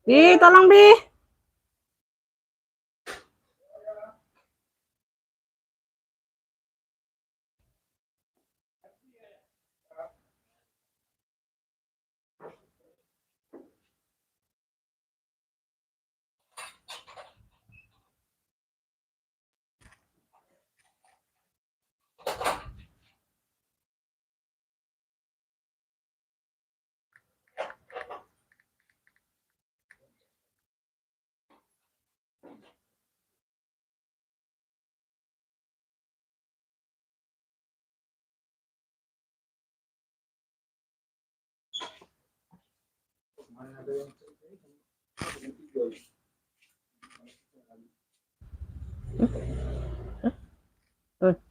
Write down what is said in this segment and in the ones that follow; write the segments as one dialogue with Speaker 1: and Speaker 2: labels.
Speaker 1: Tolong Bi.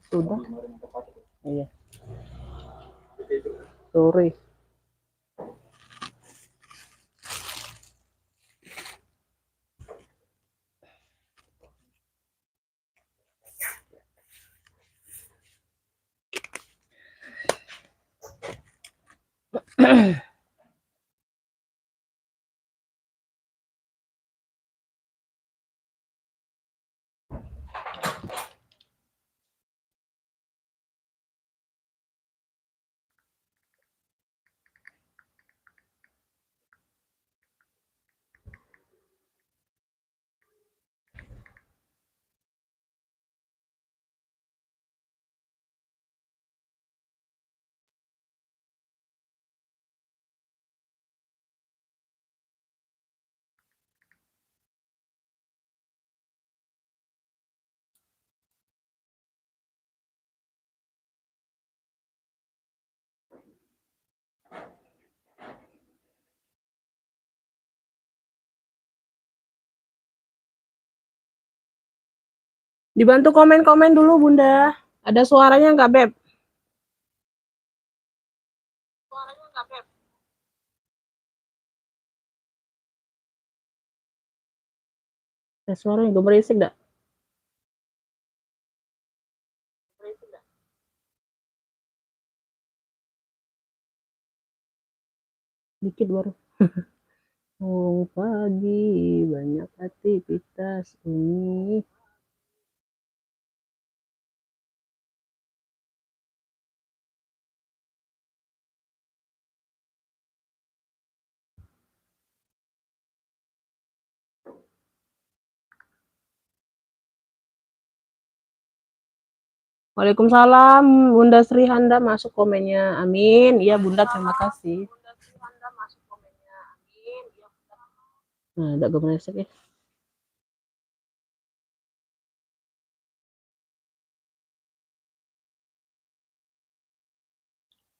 Speaker 1: Sudah. Iya. Sorry. Dibantu komen-komen dulu, Bunda. Ada suaranya nggak, Beb? Ada suaranya nggak berisik, dah? Dikit baru. Oh, pagi banyak aktivitas ini. Waalaikumsalam, Bunda Sri Handa masuk komennya. Amin. Iya, Bunda, terima kasih. Nah, ada berisik ya.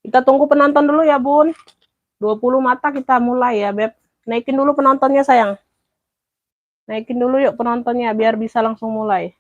Speaker 1: Kita tunggu penonton dulu ya, Bun. 20 mata kita mulai ya, Beb. Naikin dulu penontonnya, sayang. Naikin dulu yuk penontonnya biar bisa langsung mulai.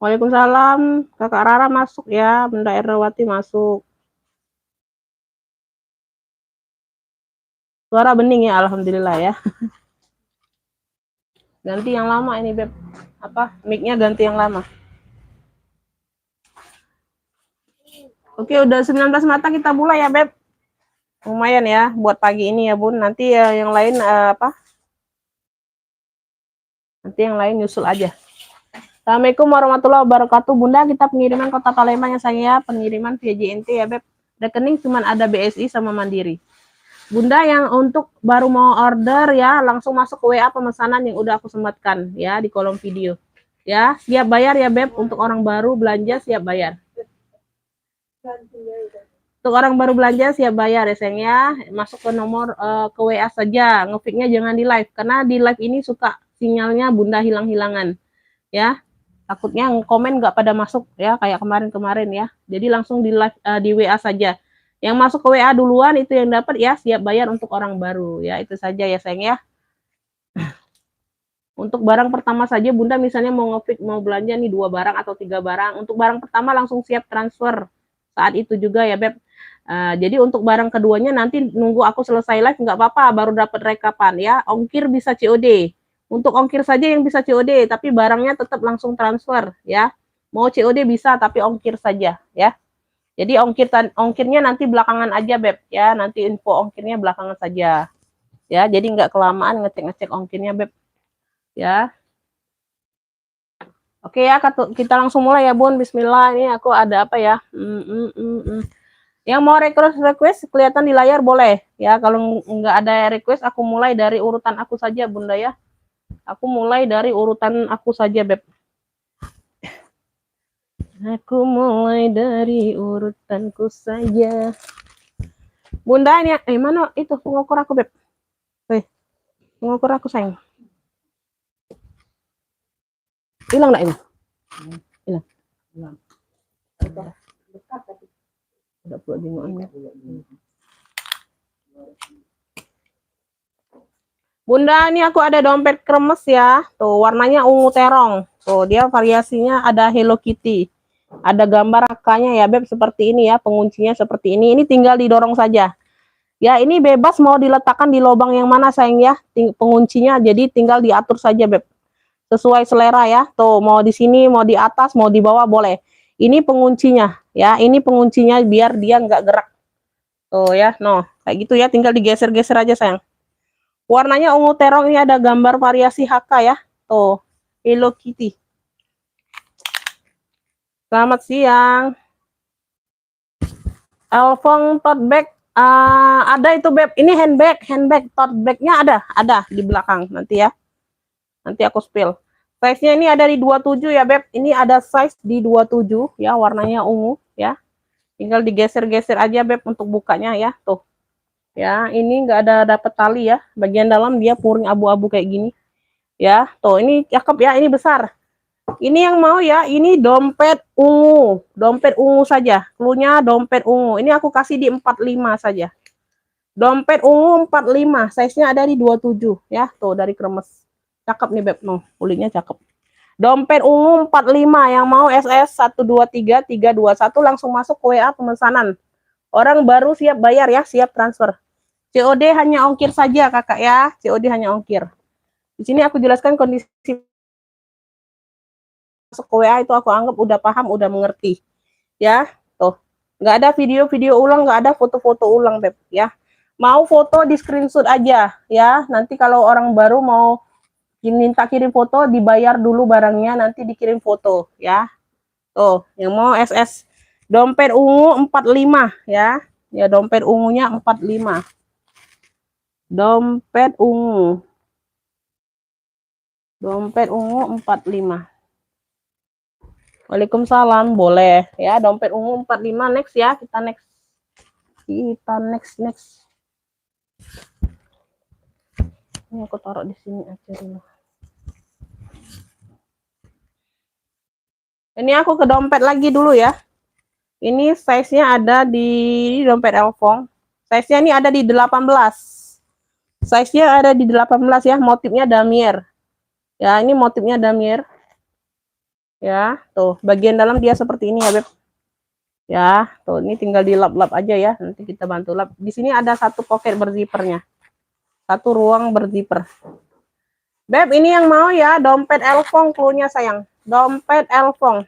Speaker 1: Waalaikumsalam, Kakak Rara masuk ya, Bunda Ernawati masuk. Suara bening ya, alhamdulillah ya. Ganti yang lama ini, Beb. Apa? Mic-nya ganti yang lama. Oke, udah 19 mata kita mulai ya, Beb. Lumayan ya buat pagi ini ya, Bun. Nanti ya yang lain apa? Nanti yang lain nyusul aja. Assalamualaikum warahmatullahi wabarakatuh. Bunda, kita pengiriman Kota Palembang ya saya, pengiriman via JNT ya, Beb. Rekening cuma ada BSI sama Mandiri. Bunda yang untuk baru mau order ya, langsung masuk ke WA pemesanan yang udah aku sematkan ya di kolom video. Ya, siap bayar ya, Beb. Untuk orang baru belanja siap bayar. Untuk orang baru belanja siap bayar ya, sayang ya. Masuk ke nomor ke WA saja. Ngefiknya jangan di live karena di live ini suka sinyalnya Bunda hilang-hilangan. Ya. Takutnya komen nggak pada masuk ya kayak kemarin-kemarin ya. Jadi langsung di live di WA saja. Yang masuk ke WA duluan itu yang dapat ya, siap bayar untuk orang baru ya. Itu saja ya, sayang ya. Untuk barang pertama saja Bunda misalnya mau ngefik mau belanja nih 2 barang atau 3 barang. Untuk barang pertama langsung siap transfer. Saat itu juga ya, Beb. Jadi untuk barang keduanya nanti nunggu aku selesai live nggak apa-apa, baru dapat rekapan ya. Ongkir bisa COD. Untuk ongkir saja yang bisa COD, tapi barangnya tetap langsung transfer ya. Mau COD bisa, tapi ongkir saja ya. Jadi ongkirnya nanti belakangan aja, Beb ya. Nanti info ongkirnya belakangan saja ya. Jadi nggak kelamaan ngecek-ngecek ongkirnya, Beb ya. Oke ya, kita langsung mulai ya, Bun. Bismillah. Ini aku ada apa ya? Yang mau request kelihatan di layar boleh ya. Kalau nggak ada request, aku mulai dari urutan aku saja, Bunda ya. Aku mulai dari urutan aku saja, Beb. Aku mulai dari urutanku saja. Bunda ini mana itu pengukur aku, Beb? Pengukur aku, sayang. Hilang nggak ini? Hilang. Udah pula bingung. Bunda, ini aku ada dompet kremes ya. Tuh, warnanya ungu terong. Tuh, dia variasinya ada Hello Kitty. Ada gambar kakaknya ya, Beb, seperti ini ya. Penguncinya seperti ini. Ini tinggal didorong saja. Ya, ini bebas mau diletakkan di lubang yang mana, sayang ya. Penguncinya jadi tinggal diatur saja, Beb. Sesuai selera ya. Tuh, mau di sini, mau di atas, mau di bawah boleh. Ini penguncinya ya. Ini penguncinya biar dia nggak gerak. Tuh ya, no. Kayak gitu ya, tinggal digeser-geser aja, sayang. Warnanya ungu terong, ini ada gambar variasi HK ya. Tuh, Hello Kitty. Selamat siang. Elfong tote bag ada itu, Beb. Ini handbag tote bagnya ada di belakang nanti ya. Nanti aku spill. Size-nya ini ada di 27 ya, Beb. Ini ada size di 27 ya, warnanya ungu ya. Tinggal digeser-geser aja, Beb, untuk bukanya ya. Tuh. Ya, ini enggak ada dapat tali ya. Bagian dalam dia puring abu-abu kayak gini. Ya, tuh ini cakep ya, ini besar. Ini yang mau ya, ini dompet ungu saja. Cluenya dompet ungu. Ini aku kasih di 45 saja. Dompet ungu 45, size-nya ada di 27 ya. Tuh dari kremes. Cakep nih, Beb. No, kulitnya cakep. Dompet ungu 45 yang mau SS 123321 langsung masuk ke WA pemesanan. Orang baru siap bayar ya, siap transfer. COD hanya ongkir saja, Kakak ya. COD hanya ongkir. Di sini aku jelaskan kondisi masuk ke WA itu aku anggap udah paham, udah mengerti. Ya, tuh. Nggak ada video-video ulang, nggak ada foto-foto ulang, Beb, ya. Mau foto di screenshot aja, ya. Nanti kalau orang baru mau minta kirim foto, dibayar dulu barangnya, nanti dikirim foto, ya. Tuh, yang mau SS dompet ungu 45, ya. Ya, dompet ungunya 45. Dompet ungu. Dompet ungu 45. Waalaikumsalam, boleh ya. Dompet ungu 45 next ya. Kita next. Ini aku taruh di sini aja dulu. Ini aku ke dompet lagi dulu ya. Ini size-nya ada di dompet Elfong. Size-nya ini ada di 18. Size-nya ada di 18 ya. Motifnya damier. Ya, ini motifnya Damir. Ya, tuh bagian dalam dia seperti ini ya, Beb. Ya, tuh ini tinggal dilap-lap aja ya. Nanti kita bantu lap. Di sini ada satu pocket berzipernya. Satu ruang berzipper. Beb, ini yang mau ya, dompet Elfong cluenya sayang. Dompet Elfong.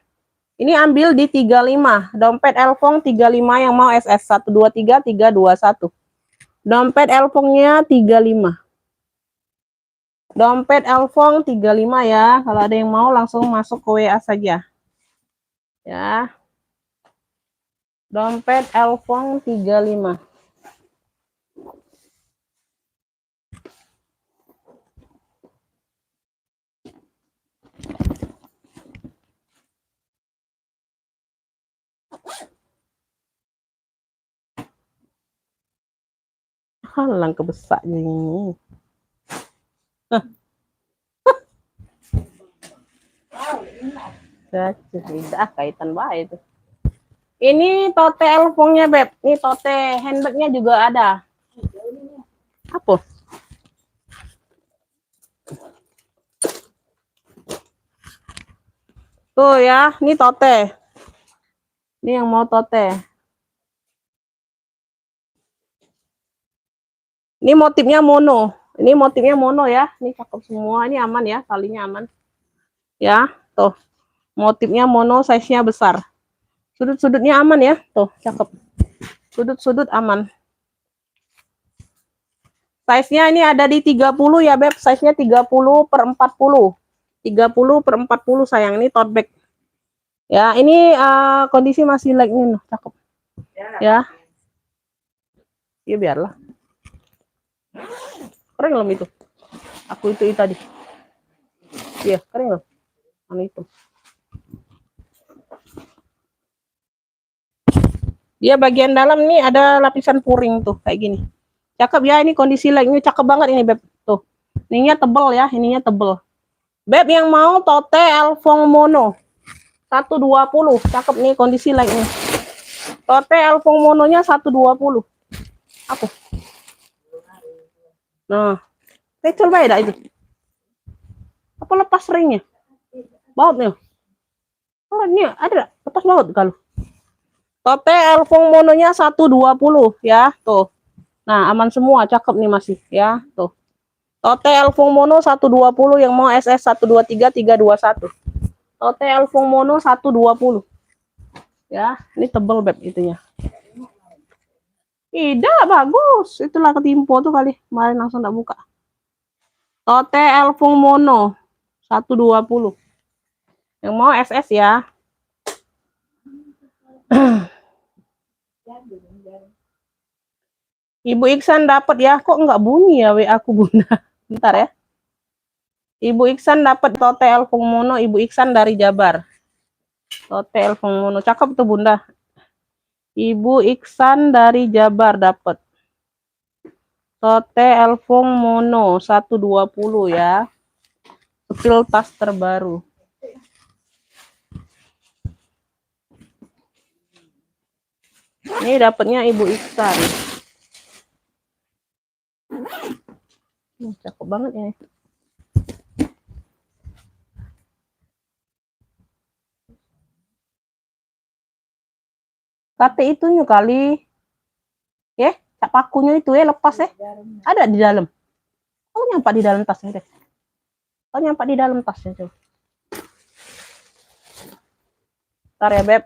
Speaker 1: Ini ambil di 35. Dompet Elfong 35 yang mau SS 123 321. Dompet Elfongnya 35. Dompet Elfong 35 ya. Kalau ada yang mau langsung masuk ke WA saja. Ya. Dompet Elfong 35. Halang kebesak ini. Tidak kaitan baik itu. Ini tote Elfongnya, Beb. Ini tote handbagnya juga ada. Apa? Tuh ya, ini tote. Ini yang mau tote. Ini motifnya mono. Ini motifnya mono ya. Ini cakep semua. Ini aman ya, talinya aman. Ya, tuh. Motifnya mono, size-nya besar. Sudut-sudutnya aman ya. Tuh, cakep. Sudut-sudut aman. Size-nya ini ada di 30 ya, Beb. Size-nya 30/40. 30/40 sayang. Ini tote bag. Ya, ini kondisi masih like nih, cakep. Ya. Ya biarlah. Keren belum itu? Aku itu tadi. Iya, keren loh. Anu itu. Dia bagian dalam nih ada lapisan puring tuh kayak gini. Cakep ya, ini kondisi like-nya cakep banget ini, Beb. Tuh. Ininya tebel ya, ininya tebel. Beb yang mau tote Elfong mono 120. Cakep nih kondisi like-nya. Tote Elfong mononya 120. Apa? Nah, kecil beda itu. Apa lepas ringnya? Bautnya. Oh, ini ada lepas baut kalau. Tote Elfong mononya 120 ya, tuh. Nah, aman semua, cakep nih masih ya, tuh. Tote Elfong mono 120 yang mau SS 123 321. Tote Elfong mono 120. Ya, ini tebel, Beb itunya. Tidak bagus. Itulah ketimpo tuh kali. Kemarin langsung tak buka. Tote Elfong mono 120. Yang mau SS ya. Ibu Iksan dapat ya. Kok nggak bunyi ya WA aku, Bunda? Bentar ya. Ibu Iksan dapat tote Elfong mono. Ibu Iksan dari Jabar. Tote Elfong mono. Cakep tuh, Bunda. Ibu Iksan dari Jabar dapat. Tote Elfong mono 120 ya. Sepil tas terbaru. Ini dapatnya Ibu Iksan. Cakep banget ya. Kate itunya kali. Ya, cak pakunya itu ya lepas ya. Ada di dalam. Oh, nyampak di dalam tasnya deh. Oh, nyampak di dalam tasnya tuh. Ntar ya, Beb.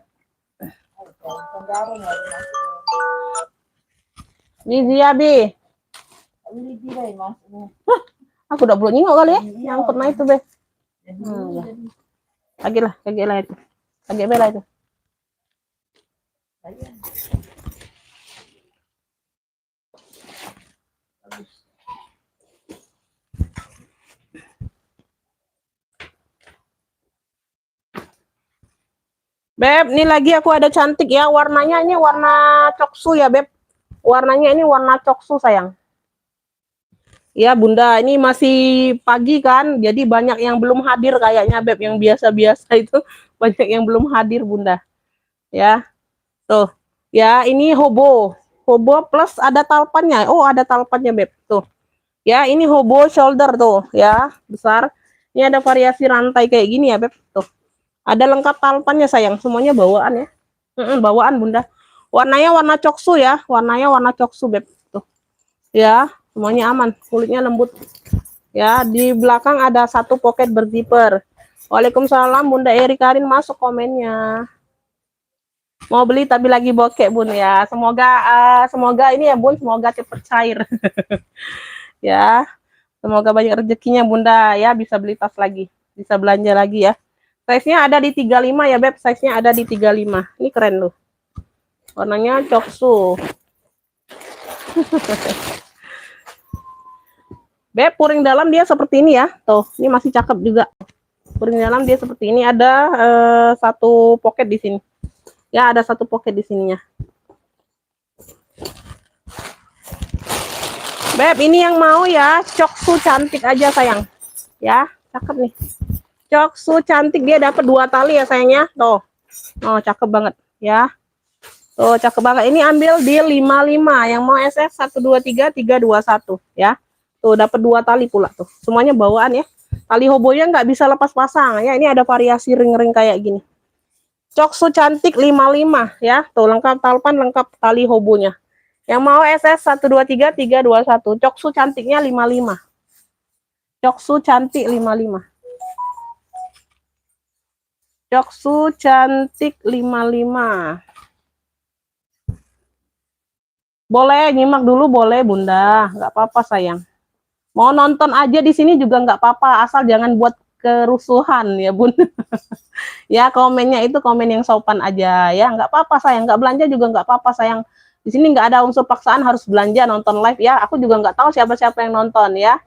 Speaker 1: Lidia, Bi. Aku udah belum nyingok kali ya. Nyangkut naik tuh, Beb. Ya. Lagi lah itu. Lagi bela itu. Beb, ini lagi aku ada cantik ya. Warnanya ini warna coksu ya, Beb. Warnanya ini warna coksu, sayang. Ya, Bunda, ini masih pagi kan. Jadi banyak yang belum hadir kayaknya, Beb. Yang biasa-biasa itu banyak yang belum hadir, Bunda. Ya. Tuh. Ya, ini hobo. Hobo plus ada talpannya. Oh, ada talpannya, Beb. Tuh. Ya, ini hobo shoulder tuh, ya. Besar. Ini ada variasi rantai kayak gini ya, Beb. Tuh. Ada lengkap talpannya sayang, semuanya bawaan ya. Bawaan Bunda. Warnanya warna coksu ya, warnanya warna coksu, Beb. Tuh. Ya, semuanya aman, kulitnya lembut. Ya, di belakang ada satu pocket berzipper. Waalaikumsalam Bunda Eri Karin, masuk komennya. Mau beli tapi lagi bokek Bun ya. Semoga ini ya Bun, semoga cepat cair. Ya. Semoga banyak rezekinya Bunda ya, bisa beli tas lagi, bisa belanja lagi ya. Size-nya ada di 35 ya Beb, size-nya ada di 35. Ini keren loh. Warnanya coksu. Beb, puring dalam dia seperti ini ya. Tuh, ini masih cakep juga. Puring dalam dia seperti ini, ada satu pocket di sini. Ya, ada satu pocket di sininya. Beb, ini yang mau ya, coksu cantik aja sayang. Ya, cakep nih. Coksu cantik, dia dapat 2 tali ya sayangnya. Tuh. Oh, cakep banget ya. Tuh, cakep banget. Ini ambil di 55. Yang mau SS 123 321 ya. Tuh, dapat 2 tali pula tuh. Semuanya bawaan ya. Tali hobonya nggak bisa lepas pasang ya. Ini ada variasi ring-ring kayak gini. Coksu cantik 55 ya. Tuh, lengkap talpan, lengkap tali hobonya. Yang mau SS 123 321. Coksu cantiknya 55. Coksu cantik 55. Coksu cantik 55. Boleh nyimak dulu, boleh Bunda, nggak apa-apa sayang. Mau nonton aja di sini juga nggak apa-apa, asal jangan buat kerusuhan ya Bun. Ya komennya itu komen yang sopan aja ya, nggak apa-apa sayang. Nggak belanja juga nggak apa-apa sayang. Di sini nggak ada unsur paksaan harus belanja nonton live ya. Aku juga nggak tahu siapa-siapa yang nonton ya.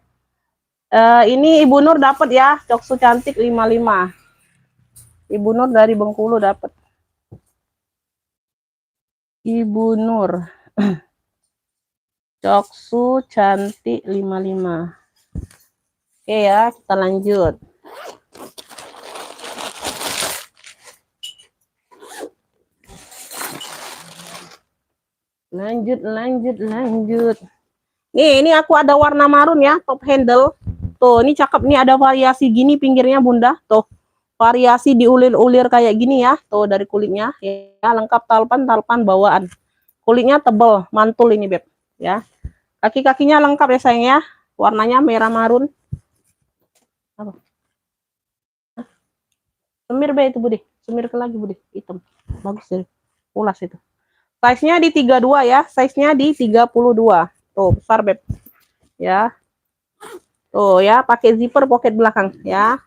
Speaker 1: Ini Ibu Nur dapat ya, coksu cantik 55. Ibu Nur dari Bengkulu dapat. Ibu Nur. Coksu cantik 55. Oke ya, kita lanjut. Lanjut. Nih, ini aku ada warna marun ya, top handle. Tuh, ini cakep nih, ada variasi gini pinggirnya Bunda. Tuh, variasi diulir-ulir kayak gini ya. Tuh, dari kulitnya ya, lengkap talpan bawaan. Kulitnya tebal, mantul ini Beb ya. Kaki-kakinya lengkap ya sayang ya. Warnanya merah marun. Apa? Semir be itu Budi. Semir ke lagi Budi, hitam. Bagus deh. Ulas itu. Size-nya di 32 ya, size-nya di 32. Tuh, besar Beb. Ya. Tuh ya, pakai zipper pocket belakang ya.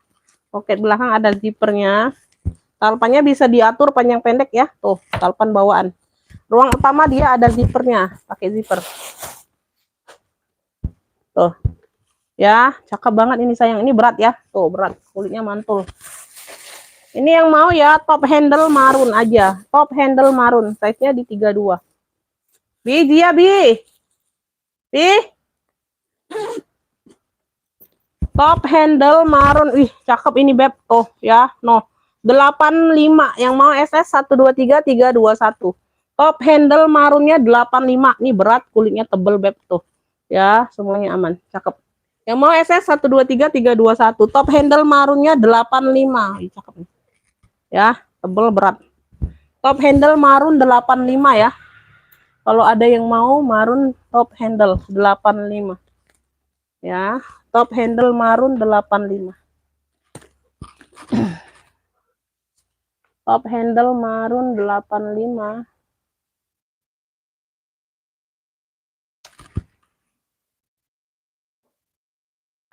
Speaker 1: Pocket belakang ada zippernya. Talpannya bisa diatur panjang pendek ya. Tuh, talpan bawaan. Ruang utama dia ada zippernya, pakai zipper. Tuh. Ya, cakep banget ini sayang. Ini berat ya. Tuh, berat. Kulitnya mantul. Ini yang mau ya, top handle marun aja. Top handle marun, size-nya di 32. Bi, dia Bi. Bi. Top handle marun. Wih, cakep ini Beb. Tuh ya, no. 85. Yang mau SS 123 321. Top handle marunnya 85. Ini berat, kulitnya tebel Beb tuh. Ya, semuanya aman, cakep. Yang mau SS 123 321. Top handle marunnya 85. Ih, cakep nih. Ya, tebel berat. Top handle marun 85 ya. Kalau ada yang mau marun top handle 85. Ya, top handle marun 85. Top handle marun 85.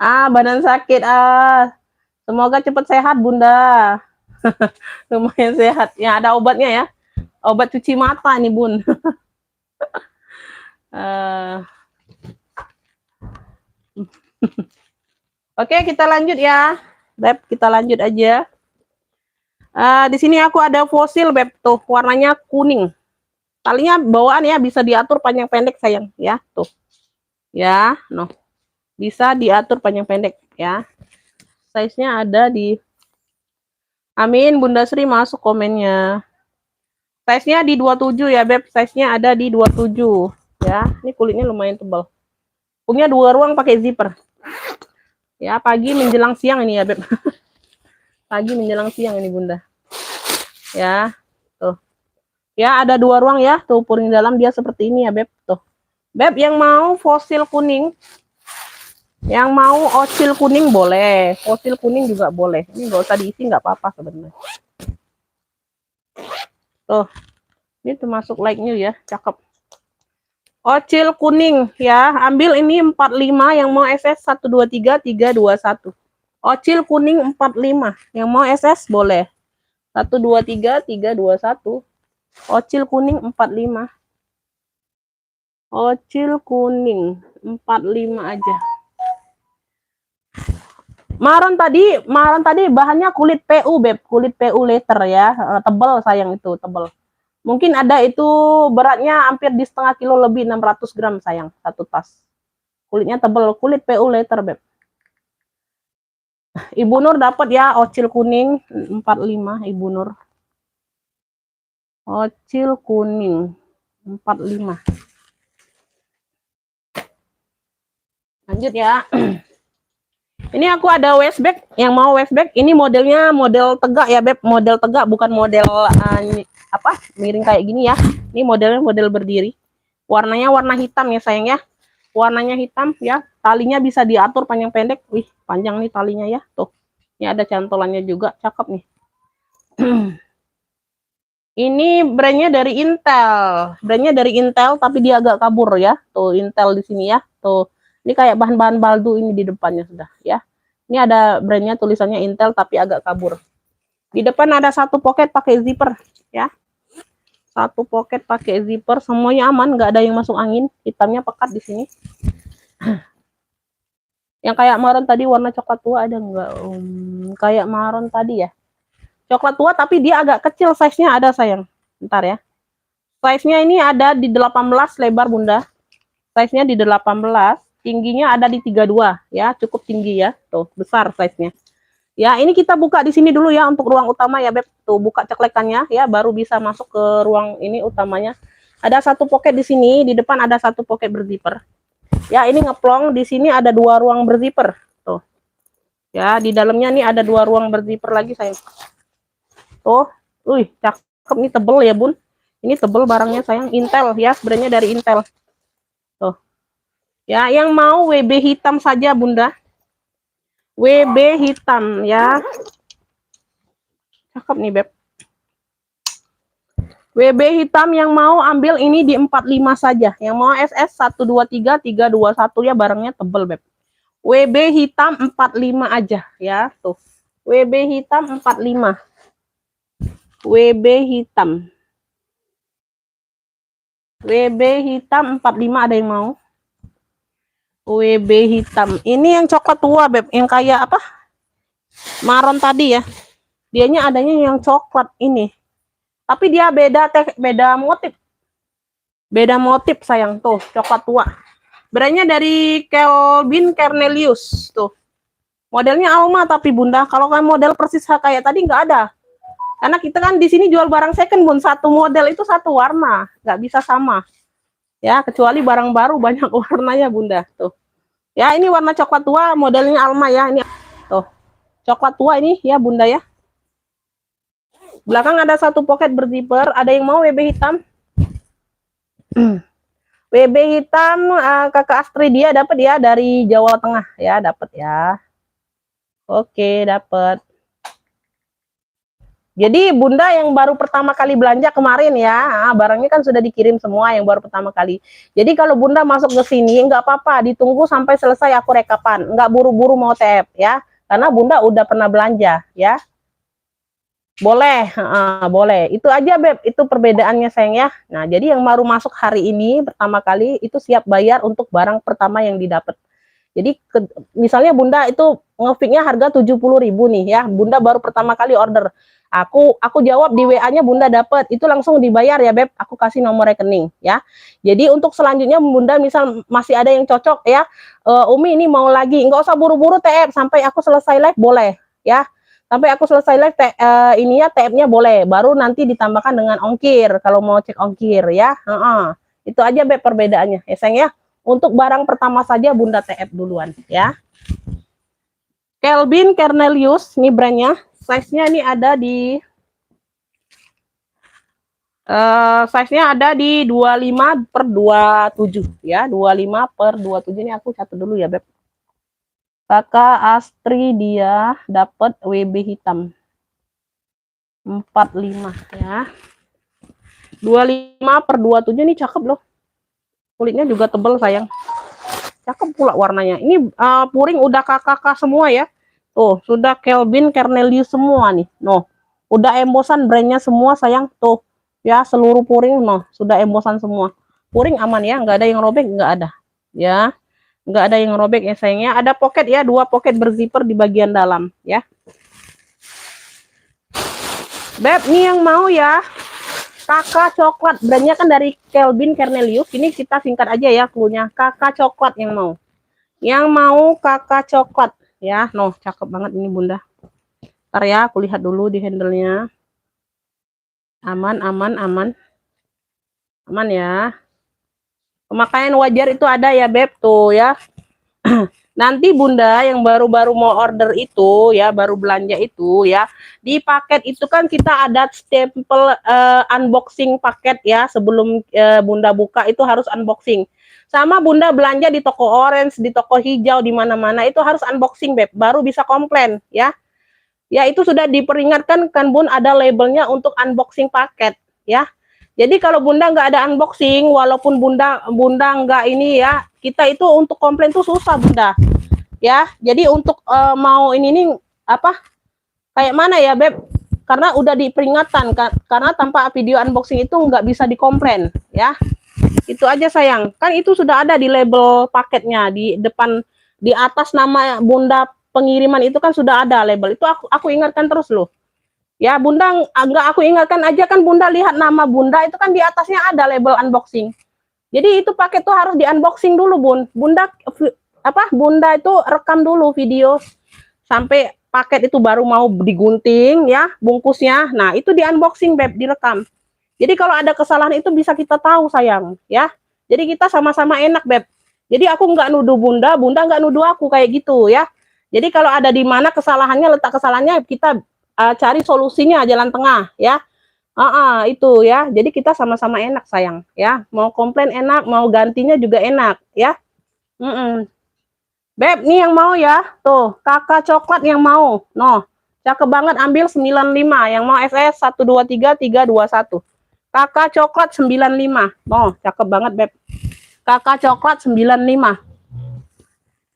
Speaker 1: Badan sakit. Semoga cepat sehat Bunda. Lumayan sehat. Ya, ada obatnya ya. Obat cuci mata nih Bun. Oke, kita lanjut ya. Beb, kita lanjut aja. Di sini aku ada fosil Beb tuh, warnanya kuning. Talinya bawaan ya, bisa diatur panjang pendek sayang ya, tuh. Ya, no. Bisa diatur panjang pendek ya. Size-nya ada di Amin, Bunda Sri masuk komennya. Size-nya di 27 ya, Beb. Size-nya ada di 27 ya. Ini kulitnya lumayan tebal. Punya 2 ruang pakai zipper. Ya, pagi menjelang siang ini ya, Beb. Pagi menjelang siang ini, Bunda. Ya, tuh. Ya, ada 2 ruang ya. Tuh, puring dalam dia seperti ini ya, Beb. Tuh. Beb, yang mau fosil kuning, yang mau ocil kuning boleh. Fosil kuning juga boleh. Ini nggak usah diisi, nggak apa-apa sebenarnya. Tuh. Ini termasuk like new ya, cakep. Ocil kuning ya, ambil ini 45 yang mau SS 123 321. Ocil kuning 45 yang mau SS boleh. 123 321. Ocil kuning 45. Ocil kuning 45 aja. Maron tadi bahannya kulit PU, Beb, kulit PU letter ya. Tebal sayang itu, tebal. Mungkin ada itu beratnya hampir di setengah kilo lebih, 600 gram sayang, satu tas. Kulitnya tebal, kulit PU letter, Beb. Ibu Nur dapat ya ocil kuning 45, Ibu Nur. Ocil kuning 45. Lanjut ya. Ini aku ada waist bag, yang mau waist bag, ini modelnya model tegak ya, Beb, model tegak, bukan model apa miring kayak gini ya. Ini modelnya model berdiri. Warnanya warna hitam ya sayang ya. Warnanya hitam ya. Talinya bisa diatur panjang pendek. Wih, panjang nih talinya ya. Tuh. Ini ada cantolannya juga, cakep nih. Ini brandnya dari Intel. Brandnya dari Intel tapi dia agak kabur ya. Tuh Intel di sini ya. Tuh. Ini kayak bahan-bahan baldu ini di depannya sudah ya. Ini ada brandnya tulisannya Intel tapi agak kabur. Di depan ada satu pocket pakai zipper ya. Satu pocket pakai zipper, semuanya aman, nggak ada yang masuk angin. Hitamnya pekat di sini. Yang kayak maron tadi warna coklat tua ada nggak? Kayak maron tadi ya. Coklat tua tapi dia agak kecil size-nya ada sayang. Bentar ya. Size-nya ini ada di 18 lebar Bunda. Size-nya di 18, tingginya ada di 32 ya, cukup tinggi ya. Tuh, besar size-nya. Ya, ini kita buka di sini dulu ya untuk ruang utama ya, Beb. Tuh, buka ceklekannya ya, baru bisa masuk ke ruang ini utamanya. Ada satu pocket di sini, di depan ada satu pocket berzipper. Ya, ini ngeplong, di sini ada 2 ruang berzipper. Tuh. Ya, di dalamnya nih ada 2 ruang berzipper lagi, sayang. Tuh, wih, cakep nih, tebel ya, Bun. Ini tebel barangnya, sayang. Intel ya, brandnya dari Intel. Tuh. Ya, yang mau WB hitam saja, Bunda. WB hitam ya. Cakep nih, Beb. WB hitam yang mau ambil ini di 45 saja. Yang mau SS 123 321 ya, barangnya tebel, Beb. WB hitam 45 aja ya, tuh. WB hitam 45. WB hitam. WB hitam 45 ada yang mau? WB hitam. Ini yang coklat tua, Beb, yang kayak apa? Maron tadi ya. Dianya adanya yang coklat ini. Tapi dia beda motif. Beda motif sayang, tuh, coklat tua. Brandnya dari Kelvin Cornelius tuh. Modelnya Alma tapi Bunda. Kalau kan model persis kayak tadi nggak ada. Karena kita kan di sini jual barang second, Bun. Satu model itu satu warna, nggak bisa sama. Ya, kecuali barang baru banyak warnanya, Bunda. Tuh. Ya, ini warna coklat tua, modelnya Alma ya. Ini tuh. Coklat tua ini ya, Bunda ya. Belakang ada satu pocket berzipper. Ada yang mau WB hitam? WB hitam, Kakak Astri dia dapat ya dari Jawa Tengah ya, dapat ya. Oke, dapat. Jadi Bunda yang baru pertama kali belanja kemarin ya, barangnya kan sudah dikirim semua yang baru pertama kali. Jadi kalau Bunda masuk ke sini nggak apa-apa, ditunggu sampai selesai aku rekapan, nggak buru-buru mau TF ya, karena Bunda udah pernah belanja ya. Boleh, boleh. Itu aja, Beb. Itu perbedaannya, sayang ya. Nah, jadi yang baru masuk hari ini pertama kali itu siap bayar untuk barang pertama yang didapat. Jadi misalnya Bunda itu ngefiknya harga 70.000 nih ya. Bunda baru pertama kali order. Aku jawab di WA-nya Bunda dapat. Itu langsung dibayar ya, Beb. Aku kasih nomor rekening ya. Jadi untuk selanjutnya Bunda misal masih ada yang cocok ya. Umi ini mau lagi, nggak usah buru-buru TF sampai aku selesai live boleh ya. Sampai aku selesai live ini ya TF-nya boleh. Baru nanti ditambahkan dengan ongkir kalau mau cek ongkir ya. Itu aja, Beb, perbedaannya. Ya, sayang ya. Untuk barang pertama saja Bunda TF duluan ya. Kelvin Cornelius, ini brandnya. Size-nya ini ada di size-nya ada di 25/27 ya, 25/27. Ini aku catat dulu ya, Beb. Kakak Astri dia dapat WB hitam 45 ya. 25/27 ini cakep loh. Kulitnya juga tebel sayang. Cakep pula warnanya. Ini puring udah kakak semua ya. Tuh, sudah Kelvin Cornelius semua nih. No. Udah embosan brandnya semua sayang. Tuh. Ya, seluruh puring no, sudah embosan semua. Puring aman ya, nggak ada yang robek, nggak ada. Ya. Nggak ada yang robek ya sayangnya. Ada pocket ya, 2 pocket berzipper di bagian dalam ya. Beb, nih yang mau ya. Kakak coklat, brandnya kan dari Kelvin Cornelius. Ini kita singkat aja ya cluenya. Kakak coklat yang mau. Yang mau kakak coklat ya. No, cakep banget ini Bunda. Ntar ya, aku lihat dulu di handle-nya. Aman, aman, aman. Aman ya. Pemakaian wajar itu ada ya, Beb. Tuh ya. Nanti Bunda yang baru-baru mau order itu ya, baru belanja itu ya, di paket itu kan kita ada stempel unboxing paket ya, sebelum Bunda buka itu harus unboxing. Sama Bunda belanja di toko orange, di toko hijau, di mana-mana itu harus unboxing, Beb, baru bisa komplain ya. Ya itu sudah diperingatkan kan Bun, ada labelnya untuk unboxing paket ya. Jadi kalau Bunda nggak ada unboxing, walaupun Bunda nggak ini ya, kita itu untuk komplain tuh susah Bunda. Ya, jadi untuk mau ini nih apa? Kayak mana ya Beb? Karena udah diperingatkan karena tanpa video unboxing itu nggak bisa dikomplain ya. Itu aja sayang. Kan itu sudah ada di label paketnya di depan, di atas nama Bunda pengiriman itu kan sudah ada label. Itu aku ingatkan terus loh. Ya Bunda nggak aku ingatkan aja kan Bunda lihat nama Bunda itu kan di atasnya ada label unboxing. Jadi itu paket tuh harus di unboxing dulu Bun. Bunda Bunda itu rekam dulu video sampai paket itu baru mau digunting ya bungkusnya. Nah itu di unboxing Beb, direkam. Jadi kalau ada kesalahan itu bisa kita tahu sayang ya. Jadi kita sama-sama enak Beb. Jadi aku nggak nuduh Bunda, Bunda nggak nuduh aku kayak gitu ya. Jadi kalau ada di mana kesalahannya, letak kesalahannya, kita cari solusinya jalan tengah ya. Itu ya. Jadi kita sama-sama enak sayang ya. Mau komplain enak, mau gantinya juga enak ya. Beb, nih yang mau ya. Tuh, kakak coklat yang mau. No, cakep banget, ambil 95. Yang mau SS 123 321. Kakak coklat 95. No, cakep banget, Beb. Kakak coklat 95.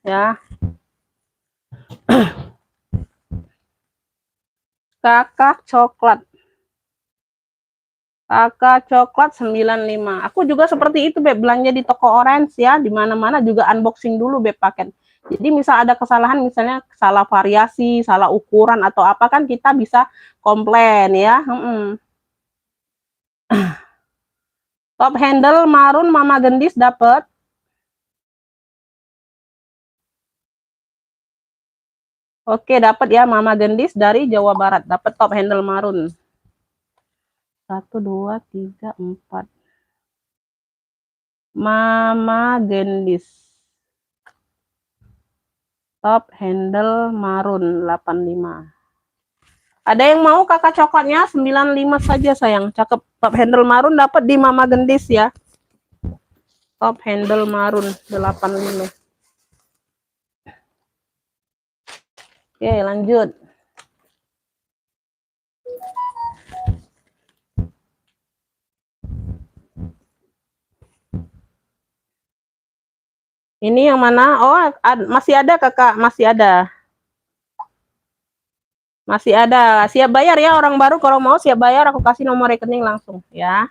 Speaker 1: Ya. Kakak coklat. Kakak coklat 95. Aku juga seperti itu, Beb. Belanja di toko orange ya. Di mana-mana juga unboxing dulu, Beb, paket. Jadi misal ada kesalahan, misalnya salah variasi, salah ukuran atau apa kan kita bisa komplain ya. Top handle marun Mama Gendis dapat. Oke, dapat ya Mama Gendis dari Jawa Barat, dapat top handle marun. 1 2 3 4. Mama Gendis. Top handle marun 85. Ada yang mau kakak coklatnya 95 saja sayang. Cakep, top handle marun dapat di Mama Gendis ya. Top handle marun 85. Oke, lanjut. Ini yang mana? Oh, masih ada kakak, masih ada. Masih ada. Siap bayar ya orang baru, kalau mau siap bayar aku kasih nomor rekening langsung ya.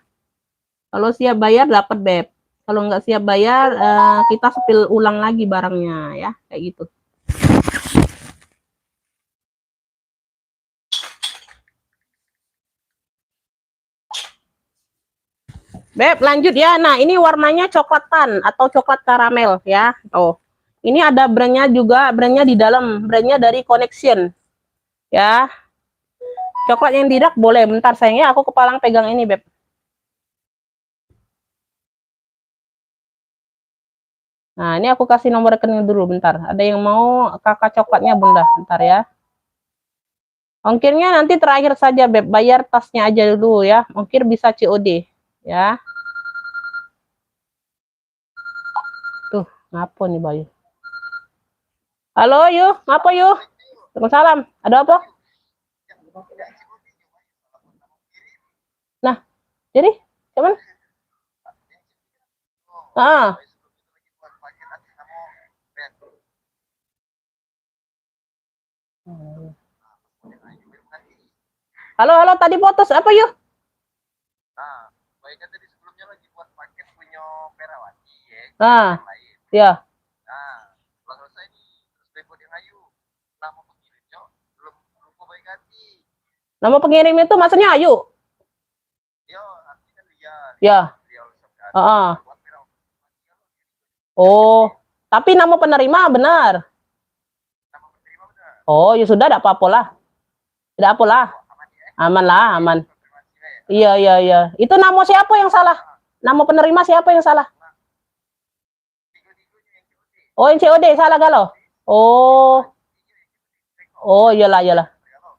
Speaker 1: Kalau siap bayar dapat Beb. Kalau nggak siap bayar kita spill ulang lagi barangnya ya, kayak gitu. Beb, lanjut ya. Nah, ini warnanya coklatan atau coklat karamel ya. Oh. Ini ada brandnya juga, brandnya di dalam, brandnya dari Connection. Ya. Coklat yang tidak boleh. Bentar sayangnya aku kepalang pegang ini, Beb. Nah, ini aku kasih nomor rekening dulu bentar. Ada yang mau kakak coklatnya bunda, bentar ya. Ongkirnya nanti terakhir saja Beb, bayar tasnya aja dulu ya. Ongkir bisa COD ya. Tuh, ngapa nih Bayu? Halo Yu, ngapa Yu? Waalaikumsalam. Ada apa? Nah, jadi cuman ah. Halo, halo, tadi putus apa Yu? Ah, ya. Nama pengirim itu maksudnya Ayu. Ya. Ah. Oh, tapi nama penerima benar. Oh, ya sudah, tidak apa-apa lah. Tidak apa lah. Aman lah, aman. Iya, iya, iya. Itu nama siapa yang salah? Nama penerima siapa yang salah? Oh, yang COD salah galau. Oh, oh, iyalah, iyalah.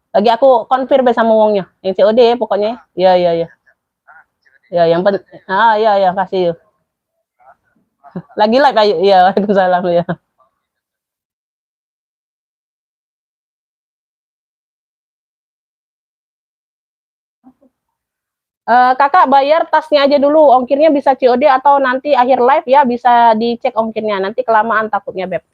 Speaker 1: Lagi aku konfirm sama wongnya. Yang COD pokoknya. Iya, iya, iya. Ya, yang penting. Ah, iya, iya, kasih yuk. Lagi live ayo. Iya, waalaikumsalam ya. Kakak bayar tasnya aja dulu. Ongkirnya bisa COD atau nanti akhir live ya bisa dicek ongkirnya. Nanti kelamaan takutnya Beb.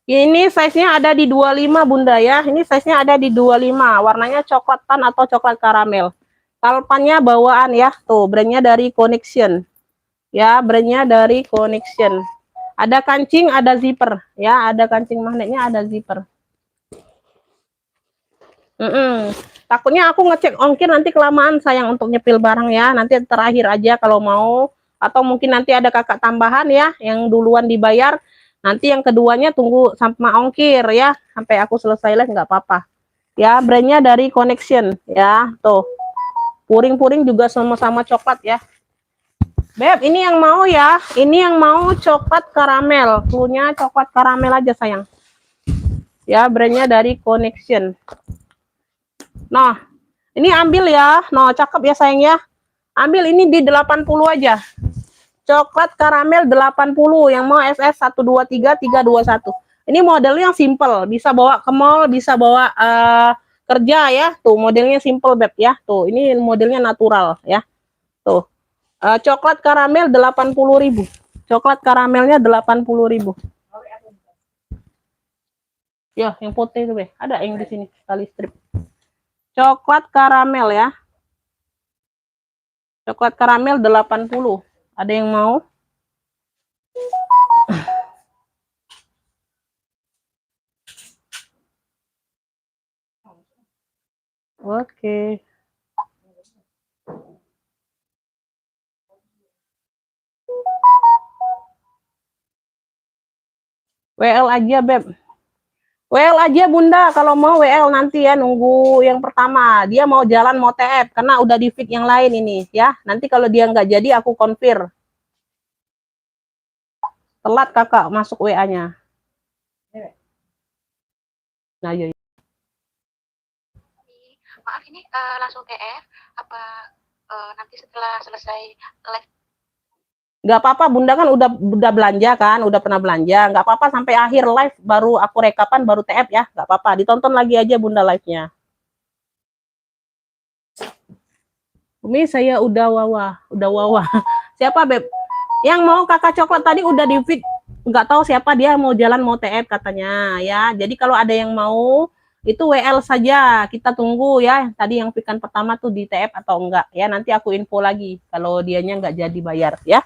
Speaker 1: Ini size-nya ada di 25 Bunda ya. Ini size-nya ada di 25. Warnanya coklat tan atau coklat karamel. Kalpannya bawaan ya. Tuh, brandnya dari Connection. Ya, brandnya dari Connection. Ada kancing, ada zipper. Ya, ada kancing magnetnya, ada zipper. Takutnya aku ngecek ongkir nanti kelamaan sayang untuk nyepil barang ya. Nanti terakhir aja kalau mau. Atau mungkin nanti ada kakak tambahan ya. Yang duluan dibayar. Nanti yang keduanya tunggu sama ongkir ya, sampai aku selesai live nggak apa-apa. Ya, brandnya dari Connection ya, tuh. Puring-puring juga sama-sama coklat ya. Beb, ini yang mau ya. Ini yang mau coklat karamel. Punya coklat karamel aja sayang. Ya, brandnya dari Connection. Nah, ini ambil ya. Nah, cakep ya sayang ya. Ambil ini di 80 aja. Coklat karamel 80 yang mau SS 123 321. Ini modelnya yang simple, bisa bawa ke mall, bisa bawa kerja ya. Tuh modelnya simple Beb ya. Tuh, ini modelnya natural ya. Tuh. Coklat karamel 80.000. Coklat karamelnya 80.000. Ya, yang putih itu, Be. Ada yang di sini tali strip. Coklat karamel ya. Coklat karamel 80. Ada yang mau? Oke. WL aja, Beb. WL aja Bunda, kalau mau WL nanti ya, nunggu yang pertama. Dia mau jalan mau TF, karena udah di fit yang lain ini ya. Nanti kalau dia nggak jadi, aku konfir. Telat kakak masuk WA-nya. Nah, iya.
Speaker 2: Maaf ini langsung TF, apa nanti setelah selesai live?
Speaker 1: Nggak apa-apa, Bunda kan udah belanja kan, udah pernah belanja. Nggak apa-apa sampai akhir live, baru aku rekapan, baru TF ya. Nggak apa-apa, ditonton lagi aja Bunda live-nya. Umi saya udah wawa. Siapa Beb? Yang mau kakak coklat tadi udah di feed, nggak tahu siapa dia mau jalan mau TF katanya ya. Jadi kalau ada yang mau itu WL saja, kita tunggu ya. Tadi yang pikan pertama tuh di TF atau enggak ya. Nanti aku info lagi kalau dianya nggak jadi bayar ya.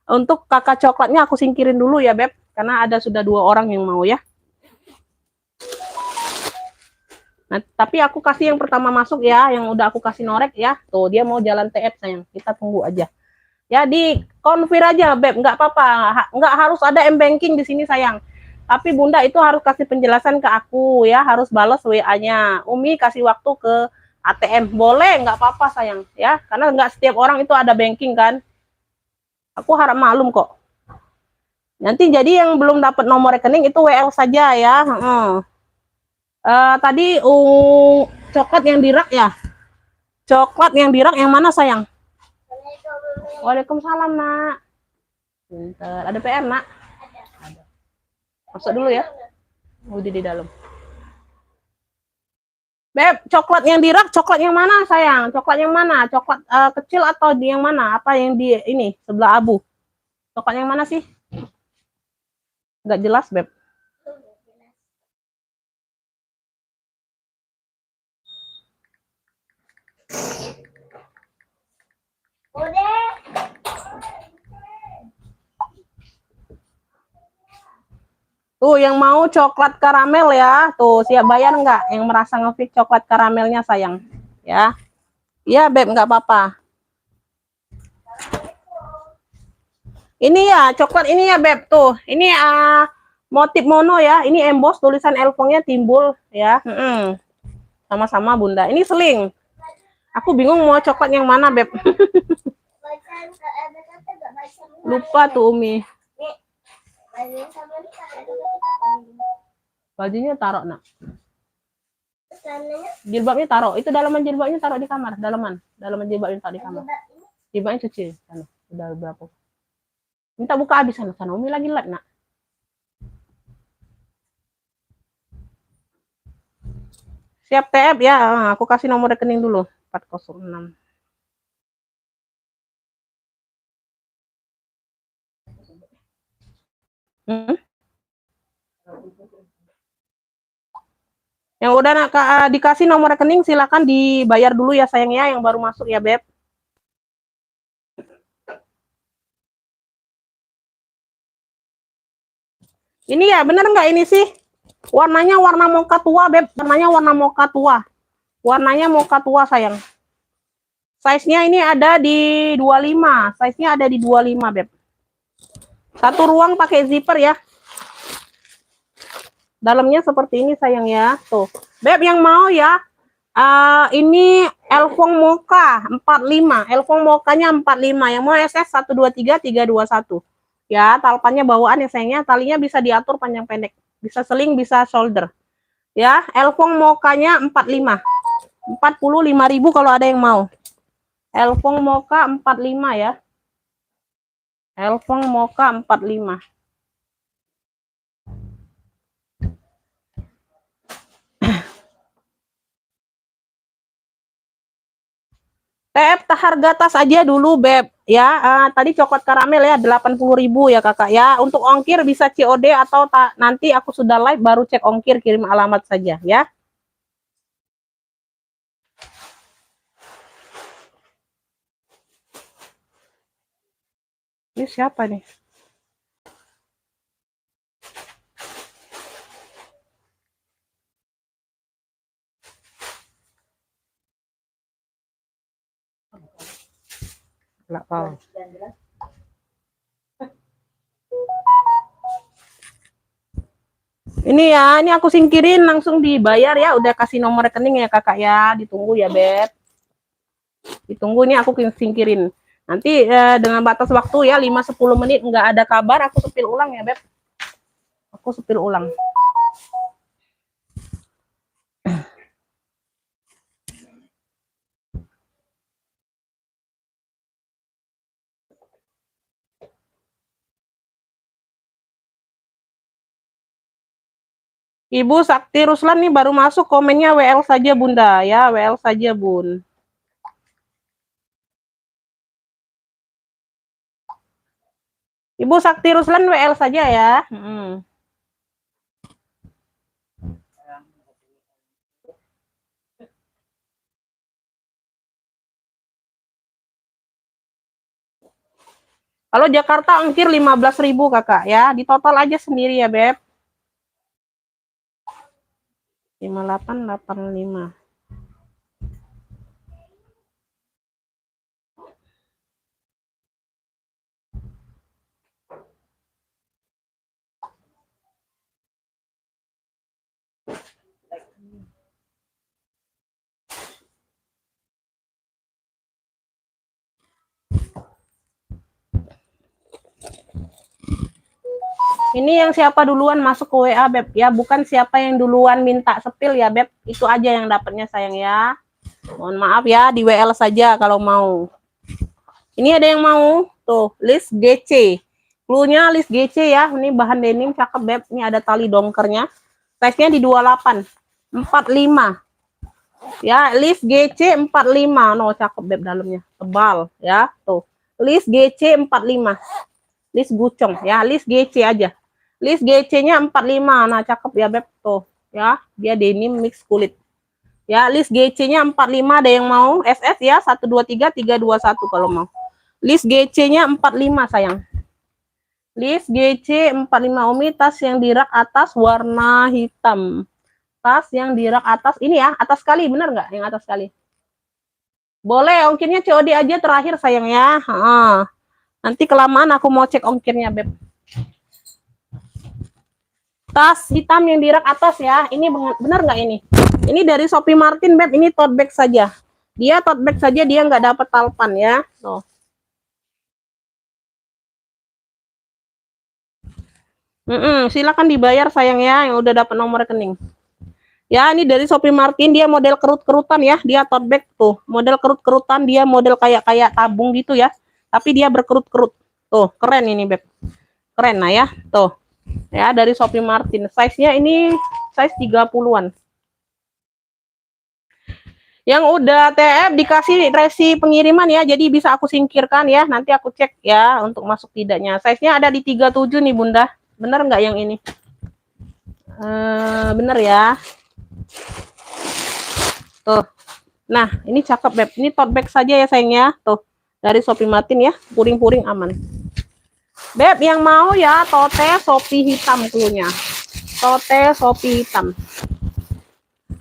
Speaker 1: Untuk kakak coklatnya aku singkirin dulu ya Beb, karena ada sudah 2 orang yang mau ya. Nah, tapi aku kasih yang pertama masuk ya, yang udah aku kasih norek ya. Tuh dia mau jalan TF sayang, kita tunggu aja. Ya di konfir aja Beb, nggak apa-apa, nggak harus ada m-banking di sini sayang. Tapi Bunda itu harus kasih penjelasan ke aku ya, harus balas WA-nya. Umi kasih waktu ke ATM, boleh nggak apa-apa sayang ya, karena nggak setiap orang itu ada banking kan. Aku harap maklum kok. Nanti jadi yang belum dapat nomor rekening itu WL saja ya. Tadi coklat yang dirak ya. Coklat yang dirak yang mana sayang? Waalaikumsalam nak. Bentar, ada PR nak? Ada. Masuk dulu ya. Udah di dalam. Beb, coklat yang dirak, coklat yang mana sayang? Coklat yang mana? Coklat kecil atau di yang mana? Apa yang di ini sebelah abu? Coklat yang mana sih? Nggak jelas Beb. Tuh yang mau coklat karamel ya, tuh siap bayar nggak? Yang merasa ngefit coklat karamelnya sayang, ya? Iya Beb, nggak apa-apa. Ini ya coklat ini ya Beb, tuh ini motif mono ya, ini emboss tulisan Elfongnya timbul ya. Sama-sama Bunda. Ini seling. Aku bingung mau coklat yang mana Beb. Lupa tuh Umi. Bajunya taruh nak. Jilbabnya taruh. Itu dalaman jilbabnya taruh di kamar. Dalaman jilbabnya taruh di kamar. Jilbabnya cuci. Sana. Udah berapa? Minta buka habis sana. Sana Umi lagi live nak. Siap TF ya. Aku kasih nomor rekening dulu. 406. Yang udah dikasih nomor rekening silakan dibayar dulu ya sayang ya, yang baru masuk ya Beb. Ini ya bener nggak ini sih? Warnanya warna mocha tua Beb, warnanya warna mocha tua. Warnanya mocha tua sayang. Size-nya ini ada di 25, size-nya ada di 25 Beb. Satu ruang pakai zipper ya. Dalamnya seperti ini sayang ya. Tuh. Beb yang mau ya. Ini Elfong Mocha 45. Elfong Mocha-nya 45. Yang mau SS 123 321. Ya, talpannya bawaan ya sayangnya. Talinya bisa diatur panjang pendek. Bisa seling, bisa shoulder. Ya, Elfong Mocha-nya 45. 45.000 kalau ada yang mau. Elfong Mocha 45 ya. Elfong Mocha 45. TF harga tas aja dulu Beb ya. Tadi coklat karamel ya 80.000 ya Kakak ya. Untuk ongkir bisa COD atau nanti aku sudah live baru cek ongkir, kirim alamat saja ya. Ini siapa nih? Ini ya, ini aku singkirin langsung dibayar ya. Udah kasih nomor rekening ya Kakak ya. Ditunggu ya Beb. Ditunggu, ini aku singkirin. Nanti dengan batas waktu ya 5-10 menit nggak ada kabar, aku sepil ulang ya Beb. Aku sepil ulang. Ibu Sakti Ruslan nih baru masuk, komennya WL saja Bunda ya, WL saja Bun. Ibu Sakti Ruslan WL saja ya. Kalau Jakarta ongkir 15.000 Kakak ya, di total aja sendiri ya Beb. 5885. Ini yang siapa duluan masuk ke WA, Beb, ya, bukan siapa yang duluan minta sepil ya, Beb. Itu aja yang dapatnya sayang ya. Mohon maaf ya, di WL saja kalau mau. Ini ada yang mau, tuh, list GC. Cluenya list GC ya, ini bahan denim cakep, Beb. Ini ada tali dongkernya. Size-nya di 28, 45. Ya, list GC 45. No, cakep, Beb, dalamnya. Tebal ya, tuh. List GC 45. List gucong ya, list GC aja. List GC-nya 45. Nah, cakep ya, Beb, tuh. Ya, dia denim mix kulit. Ya, list GC-nya 45, ada yang mau? SS ya, 123 321 kalau mau. List GC-nya 45 sayang. List GC 45 Umi, tas yang di rak atas warna hitam. Tas yang di rak atas ini ya, atas kali, bener nggak? Yang atas kali. Boleh, ongkirnya COD aja terakhir sayang ya. Nanti kelamaan aku mau cek ongkirnya, Beb. Tas hitam yang di rak atas ya. Ini bener nggak ini? Ini dari Shopee Martin, Beb. Ini tote bag saja. Dia tote bag saja, dia nggak dapat talpan ya. Tuh. Silakan dibayar sayang ya, yang udah dapat nomor rekening. Ya, ini dari Shopee Martin, dia model kerut-kerutan ya, dia tote bag tuh, model kerut-kerutan, dia model kayak tabung gitu ya, tapi dia berkerut-kerut. Tuh, keren ini, Beb. Keren nah ya, tuh. Ya, dari Shopee Martin. Size-nya ini size 30-an. Yang udah TF dikasih resi pengiriman ya, jadi bisa aku singkirkan ya, nanti aku cek ya untuk masuk tidaknya. Size-nya ada di 37 nih, Bunda. Bener nggak yang ini? Bener ya. Tuh. Nah, ini cakep, Beb. Ini tote bag saja ya sayangnya. Tuh, dari Shopee Martin ya, puring-puring aman. Beb, yang mau ya, tote Shopee hitam cluenya. Tote Shopee hitam.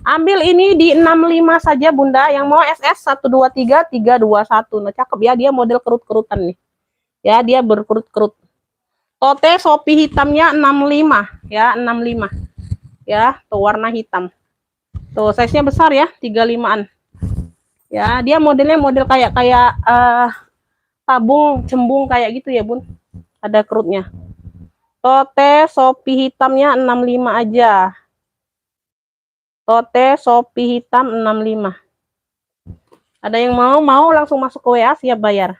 Speaker 1: Ambil ini di 65 saja, Bunda. Yang mau SS 123 321. Nah, cakep ya, dia model kerut-kerutan nih. Ya, dia berkerut-kerut. Tote Shopee hitamnya 65 ya, 65. Ya, tuh warna hitam. Tuh, size-nya besar ya, 35-an. Ya, dia modelnya model kayak tabung cembung kayak gitu ya, Bun. Ada kerutnya. Tote Shopee hitamnya 65 aja. Tote Shopee hitam 65. Ada yang mau langsung masuk ke WA, siap bayar.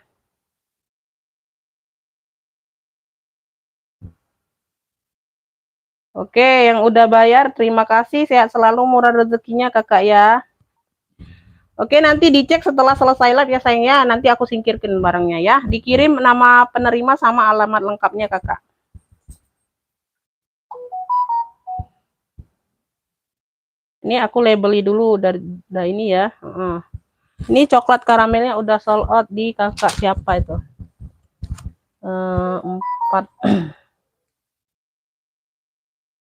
Speaker 1: Oke, yang udah bayar terima kasih, sehat selalu, murah rezekinya Kakak ya. Oke, nanti dicek setelah selesai live ya sayang ya. Nanti aku singkirkan barangnya ya. Dikirim nama penerima sama alamat lengkapnya Kakak. Ini aku labeli dulu dari ini ya. Ini coklat karamelnya udah sold out di Kakak siapa itu? 4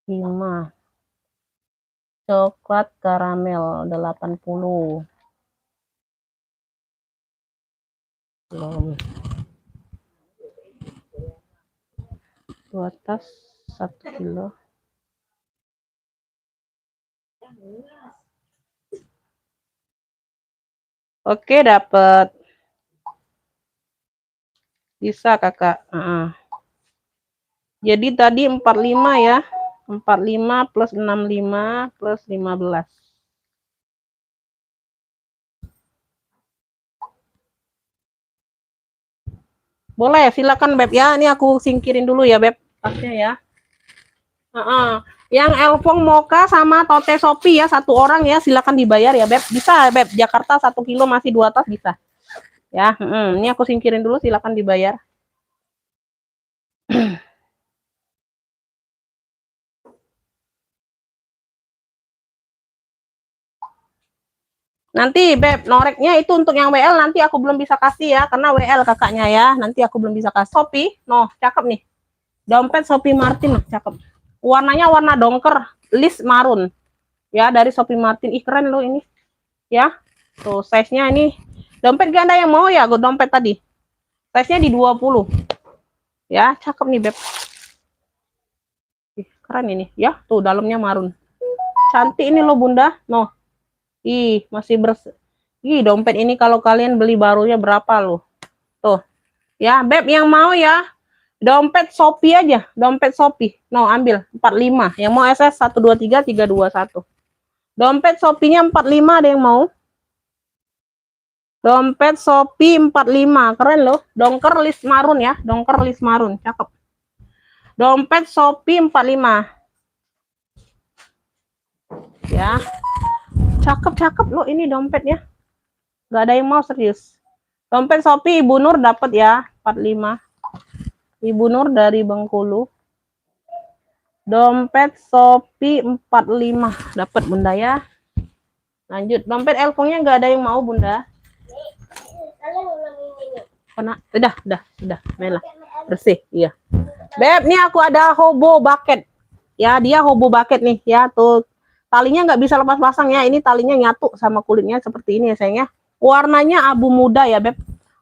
Speaker 1: 5 coklat karamel 80. Belum. 2 tas 1 kilo. Oke, dapat. Bisa Kakak. Jadi tadi 45 ya. 45 plus 65 plus 15. Boleh, silakan Beb ya. Ini aku singkirin dulu ya, Beb. Tasnya ya. Yang Elfong Mocha sama Tote Shopee ya, satu orang ya, silakan dibayar ya, Beb. Bisa, Beb. Jakarta 1 kilo masih 2 tas bisa. Ya, ini aku singkirin dulu, silakan dibayar. Nanti Beb, noreknya itu untuk yang WL nanti aku belum bisa kasih ya, karena WL kakaknya ya. Nanti aku belum bisa kasih. Shopee, cakep nih. Dompet Shopee Martin, cakep. Warnanya warna dongker, list marun. Ya, dari Shopee Martin. Ih, keren loh ini. Ya. Tuh, size-nya ini. Dompet ganda yang mau ya, gue dompet tadi. Size-nya di 20. Ya, cakep nih, Beb. Ih, keren ini. Ya, tuh dalamnya marun. Cantik ini loh, Bunda. Ih, masih Ih, dompet ini kalau kalian beli barunya berapa loh? Tuh. Ya, Beb yang mau ya, dompet Shopee aja, dompet Shopee. No, ambil 45. Yang mau SS 123 321. Dompet Shopee-nya 45 ada yang mau? Dompet Shopee 45. Keren loh. Dongker list marun ya, dongker list marun. Cakep. Dompet Shopee 45. Ya. Cakep-cakep loh ini dompetnya. Gak ada yang mau serius. Dompet Shopee Ibu Nur dapat ya, 45. Ibu Nur dari Bengkulu. Dompet Shopee 45 dapat Bunda ya. Lanjut, dompet Elfongnya nggak ada yang mau Bunda. Udah, Mela. Bersih, iya. Beb, nih aku ada hobo bucket. Ya, dia hobo bucket nih ya, tuh. Talinya nggak bisa lepas pasang ya. Ini talinya nyatu sama kulitnya seperti ini ya sayangnya. Warnanya abu muda ya, Beb.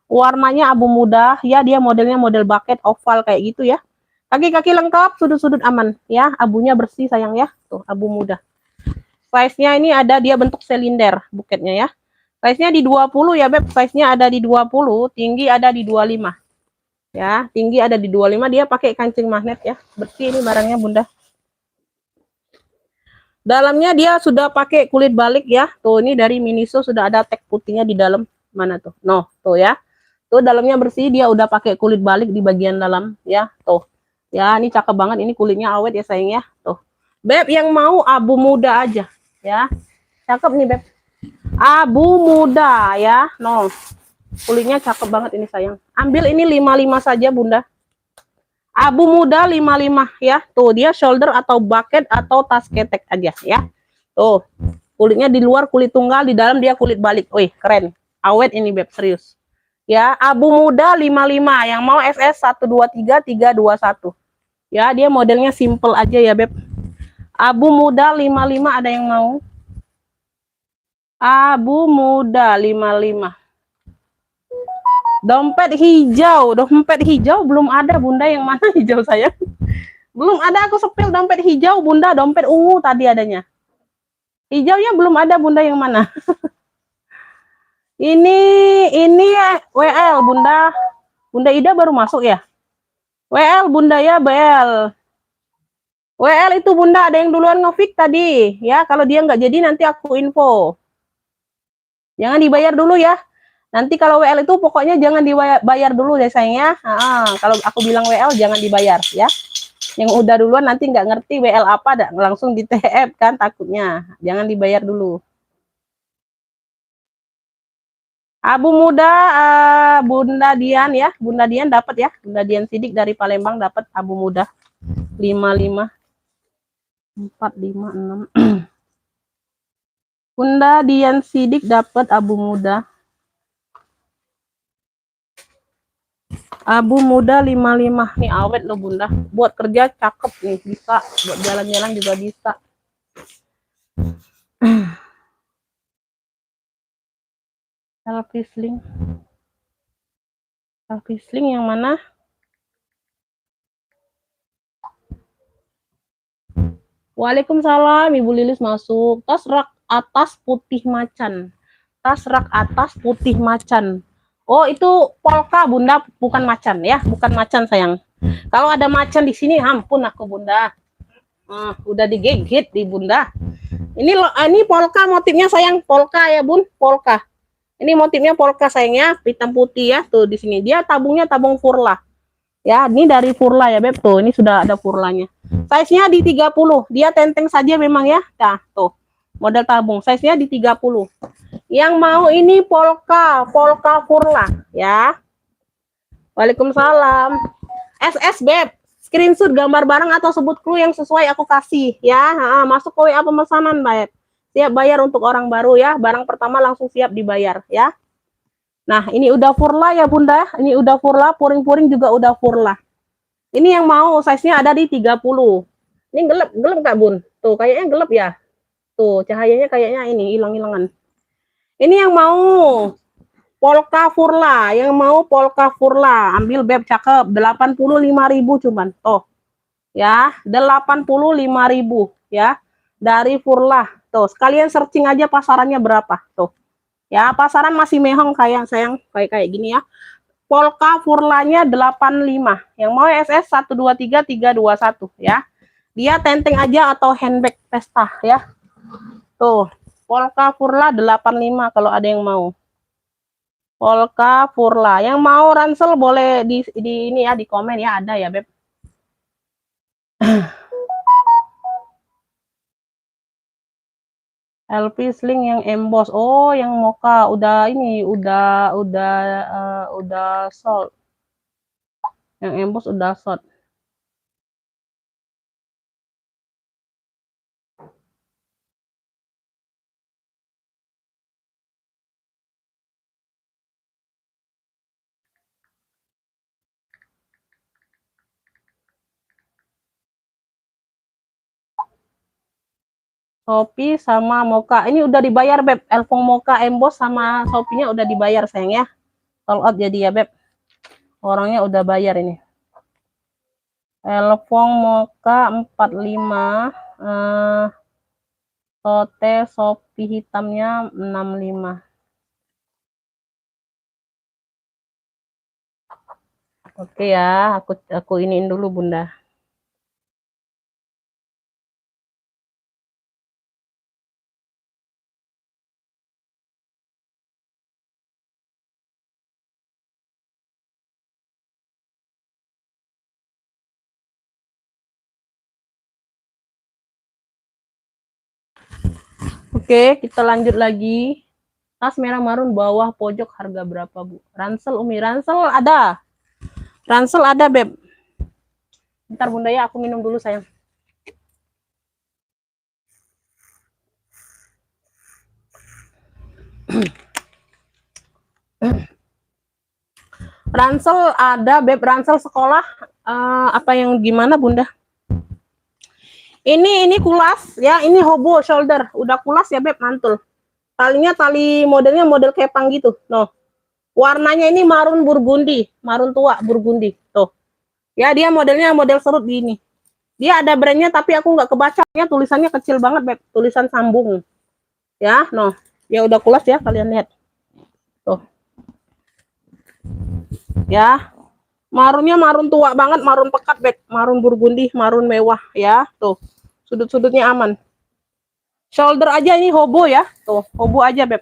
Speaker 1: Warnanya abu muda, ya dia modelnya model bucket oval kayak gitu ya. Kaki-kaki lengkap, sudut-sudut aman ya, abunya bersih sayang ya. Tuh, abu muda. Size-nya ini ada dia bentuk silinder buketnya ya. Size-nya di 20 ya, Beb. Size-nya ada di 20, tinggi ada di 25. Ya, tinggi ada di 25, dia pakai kancing magnet ya. Bersih ini barangnya, Bunda. Dalamnya dia sudah pakai kulit balik ya. Tuh, ini dari Miniso sudah ada tag putihnya di dalam. Mana tuh? No, tuh ya. Tuh dalamnya bersih, dia udah pakai kulit balik di bagian dalam ya. Tuh. Ya, ini cakep banget, ini kulitnya awet ya sayang ya. Tuh. Beb yang mau abu muda aja ya. Cakep nih, Beb. Abu muda ya. No. Kulitnya cakep banget ini sayang. Ambil ini 55 saja, Bunda. Abu muda 55 ya. Tuh, dia shoulder atau bucket atau tas ketek aja ya. Tuh. Kulitnya di luar kulit tunggal, di dalam dia kulit balik. Wih, keren. Awet ini, Beb, serius. Ya, abu muda 55, yang mau SS 123 321. Ya, dia modelnya simple aja ya, Beb. Abu muda 55 ada yang mau? Abu muda 55. Dompet hijau belum ada, Bunda. Yang mana hijau saya? Belum ada, aku sepil dompet hijau, Bunda. Dompet ungu tadi adanya. Hijaunya belum ada, Bunda. Yang mana? ini WL, Bunda. Bunda Ida baru masuk ya? WL, Bunda ya, BL. WL itu Bunda, ada yang duluan nge-fix tadi. Ya, kalau dia nggak jadi nanti aku info. Jangan dibayar dulu ya. Nanti kalau WL itu pokoknya jangan dibayar dulu deh sayangnya. Kalau aku bilang WL jangan dibayar ya. Yang udah duluan nanti nggak ngerti WL apa, langsung di TF kan takutnya. Jangan dibayar dulu. Abu muda Bunda Dian ya. Bunda Dian dapat ya. Bunda Dian Sidik dari Palembang dapat abu muda 55 456. Bunda Dian Sidik dapat abu muda. Abu muda 55. Nih awet loh, Bunda. Buat kerja cakep nih, bisa. Buat jalan-jalan juga bisa. Selfie sling. Selfie sling yang mana? Waalaikumsalam, Ibu Lilis masuk. Tas rak atas putih macan. Tas rak atas putih macan. Oh, itu polka, Bunda, bukan macan ya, bukan macan sayang. Kalau ada macan di sini, ampun aku, Bunda. Udah digigit di Bunda. Ini polka, motifnya sayang, polka ya, Bun, polka. Ini motifnya polka sayangnya, hitam putih ya, tuh di sini. Dia tabungnya tabung Furla. Ya, ini dari Furla ya, Beb. Tuh, ini sudah ada Furlanya. Size-nya di 30. Dia tenteng saja memang ya. Nah, tuh. Model tabung. Size-nya di 30. Yang mau ini polka Furla ya. Waalaikumsalam. SS, Beb. Screenshot gambar barang atau sebut clue yang sesuai aku kasih ya. Masuk ke WA pemesanan, Beb. Siap bayar untuk orang baru ya. Barang pertama langsung siap dibayar ya. Nah, ini udah Furla ya, Bunda. Ini udah Furla, puring-puring juga udah Furla. Ini yang mau size-nya ada di 30. Ini gelap Kak, Bun? Tuh, kayaknya gelap ya. Tuh, cahayanya kayaknya ini hilang-hilangan. Ini yang mau polka Furla, ambil, Beb, cakep. 85.000 cuman. Tuh. Ya, 85.000 ya. Dari Furla. Tuh, sekalian searching aja pasarannya berapa. Tuh. Ya, pasaran masih mehong kayak sayang, kayak gini ya. polka furlanya 85. Yang mau SS 123 321 ya. Dia tenteng aja atau handbag pesta ya. Tuh, polka furla 85 kalau ada yang mau. Polka furla. Yang mau ransel boleh di ini ya, di komen ya, ada ya, Beb. LP sling yang emboss. Oh, yang mocha udah ini, udah sold. Yang emboss udah sold. Shopee sama Mocha. Ini udah dibayar, Beb. Elfong Mocha emboss sama Shopee-nya udah dibayar, sayang ya. Sold out jadi ya, Beb. Orangnya udah bayar ini. Elfong Mocha 45. Tote Shopee hitamnya 65. Oke ya, aku iniin dulu, Bunda. Oke, kita lanjut lagi. Tas merah marun bawah pojok harga berapa, Bu? Ransel Umi, ransel ada. Ransel ada, Beb. Bentar Bunda ya, aku minum dulu sayang. Ransel ada, Beb. Ransel sekolah apa yang gimana, Bunda? Ini kulas ya, ini hobo shoulder. Udah kulas ya, Beb, mantul. Talinya tali modelnya model kepang gitu. Noh. Warnanya ini marun burgundi, marun tua burgundi. Tuh. Ya, dia modelnya model serut gini. Dia ada brandnya tapi aku nggak kebacanya, tulisannya kecil banget, Beb. Tulisan sambung. Ya, noh. Ya udah kulas ya, kalian lihat. Tuh. Ya. Marunnya marun tua banget, marun pekat, Beb. Marun burgundi, marun mewah ya. Tuh. Sudut-sudutnya aman. Shoulder aja ini hobo ya. Tuh, hobo aja, Beb.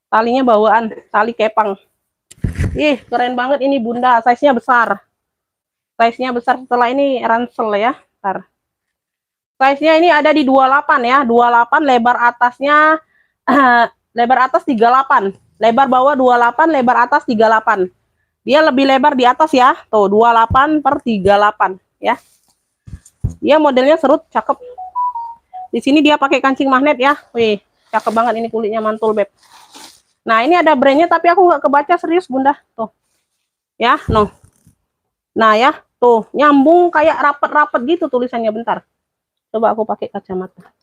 Speaker 1: Talinya bawaan, tali kepang. Ih, keren banget ini, Bunda. Size-nya besar. Size-nya besar, setelah ini ransel ya. Bentar. Size-nya ini ada di 28 ya. 28, lebar atasnya lebar atas 38. Lebar bawah 28, lebar atas 38. Dia lebih lebar di atas ya. Tuh, 28 per 38 ya. Dia modelnya serut, cakep. Di sini dia pakai kancing magnet ya. Wih, cakep banget ini, kulitnya mantul, Beb. Nah, ini ada brandnya tapi aku nggak kebaca, serius, Bunda. Tuh. Ya, no. Nah, ya. Tuh, nyambung kayak rapet-rapet gitu tulisannya, bentar. Coba aku pakai kacamata.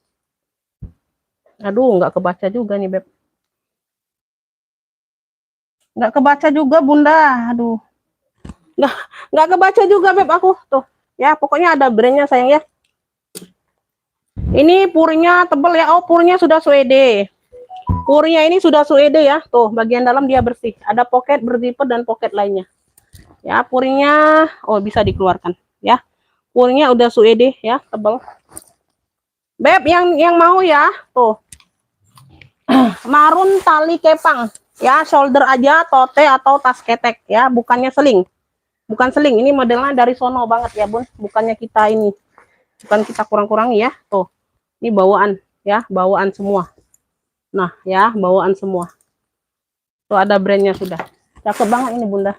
Speaker 1: Aduh, nggak kebaca juga nih, Beb. Nggak kebaca juga, Bunda. Aduh. Nggak kebaca juga, Beb, aku. Tuh. Ya, pokoknya ada brandnya, sayang ya. Ini purnya tebel ya. Oh, purnya sudah suede. Purnya ini sudah suede ya. Tuh, bagian dalam dia bersih. Ada pocket berzipper dan pocket lainnya. Ya, purnya oh bisa dikeluarkan ya. Purnya udah suede ya, tebal. Beb, yang mau ya, tuh. Marun tali kepang. Ya, shoulder aja, tote atau tas ketek ya, bukannya seling. Bukan seling, ini modelnya dari sono banget ya, Bun. Bukannya kita ini. Bukan kita kurang-kurangi ya. Tuh. Ini bawaan ya, bawaan semua. Nah, ya, bawaan semua. Tuh ada brandnya sudah. Cakep banget ini, Bunda.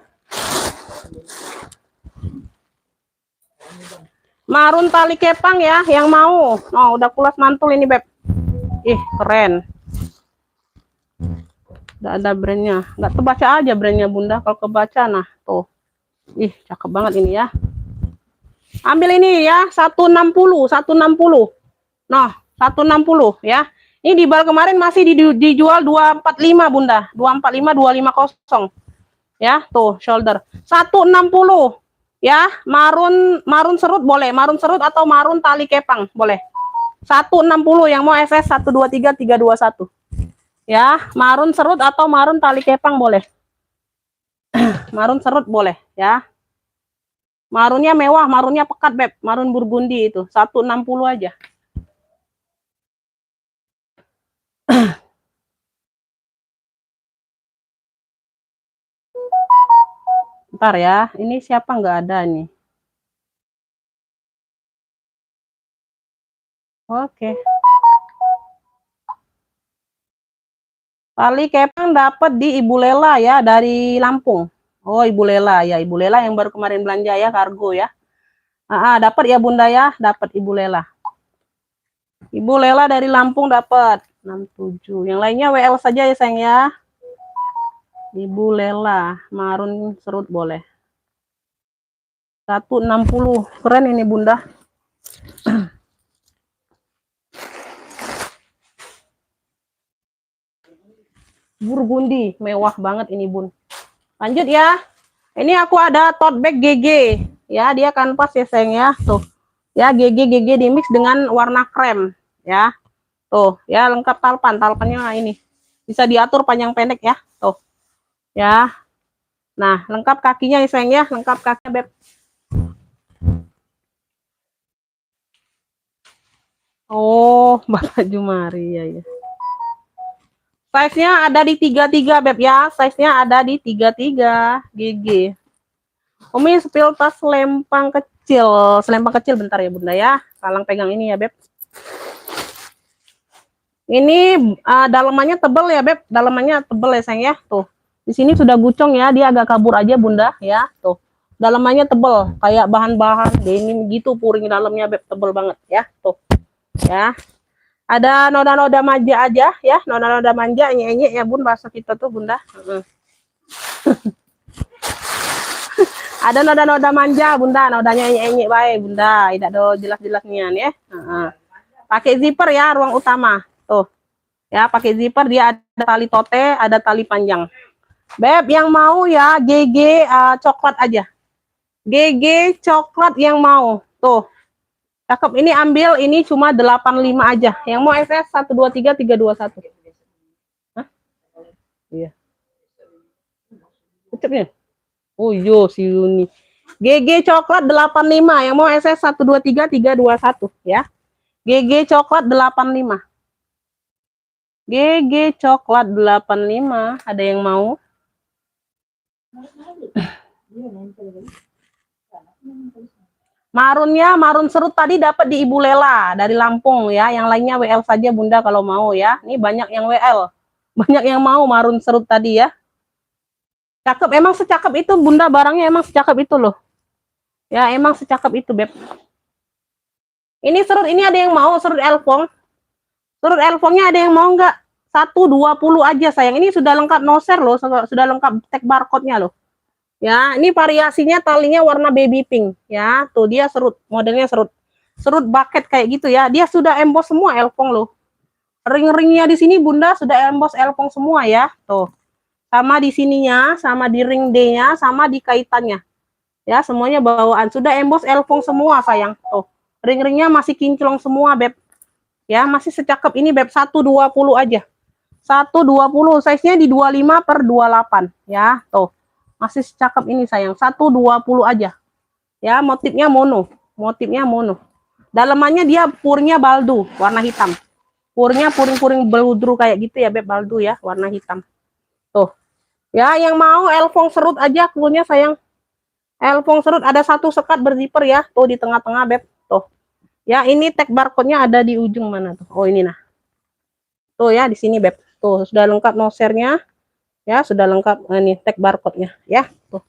Speaker 1: Marun tali kepang ya, yang mau. Oh, udah kulas mantul ini, Beb. Ih, keren. Udah ada brandnya. Nggak terbaca aja brandnya, Bunda. Kalau kebaca, nah, tuh. Ih, cakep banget ini ya. Ambil ini ya, 160, 160. Nah, 160 ya. Ini di bal kemarin masih dijual 245, Bunda. 245, 250. Ya, tuh, shoulder. 160. Ya, marun serut boleh, marun serut atau marun tali kepang boleh. 160 yang mau SS 123 321. Ya, marun serut atau marun tali kepang boleh. Marun serut boleh ya. Marunnya mewah, marunnya pekat, Beb. Marun burgundi itu, 160 aja. Ntar ya, ini siapa nggak ada nih. Oke. Tali kepang dapat di Ibu Lela ya, dari Lampung. Oh, Ibu Lela ya, Ibu Lela yang baru kemarin belanja ya, kargo ya. Dapat ya Bunda ya, dapat Ibu Lela. Ibu Lela dari Lampung dapat 67. Yang lainnya WL saja ya sayang ya. Ibu Lela, marun serut boleh. 160. Keren ini Bunda. Burgundi, mewah banget ini Bun. Lanjut ya. Ini aku ada tote bag GG. Ya, dia kanvas ya sayang ya. Tuh. Ya, GG di mix dengan warna krem ya. Tuh, ya lengkap talpan. Talpannya ini. Bisa diatur panjang pendek ya. Tuh. Ya. Nah, lengkap kakinya ya sayang ya. Lengkap kakinya Beb. Oh, Bapak Jumari ya ya. Size-nya ada di 33 Beb ya. Size-nya ada di 33 GG. Umi spill tas selempang kecil. Selempang kecil bentar ya Bunda ya. Salang pegang ini ya Beb. Ini dalamannya tebel ya Beb. Dalamannya tebel ya sayang ya. Tuh. Di sini sudah gucong ya. Dia agak kabur aja Bunda ya. Tuh. Dalamannya tebel. Kayak bahan-bahan denim gitu puring dalamnya Beb. Tebel banget ya. Tuh. Ya. Ada noda-noda manja aja ya. Noda-noda manja nyek-nyek ya Bun. Bahasa kita tuh Bunda. Ada noda-noda manja Bunda. Nodanya nyek-nyek baik Bunda. Tidak ada jelas-jelasnya ya. Pakai zipper ya ruang utama. Tuh. Ya, pakai zipper dia ada tali tote, ada tali panjang. Beb yang mau ya GG coklat aja. GG coklat yang mau. Tuh. Cakep ini ambil ini cuma 85 aja. Yang mau SS 123 321. Hah? Iya. Ucepnya. Oh yo si Yuni. GG coklat 85. Yang mau SS 123 321 ya. GG coklat 85. GG coklat 85. Ada yang mau? Marunnya marun serut tadi dapat di Ibu Lela dari Lampung ya. Yang lainnya WL saja Bunda kalau mau ya. Ini banyak yang WL. Banyak yang mau marun serut tadi ya. Cakep, emang secakep itu Bunda, barangnya emang secakep itu loh. Ya, emang secakep itu Beb. Ini serut, ini ada yang mau serut elfong. Serut elfongnya ada yang mau nggak? 120 aja sayang. Ini sudah lengkap no share loh, sudah lengkap tag barcode-nya loh. Ya, ini variasinya talinya warna baby pink ya. Tuh dia serut, modelnya serut. Serut bucket kayak gitu ya. Dia sudah emboss semua elfong loh. Ring-ringnya di sini Bunda sudah emboss elfong semua ya. Tuh. Sama di sininya, sama di ring D-nya, sama di kaitannya. Ya, semuanya bawaan. Sudah emboss elfong semua sayang. Tuh. Ring-ringnya masih kinclong semua, Beb. Ya, masih secakep ini Beb, 120 aja. 120, size-nya di 25 per 28 ya. Tuh. Masih secakep ini sayang, 120 aja. Ya, motifnya mono. Motifnya mono. Dalamannya dia purnya baldu, warna hitam. Purnya puring-puring beludru kayak gitu ya, Beb, baldu ya, warna hitam. Tuh. Ya, yang mau elfong serut aja kulnya sayang. Elfong serut ada satu sekat berzipper ya, tuh di tengah-tengah Beb. Tuh. Ya, ini tag barcode-nya ada di ujung mana tuh? Oh, ini nah. Tuh ya, di sini Beb. Tuh, sudah lengkap no share-nya. Ya, sudah lengkap ini tag barcode-nya ya. Tuh.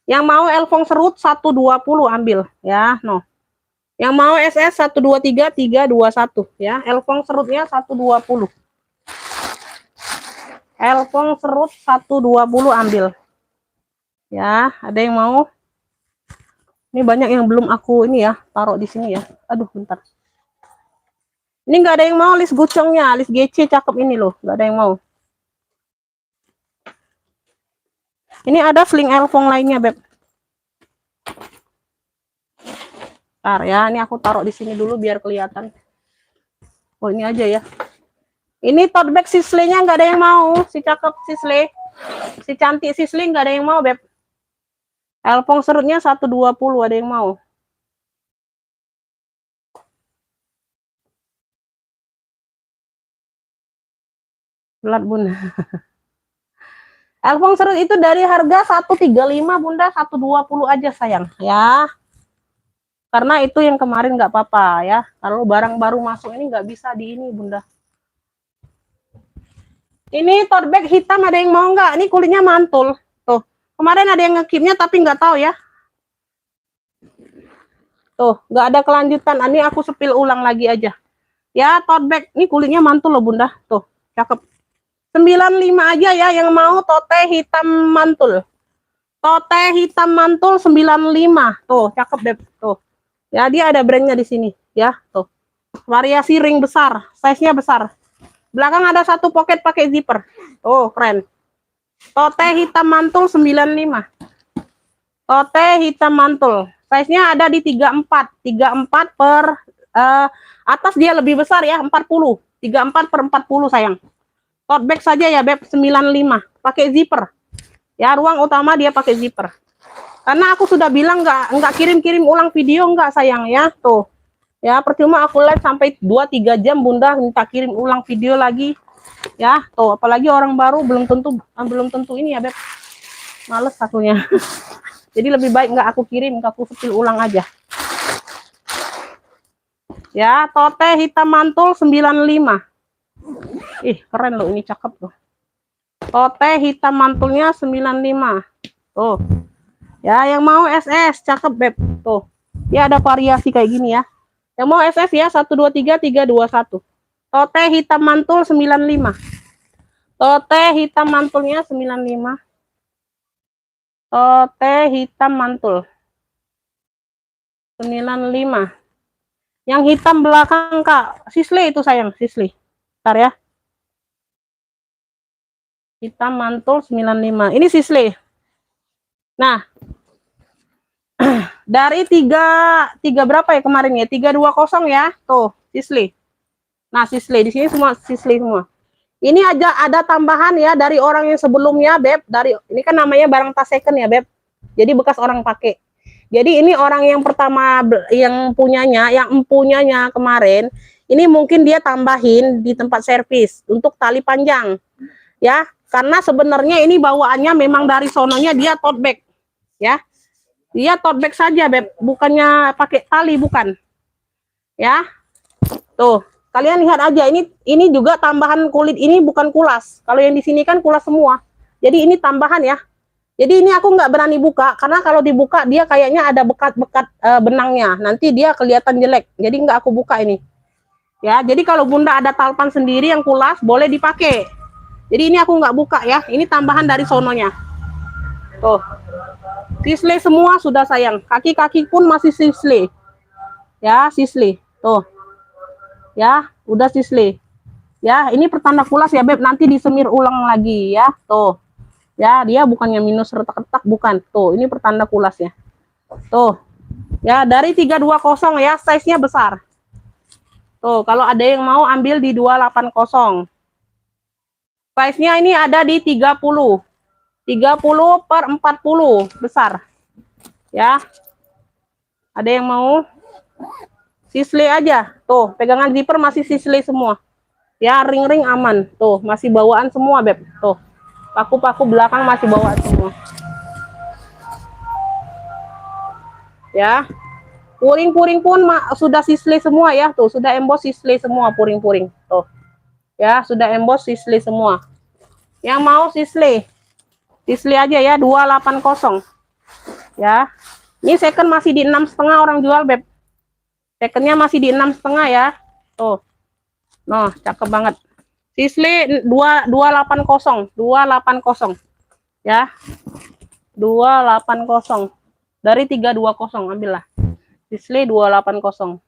Speaker 1: Yang mau elfong serut 120 ambil ya, no. Yang mau SS 123 321 ya. Elfong serutnya 120. Elfong serut 120 ambil. Ya, ada yang mau? Ini banyak yang belum aku ini ya, taruh di sini ya. Aduh, bentar. Ini nggak ada yang mau list gucongnya, list GC cakep ini loh, nggak ada yang mau. Ini ada sling elfong lainnya, Beb. Bentar ya, ini aku taruh di sini dulu biar kelihatan. Oh, ini aja ya. Ini tote bag sislenya nggak ada yang mau, si cakep sisle. Si cantik sisle nggak ada yang mau, Beb. Elpong serutnya 120, ada yang mau? Belat Bunda. Elpong serut itu dari harga 135 Bunda, 120 aja sayang ya. Karena itu yang kemarin nggak apa-apa ya. Kalau barang baru masuk ini nggak bisa di ini Bunda. Ini tote bag hitam ada yang mau nggak? Ini kulitnya mantul. Tuh. Kemarin ada yang ngekipnya tapi nggak tahu ya. Tuh, nggak ada kelanjutan. Ini aku sepil ulang lagi aja. Ya, tote bag. Ini kulitnya mantul loh Bunda. Tuh, cakep. 95 aja ya yang mau tote hitam mantul. Tote hitam mantul 95. Tuh, cakep deh. Tuh. Ya, dia ada brandnya di sini ya. Tuh. Variasi ring besar, size-nya besar. Belakang ada satu pocket pakai zipper. Oh, keren. Tote hitam mantul 95. Tote hitam mantul. Size-nya ada di 34. 34 per atas dia lebih besar ya, 40. 34 per 40 sayang. Tote bag saja ya, Beb, 95. Pakai zipper. Ya, ruang utama dia pakai zipper. Karena aku sudah bilang nggak kirim-kirim ulang video nggak sayang ya. Tuh. Ya, percuma aku live sampai 2-3 jam Bunda minta kirim ulang video lagi. Ya, tuh apalagi orang baru belum tentu ini ya, Beb. Males akunya. Jadi lebih baik nggak aku kirim, aku sepil ulang aja. Ya, tote hitam mantul 95. Ih, keren loh ini, cakep loh. Tote hitam mantulnya 95. Tuh. Ya, yang mau SS cakep, Beb. Tuh. Ya ada variasi kayak gini ya. Yang mau SS ya 123 321. Tote hitam mantul 95. Tote hitam mantulnya 95. Tote hitam mantul 95. Yang hitam belakang Kak, Sisley itu sayang, Sisley. Bentar ya. Hitam mantul 95. Ini Sisley. Nah, dari 3 berapa ya kemarin ya? 320 ya. Tuh, Sisley. Nah, Sisley di sini semua Sisley semua. Ini ada tambahan ya dari orang yang sebelumnya, Beb. Dari ini kan namanya barang tas second ya, Beb. Jadi bekas orang pakai. Jadi ini orang yang pertama yang punyanya, yang empunyanya kemarin, ini mungkin dia tambahin di tempat servis untuk tali panjang. Ya, karena sebenarnya ini bawaannya memang dari sononya dia tote bag. Ya. Dia tote bag saja, Beb. Bukannya pakai tali, bukan. Ya. Tuh, kalian lihat aja ini juga tambahan kulit, ini bukan kulas. Kalau yang di sini kan kulas semua. Jadi ini tambahan ya. Jadi ini aku nggak berani buka karena kalau dibuka dia kayaknya ada bekat-bekat benangnya. Nanti dia kelihatan jelek. Jadi nggak aku buka ini. Ya, jadi kalau Bunda ada talpan sendiri yang kulas boleh dipakai. Jadi ini aku nggak buka ya. Ini tambahan dari sononya. Tuh. Sisley semua sudah sayang. Kaki-kaki pun masih Sisley. Ya, Sisley. Tuh. Ya, udah Sisley. Ya, ini pertanda kulas ya, Beb. Nanti disemir ulang lagi ya. Tuh. Ya, dia bukannya minus retak-retak, bukan. Tuh, ini pertanda kulasnya. Tuh. Ya, dari 320 ya, size-nya besar. Tuh, kalau ada yang mau ambil di 280. Size-nya ini ada di 30. 30 per 40, besar. Ya. Ada yang mau? Sisley aja. Tuh, pegangan zipper masih Sisley semua. Ya, ring-ring aman. Tuh, masih bawaan semua, Beb. Tuh. Paku-paku belakang masih bawaan semua. Ya. Puring-puring pun sudah Sisley semua ya. Tuh, sudah emboss Sisley semua puring-puring. Tuh. Ya, sudah emboss Sisley semua. Yang mau Sisley. Sisley aja ya, 280. Ya. Ini second masih di 6,5 orang jual, Beb. Secondnya masih di 6,5 ya. Tuh. Noh, cakep banget. Sisley 280, 280. Ya. 280. Dari 320 ambillah. Sisley 280.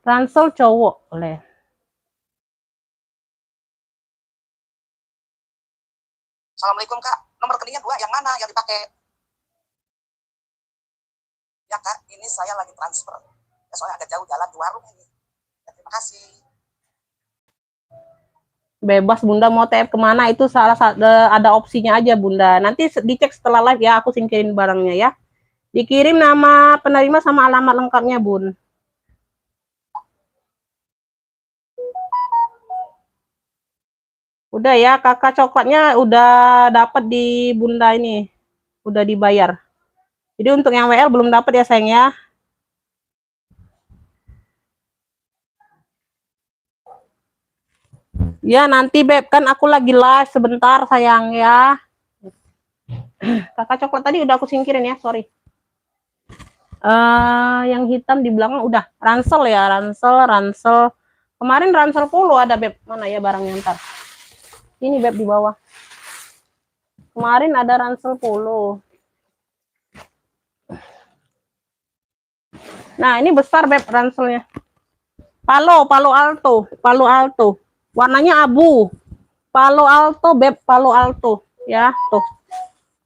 Speaker 1: Ransel cowok oleh.
Speaker 3: Assalamualaikum Kak, nomor rekeningnya 2 yang mana yang dipakai? Ya Kak, ini saya lagi transfer. Ya, soalnya agak jauh jalan di warung ini. Ya, terima kasih.
Speaker 1: Bebas Bunda mau TF kemana itu salah satu ada opsinya aja Bunda. Nanti dicek setelah live ya, aku singkirin barangnya ya. Dikirim nama penerima sama alamat lengkapnya Bun. Udah ya, kakak coklatnya udah dapat di Bunda ini. Udah dibayar. Jadi untuk yang WL belum dapat ya sayang ya. Ya nanti Beb, kan aku lagi live sebentar sayang ya. Kakak coklat tadi udah aku singkirin ya, sorry. Yang hitam di belakang udah ransel ya, ransel. Kemarin ransel polo ada Beb, mana ya barangnya ntar. Ini Beb di bawah. Kemarin ada ransel polo. Nah ini besar Beb ranselnya. Palo Alto. Warnanya abu. Palo Alto Beb, Palo Alto ya tuh.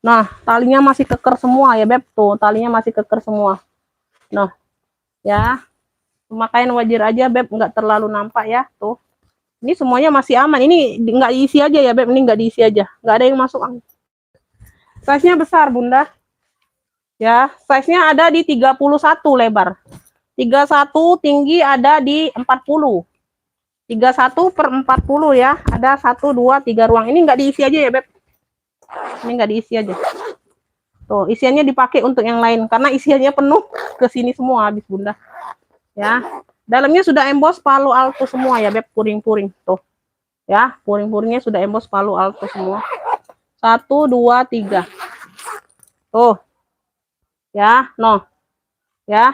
Speaker 1: Nah talinya masih keker semua ya Beb, tuh talinya masih keker semua. Nah ya, pemakaian wajar aja Beb, nggak terlalu nampak ya tuh. Ini semuanya masih aman, ini nggak diisi aja ya Beb, ini nggak diisi aja, nggak ada yang masuk. Size nya besar Bunda ya, size nya ada di 31 lebar, 31 tinggi ada di 40, 31 per 40 ya, ada 1, 2, 3 ruang. Ini nggak diisi aja ya Beb, ini nggak diisi aja tuh, isiannya dipakai untuk yang lain karena isiannya penuh ke sini semua habis Bunda ya. Dalamnya sudah emboss Palo Alto semua ya Beb, puring-puring tuh ya, puring-puringnya sudah emboss Palo Alto semua. 1, 2, 3 tuh ya, no ya.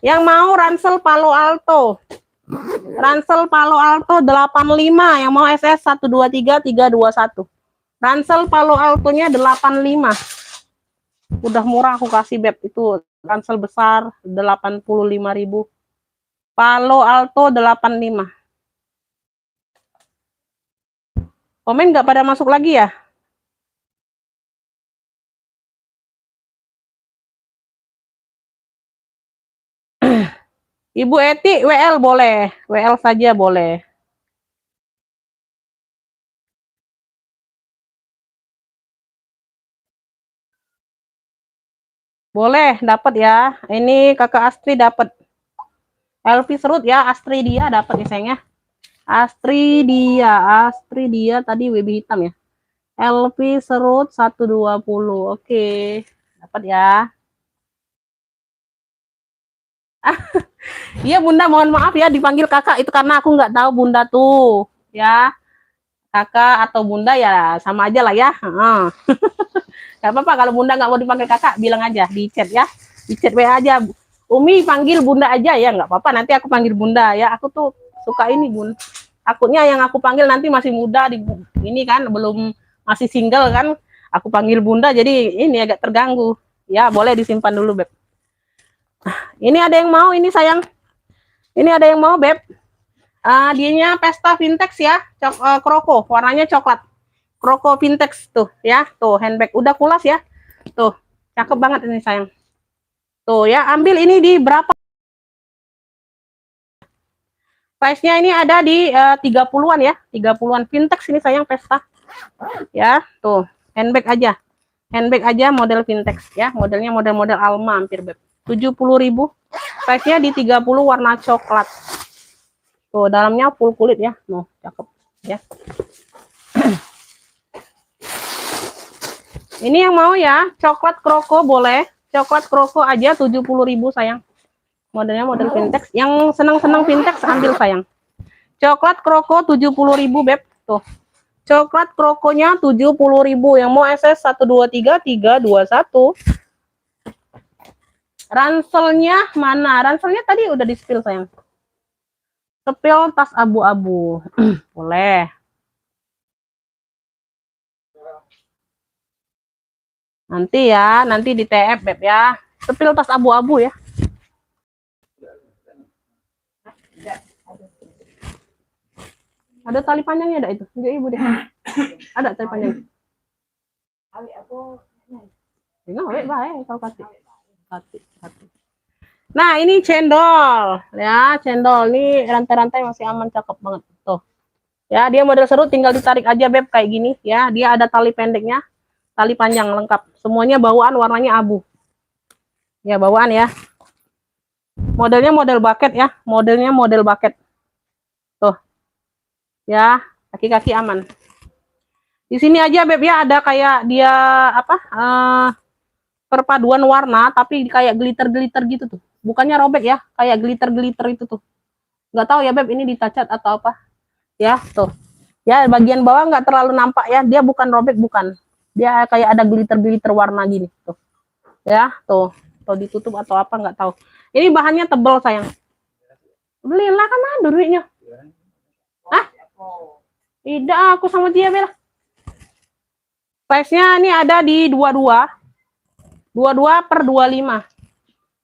Speaker 1: Yang mau ransel Palo Alto 85, yang mau SS 123 321. Ransel Palo Altonya 85. Udah murah aku kasih Beb, itu ransel besar 85.000. Palo Alto 85. Komen nggak pada masuk lagi ya? Ibu Eti WL boleh, WL saja boleh. Boleh, dapat ya. Ini kakak Astri dapat. Elvi Serut ya, Astri dia dapat ya sayangnya. Astri dia tadi WB hitam ya. Elvi Serut 120. Oke. Dapat ya. Iya Bunda, mohon maaf ya dipanggil kakak itu karena aku nggak tahu Bunda tuh ya. Kakak atau Bunda ya sama aja lah ya. Gak apa-apa kalau Bunda nggak mau dipanggil kakak, bilang aja di chat ya, di chat WA aja. Umi panggil Bunda aja ya, nggak apa-apa, nanti aku panggil Bunda ya. Aku tuh suka ini Bun, takutnya yang aku panggil nanti masih muda di ini kan, belum, masih single kan, aku panggil Bunda jadi ini agak terganggu ya. Boleh disimpan dulu Beb. Ini ada yang mau ini sayang, ini ada yang mau Beb. Dianya Pesta Vintage ya, kroko warnanya coklat. Kroko vintage tuh ya, tuh handbag udah kulas ya, tuh cakep banget ini sayang, tuh ya. Ambil ini di berapa size-nya, ini ada di 30-an ya, 30-an vintage ini sayang, Pesta ya. Tuh handbag aja model vintage ya, modelnya model Alma hampir Beb. 70.000, size-nya di 30, warna coklat. Tuh dalamnya full kulit ya, noh cakep ya. Ini yang mau ya, coklat kroko boleh, coklat kroko aja 70.000 sayang. Modelnya model vintage, yang senang-senang vintage ambil sayang. Coklat kroko 70.000 Beb, tuh. Coklat krokonya 70.000, yang mau SS 123 321. Ranselnya mana? Ranselnya tadi udah di spill sayang. Spill tas abu-abu. Boleh. Nanti ya, nanti di TF Beb ya. Spill tas abu-abu ya. Ada tali panjangnya ada itu? Enggak Ibu deh. Ada tali panjang. Enggak, baik kalau kasih. Nah, ini cendol ya, cendol nih rantai-rantai masih aman, cakep banget tuh. Ya, dia model serut tinggal ditarik aja beb kayak gini ya. Dia ada tali pendeknya, tali panjang lengkap. Semuanya bawaan warnanya abu. Ya, bawaan ya. Modelnya model bucket ya, modelnya model bucket. Tuh. Ya, kaki-kaki aman. Di sini aja beb ya ada kayak dia apa? Perpaduan warna tapi kayak glitter-glitter gitu tuh. Bukannya robek ya, kayak glitter-glitter itu tuh. Nggak tahu ya beb ini ditacat atau apa. Ya, tuh. Ya, bagian bawah nggak terlalu nampak ya. Dia bukan robek, bukan. Dia kayak ada glitter-glitter warna gini tuh. Ya, tuh. Tuh ditutup atau apa nggak tahu. Ini bahannya tebal sayang. Belilah kan ada duitnya. Ah? Tidak, aku sama dia bela. Size-nya ini ada di 22. 22/25.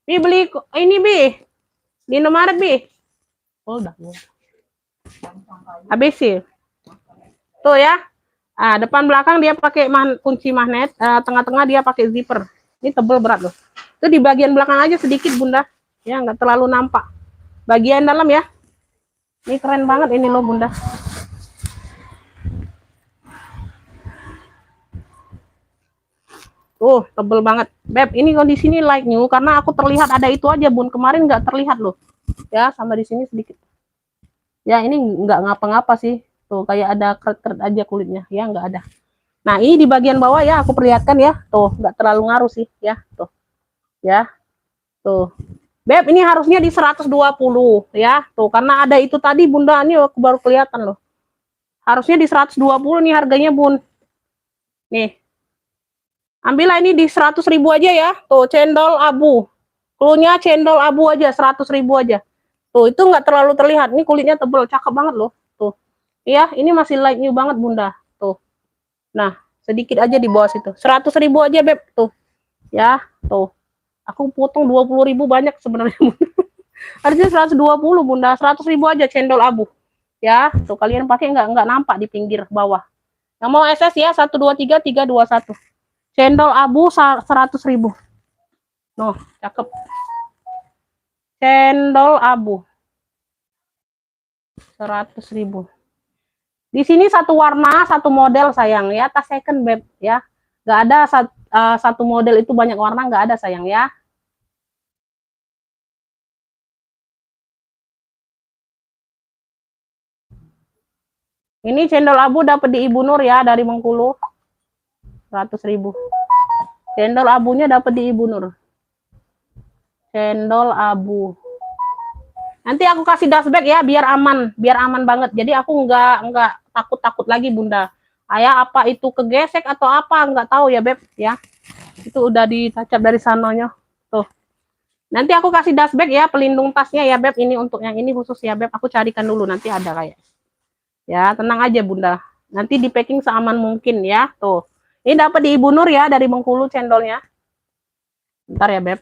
Speaker 1: Bi beli ini Bi. Di Indomaret Bi. Oh, udah. Habis sih. Tuh ya. Ah, depan belakang dia pakai kunci magnet, tengah-tengah dia pakai zipper. Ini tebel berat loh. Itu di bagian belakang aja sedikit Bunda. Ya, nggak terlalu nampak. Bagian dalam ya. Ini keren banget ini loh Bunda. Tebel banget. Beb, ini kondisi ini light new karena aku terlihat ada itu aja Bun. Kemarin nggak terlihat loh. Ya, sama di sini sedikit. Ya, ini nggak ngapa-ngapa sih. Tuh, kayak ada keret-keret aja kulitnya. Ya, nggak ada. Nah, ini di bagian bawah ya, aku perlihatkan ya. Tuh, nggak terlalu ngaruh sih. Ya, tuh. Ya, tuh. Beb, ini harusnya di 120. Ya, tuh. Karena ada itu tadi, Bunda. Ini aku baru kelihatan loh. Harusnya di 120 nih harganya, Bun. Nih. Ambillah ini di 100.000 aja ya. Tuh, cendol abu. Cluenya cendol abu aja, 100.000 aja. Tuh, itu nggak terlalu terlihat. Ini kulitnya tebel, cakep banget loh. Tuh. Iya, ini masih light new banget, Bunda. Tuh. Nah, sedikit aja di bawah situ. 100.000 aja, Beb. Tuh. Ya, tuh. Aku potong 20.000 banyak sebenarnya. Harusnya 120, Bunda. 100.000 aja cendol abu. Ya, tuh kalian pakai nggak nampak di pinggir bawah. Yang mau SS ya, 123 321. Cendol abu 100.000. Noh, cakep. Cendol abu 100.000. Di sini satu warna, satu model sayang ya. Tas second Beb ya. Nggak ada satu model itu banyak warna, nggak ada sayang ya. Ini cendol abu dapat di Ibu Nur ya dari Bengkulu. 100.000. Cendol abunya dapat di Ibu Nur. Cendol abu. Nanti aku kasih dashback ya biar aman banget. Jadi aku nggak takut lagi Bunda. Ayah apa itu kegesek atau apa nggak tahu ya Beb ya. Itu udah ditacap dari sanonya. Tuh. Nanti aku kasih dashback ya pelindung tasnya ya Beb. Ini untuk yang ini khusus ya Beb. Aku carikan dulu nanti ada kayak. Ya tenang aja Bunda. Nanti di packing seaman mungkin ya. Tuh. Ini dapat di Ibu Nur ya dari Bengkulu cendolnya. Bentar ya Beb.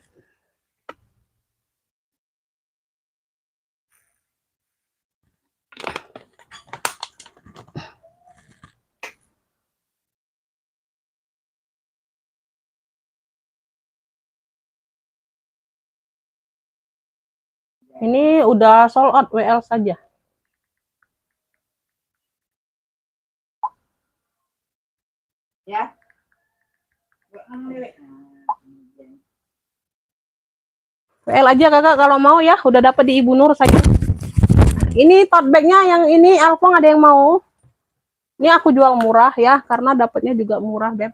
Speaker 1: Ini udah sold out WL saja. Ya. WL aja kakak kalau mau ya, udah dapat di Ibu Nur saja. Ini tote bagnya yang ini Alfong ada yang mau? Ini aku jual murah ya, karena dapatnya juga murah Beb.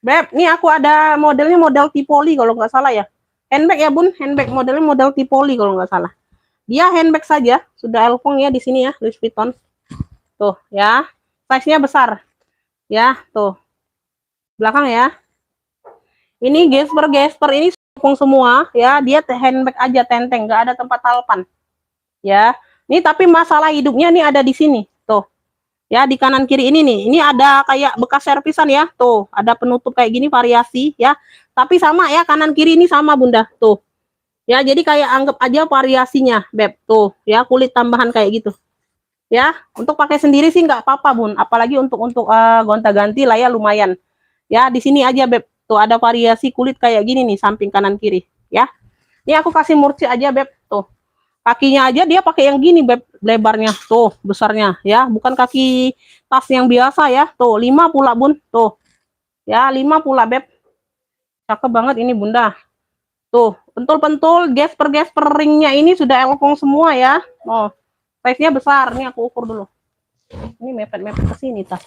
Speaker 1: Beb, ini aku ada modelnya model Tipoli kalau nggak salah ya. Handbag ya Bun, handbag modelnya model Tipoli kalau nggak salah. Dia handbag saja, sudah Alfong ya di sini ya, Louis Vuitton. Tuh ya, size-nya besar. Ya, tuh. Belakang ya. Ini gesper ini Alfong semua ya, dia handbag aja tenteng, nggak ada tempat talpan. Ya. Ini tapi masalah hidupnya nih ada di sini. Tuh. Ya, di kanan kiri ini nih. Ini ada kayak bekas servisan ya. Tuh, ada penutup kayak gini variasi ya. Tapi sama ya, kanan kiri ini sama Bunda. Tuh. Ya, jadi kayak anggap aja variasinya, Beb. Tuh, ya kulit tambahan kayak gitu. Ya, untuk pakai sendiri sih nggak apa-apa, Bun. Apalagi untuk gonta-ganti lah ya lumayan. Ya, di sini aja, Beb. Tuh ada variasi kulit kayak gini nih, samping kanan kiri, ya. Ini aku kasih murci aja, Beb. Tuh. Kakinya aja dia pakai yang gini, Beb, lebarnya. Tuh, besarnya ya, bukan kaki tas yang biasa ya. Tuh, 5 pula, Bun. Tuh. Ya, 5 pula, Beb. Cakep banget ini, Bunda. Tuh, pentul-pentul gesper ringnya ini sudah elpong semua ya. Oh, size-nya besar. Ini aku ukur dulu. Ini mepet-mepet ke sini tas.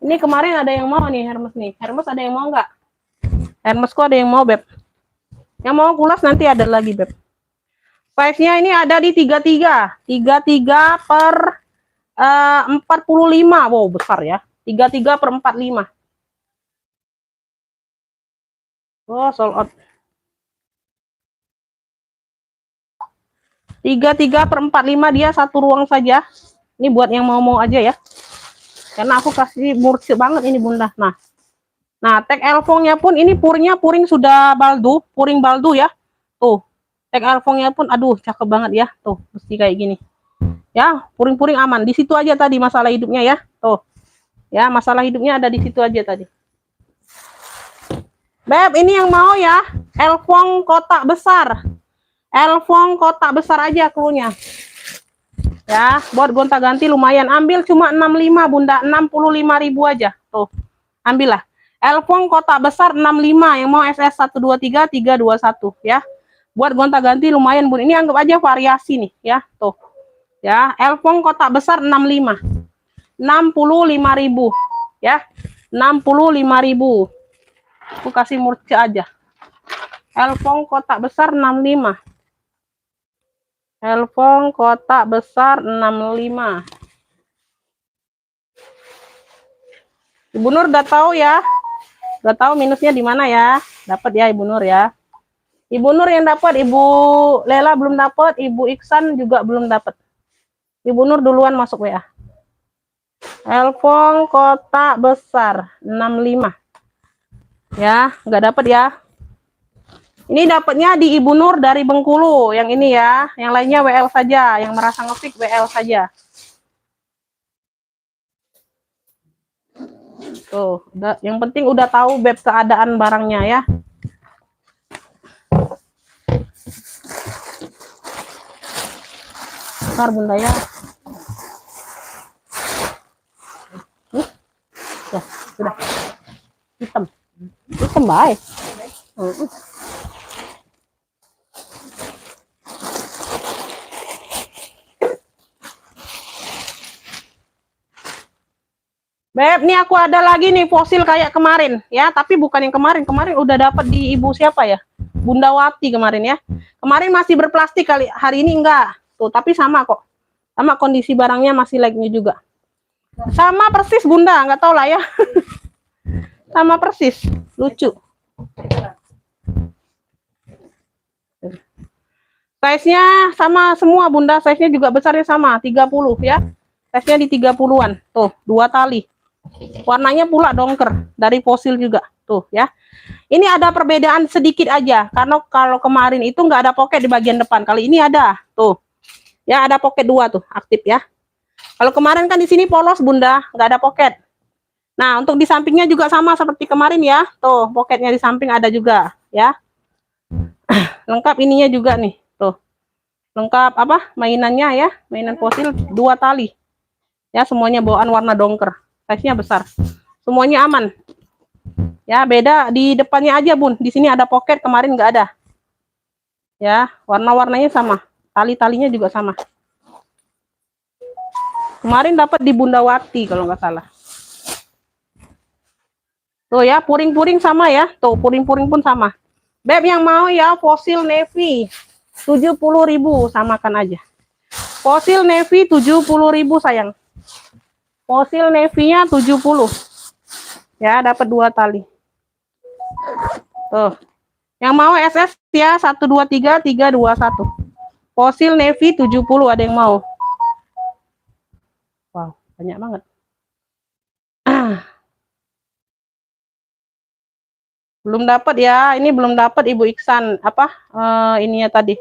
Speaker 1: Ini kemarin ada yang mau nih Hermes nih. Hermes ada yang mau nggak? Hermes kok ada yang mau, Beb? Yang mau kulas nanti ada lagi, Beb. Size-nya ini ada di 33. 33 per 45. Wow, besar ya. 33 per 45. Oh, sold out. 33 per 45 dia satu ruang saja. Ini buat yang mau aja ya. Karena aku kasih murci banget ini, Bunda. Nah, tag elfongnya pun ini puring sudah baldu, puring baldu ya. Tuh, tag elfongnya pun aduh cakep banget ya. Tuh, mesti kayak gini. Ya, puring-puring aman. Di situ aja tadi masalah hidupnya ya. Tuh. Ya, masalah hidupnya ada di situ aja tadi. Beb, ini yang mau ya. Elfong kotak besar. Elfong kotak besar aja klunya. Ya, buat gonta-ganti lumayan. Ambil cuma 65, Bunda. 65.000 aja. Tuh. Ambillah. Elfong kotak besar 65 yang mau SS 123 321 ya. Buat gonta-ganti lumayan, Bun. Ini anggap aja variasi nih ya. Tuh. Ya, Elfong kotak besar 65. 65.000 ya. 65.000. Aku kasih murci aja. Elfong kotak besar 65. Elfong kotak besar 65. Ibu Nur udah tahu ya. Udah tahu minusnya di mana ya? Dapat ya Ibu Nur ya. Ibu Nur yang dapat, Ibu Lela belum dapat, Ibu Iksan juga belum dapat. Ibu Nur duluan masuk WA. Elfong kotak besar 65. Ya, nggak dapat ya. Ini dapatnya di Ibu Nur dari Bengkulu, yang ini ya. Yang lainnya WL saja, yang merasa ngepick WL saja. Tuh, yang penting udah tahu Beb keadaan barangnya ya. Bentar Bunda ya. Ya, sudah. Hitam. Hitam baik. Beb, nih aku ada lagi nih fosil kayak kemarin ya, tapi bukan yang kemarin. Kemarin udah dapat di Ibu siapa ya? Bunda Wati kemarin ya. Kemarin masih berplastik kali, hari ini enggak. Tuh, tapi sama kok. Sama kondisi barangnya masih like-nya juga. Sama persis Bunda, nggak tahu lah ya. Sama persis, lucu. Size-nya sama semua Bunda, size-nya juga besarnya sama, 30 ya. Size-nya di 30-an. Tuh, 2 tali. Warnanya pula dongker dari fosil juga tuh ya. Ini ada perbedaan sedikit aja karena kalau kemarin itu nggak ada pocket di bagian depan, kali ini ada tuh ya, ada pocket 2 tuh aktif ya. Kalau kemarin kan di sini polos Bunda, nggak ada pocket. Nah untuk di sampingnya juga sama seperti kemarin ya, tuh pocketnya di samping ada juga ya. Lengkap ininya juga nih tuh, lengkap apa mainannya ya, mainan fosil 2 tali ya, semuanya bawaan warna dongker. Size-nya besar. Semuanya aman. Ya, beda di depannya aja, Bun. Di sini ada pocket, kemarin nggak ada. Ya, warna-warnanya sama. Tali-talinya juga sama. Kemarin dapat di Bunda Wati kalau nggak salah. Tuh ya, puring-puring sama ya. Tuh, puring-puring pun sama. Beb yang mau ya, fosil navy. 70.000, samakan aja. Fosil navy 70.000 sayang. Fosil navy-nya 70. Ya, dapat 2 tali. Tuh. Yang mau SS ya 123 321. Fosil navy 70 ada yang mau. Wow, banyak banget. Belum dapat ya. Ini belum dapat Ibu Iksan. Apa? Ininya tadi.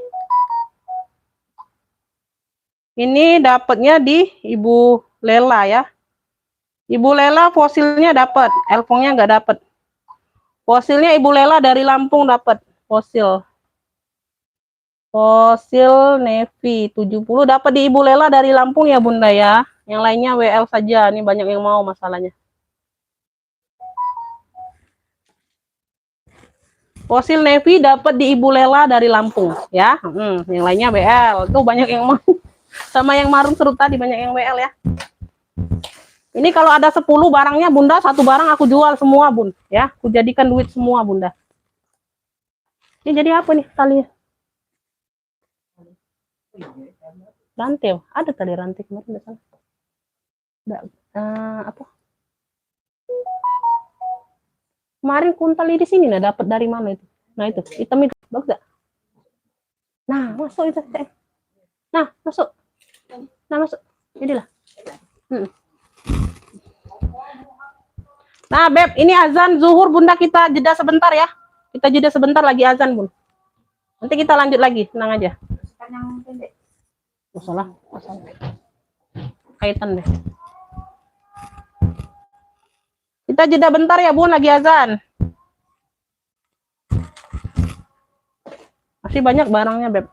Speaker 1: Ini dapatnya di Ibu Lela ya. Ibu Lela fosilnya dapat, elfongnya nggak dapat. Fosilnya Ibu Lela dari Lampung dapat fosil. Fosil Navy 70 dapat di Ibu Lela dari Lampung ya Bunda ya. Yang lainnya WL saja. Ini banyak yang mau masalahnya. Fosil Navy dapat di Ibu Lela dari Lampung ya. Yang lainnya WL. Tuh banyak yang mau. Sama yang marun serut tadi banyak yang WL ya. Ini kalau ada 10 barangnya Bunda, satu barang aku jual semua Bun ya. Aku jadikan duit semua Bunda. Ini jadi apa nih talinya? Rantai. Ada tali rantai kemarin enggak salah. Apa? Kemarin kuntal di sini nah dapat dari mana itu? Nah itu, hitam itu. Bagus gak? Nah, masuk itu. Nah, masuk. Nah, masuk. Jadilah. Nah, Beb, ini azan zuhur Bunda, kita jeda sebentar ya. Kita jeda sebentar lagi azan, Bun. Nanti kita lanjut lagi, tenang aja. Masalah. Kaitan deh. Kita jeda bentar ya, Bun, lagi azan. Masih banyak barangnya, Beb.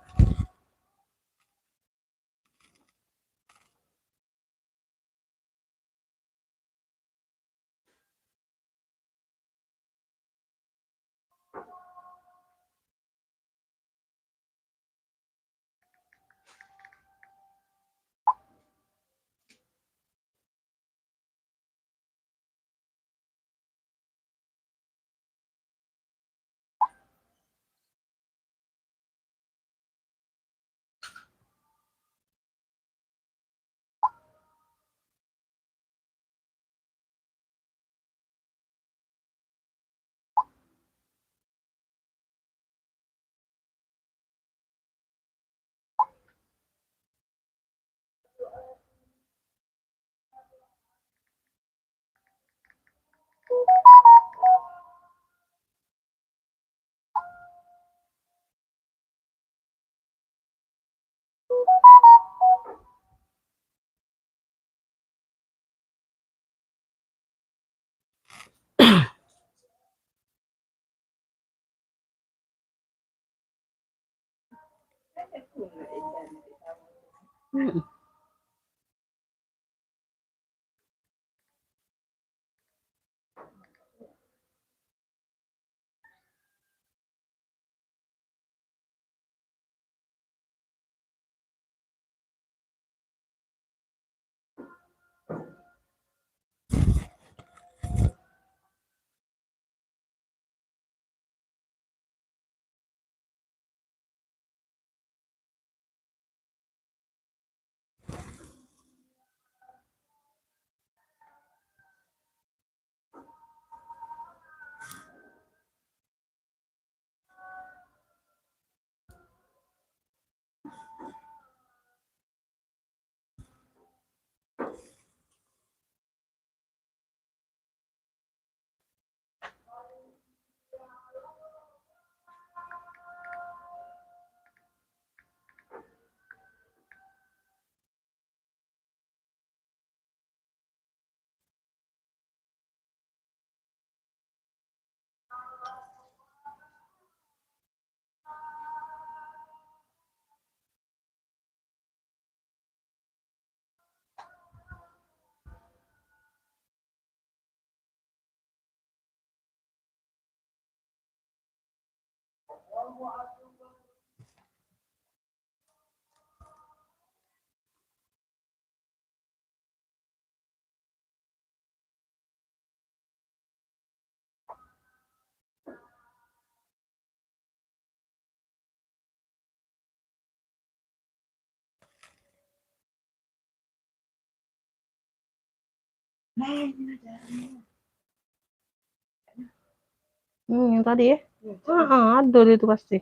Speaker 1: Yang tadi ya? Ada itu pasti.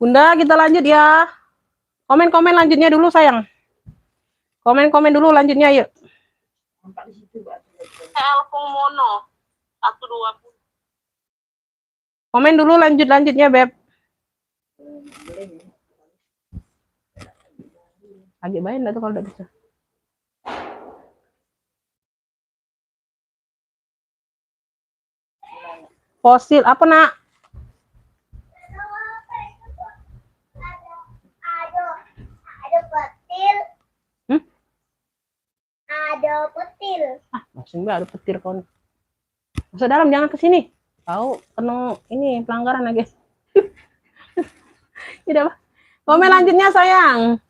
Speaker 1: Bunda, kita lanjut ya. Komen-komen lanjutnya dulu, sayang. Komen-komen dulu lanjutnya yuk.
Speaker 2: Telepon mono 120.
Speaker 1: Komen dulu lanjutnya Beb. Agak bayar enggak tuh kalau enggak bisa. Fosil apa nak?
Speaker 4: Ada petir.
Speaker 1: Hmm?
Speaker 4: Ada petir.
Speaker 1: Ah, masih enggak ada petir kon. Masuk dalam jangan ke sini. Tahu penuh ini pelanggaran lagi. Tidak apa. Komen lanjutnya sayang.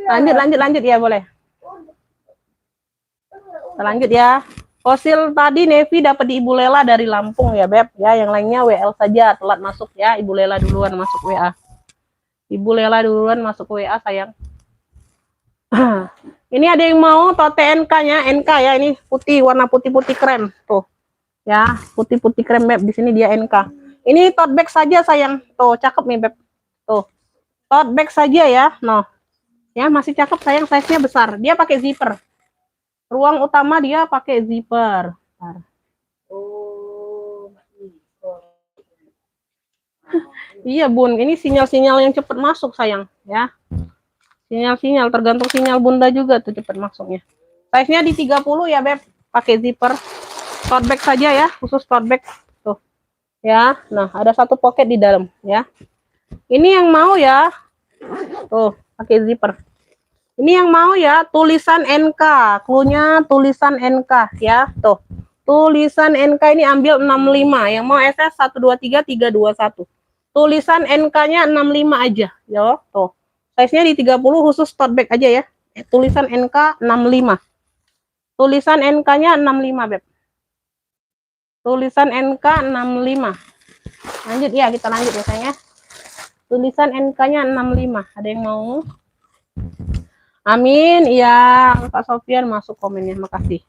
Speaker 1: Lanjut ya boleh. Kita lanjut ya. Fosil tadi Nevi dapat di Ibu Lela dari Lampung ya Beb ya. Yang lainnya WL saja telat masuk ya. Ibu Lela duluan masuk WA. Ibu Lela duluan masuk WA sayang. Ini ada yang mau tote NK-nya, NK ya ini putih warna putih-putih krem tuh. Ya, putih-putih krem Beb. Di sini dia NK. Ini tote bag saja sayang. Tuh, cakep nih Beb. Tuh. Tote bag saja ya. Noh. Ya, masih cakep sayang, size-nya besar. Dia pakai zipper. Ruang utama dia pakai zipper. Iya Bun, ini sinyal-sinyal yang cepat masuk sayang ya. Sinyal-sinyal tergantung sinyal Bunda juga tuh cepat masuknya. Size-nya di 30 ya Beb, pakai zipper. Tote bag saja ya, khusus tote bag tuh. Ya, nah ada satu pocket di dalam ya. Ini yang mau ya. Tuh, pakai zipper. Ini yang mau ya, tulisan NK, cluenya tulisan NK ya, tuh. Tulisan NK ini ambil 65, yang mau SS 123 321. Tulisan NK-nya 65 aja, ya, tuh. Size-nya di 30 khusus tote bag aja ya. Tulisan NK 65. Tulisan NK-nya 65, Beb. Tulisan NK 65. Lanjut ya, kita lanjut ya, sayang ya. Tulisan NK-nya 65. Ada yang mau? Amin, iya Kak Sofian masuk komennya, makasih.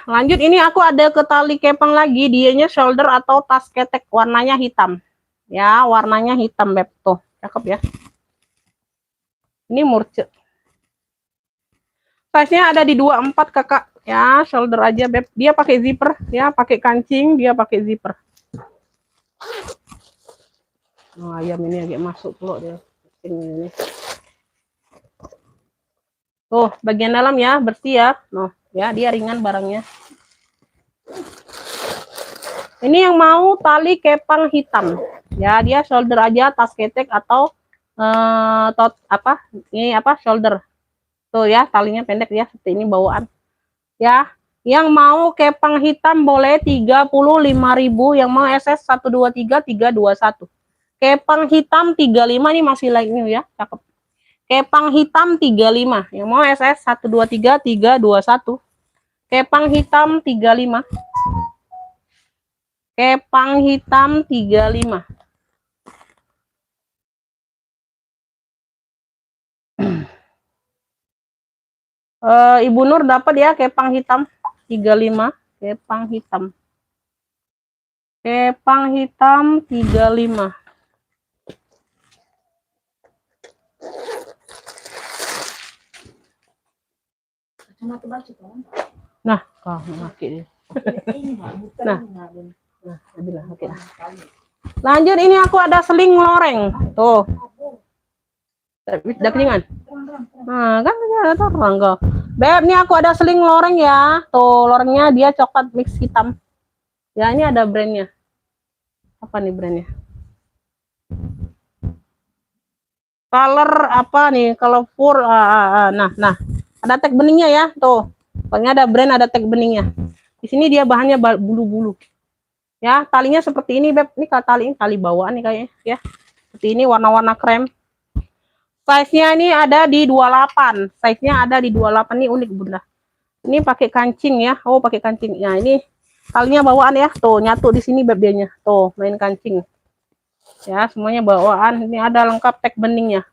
Speaker 1: Lanjut, ini aku ada ke tali kepang lagi, dianya shoulder atau tas ketek, warnanya hitam. Ya, warnanya hitam Beb, tuh, cakep ya. Ini murce. Size-nya ada di 24 kakak, ya shoulder aja Beb. Dia pakai zipper, ya pakai kancing, dia pakai zipper. Oh, ayam ini agak masuk pula dia. Ini. Tuh, bagian dalam ya, bersih ya. Noh, ya, dia ringan barangnya. Ini yang mau tali kepang hitam. Ya, dia shoulder aja, tas ketek atau tot apa? Ini apa? Shoulder. Tuh ya, talinya pendek ya, seperti ini bawaan. Ya, yang mau kepang hitam boleh 35.000, yang mau SS 123 321. Kepang hitam 35 ini masih like new ya, cakep. Kepang hitam 35. Yang mau SS 123 321. Kepang hitam 35. Kepang hitam 35. Ibu Nur dapat ya kepang hitam 35. Kepang hitam. Kepang hitam 35. Nah, kau maki dia. Nah, oke. Lanjut, ini aku ada seling loreng. Tuh. Udah kelingan. Nah, kan terang kok. Beb, ini aku ada seling loreng ya. Tuh, lorengnya dia coklat mix hitam. Ya, ini ada brandnya. Apa nih brandnya? Color apa nih? Colorful. Nah. Ada tag beningnya ya, tuh. Pokoknya ada brand, ada tag beningnya. Di sini dia bahannya bulu-bulu. Ya, talinya seperti ini, Beb. Ini tali bawaan nih kayaknya, ya. Seperti ini warna-warna krem. Size-nya ini ada di 28. Size-nya ada di 28, nih unik, Bunda. Ini pakai kancing ya. Oh, pakai kancing. Nah, ini talinya bawaan ya. Tuh, nyatu di sini Beb dianya. Tuh, main kancing. Ya, semuanya bawaan. Ini ada lengkap tag beningnya.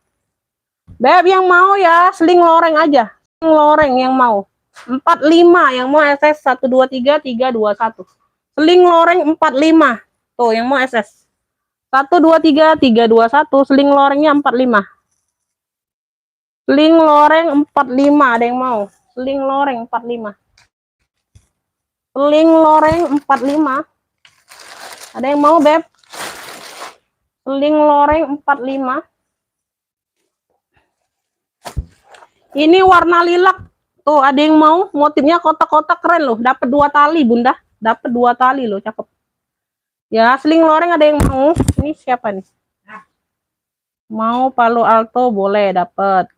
Speaker 1: Beb yang mau ya, seling loreng aja. Loreng yang mau 45, yang mau SS 123 321. Seling loreng 45. Tuh yang mau SS 123 321, seling lorengnya 45. Sling loreng 45, ada yang mau? Sling loreng 45. Sling loreng 45. Ada yang mau, Beb? Sling loreng 45. Ini warna lilac. Tuh, ada yang mau? Motifnya kotak-kotak keren loh. Dapat 2 tali, Bunda. Dapat 2 tali loh, cakep. Ya, sling loreng ada yang mau? Ini siapa nih? Mau Palo Alto boleh, dapat.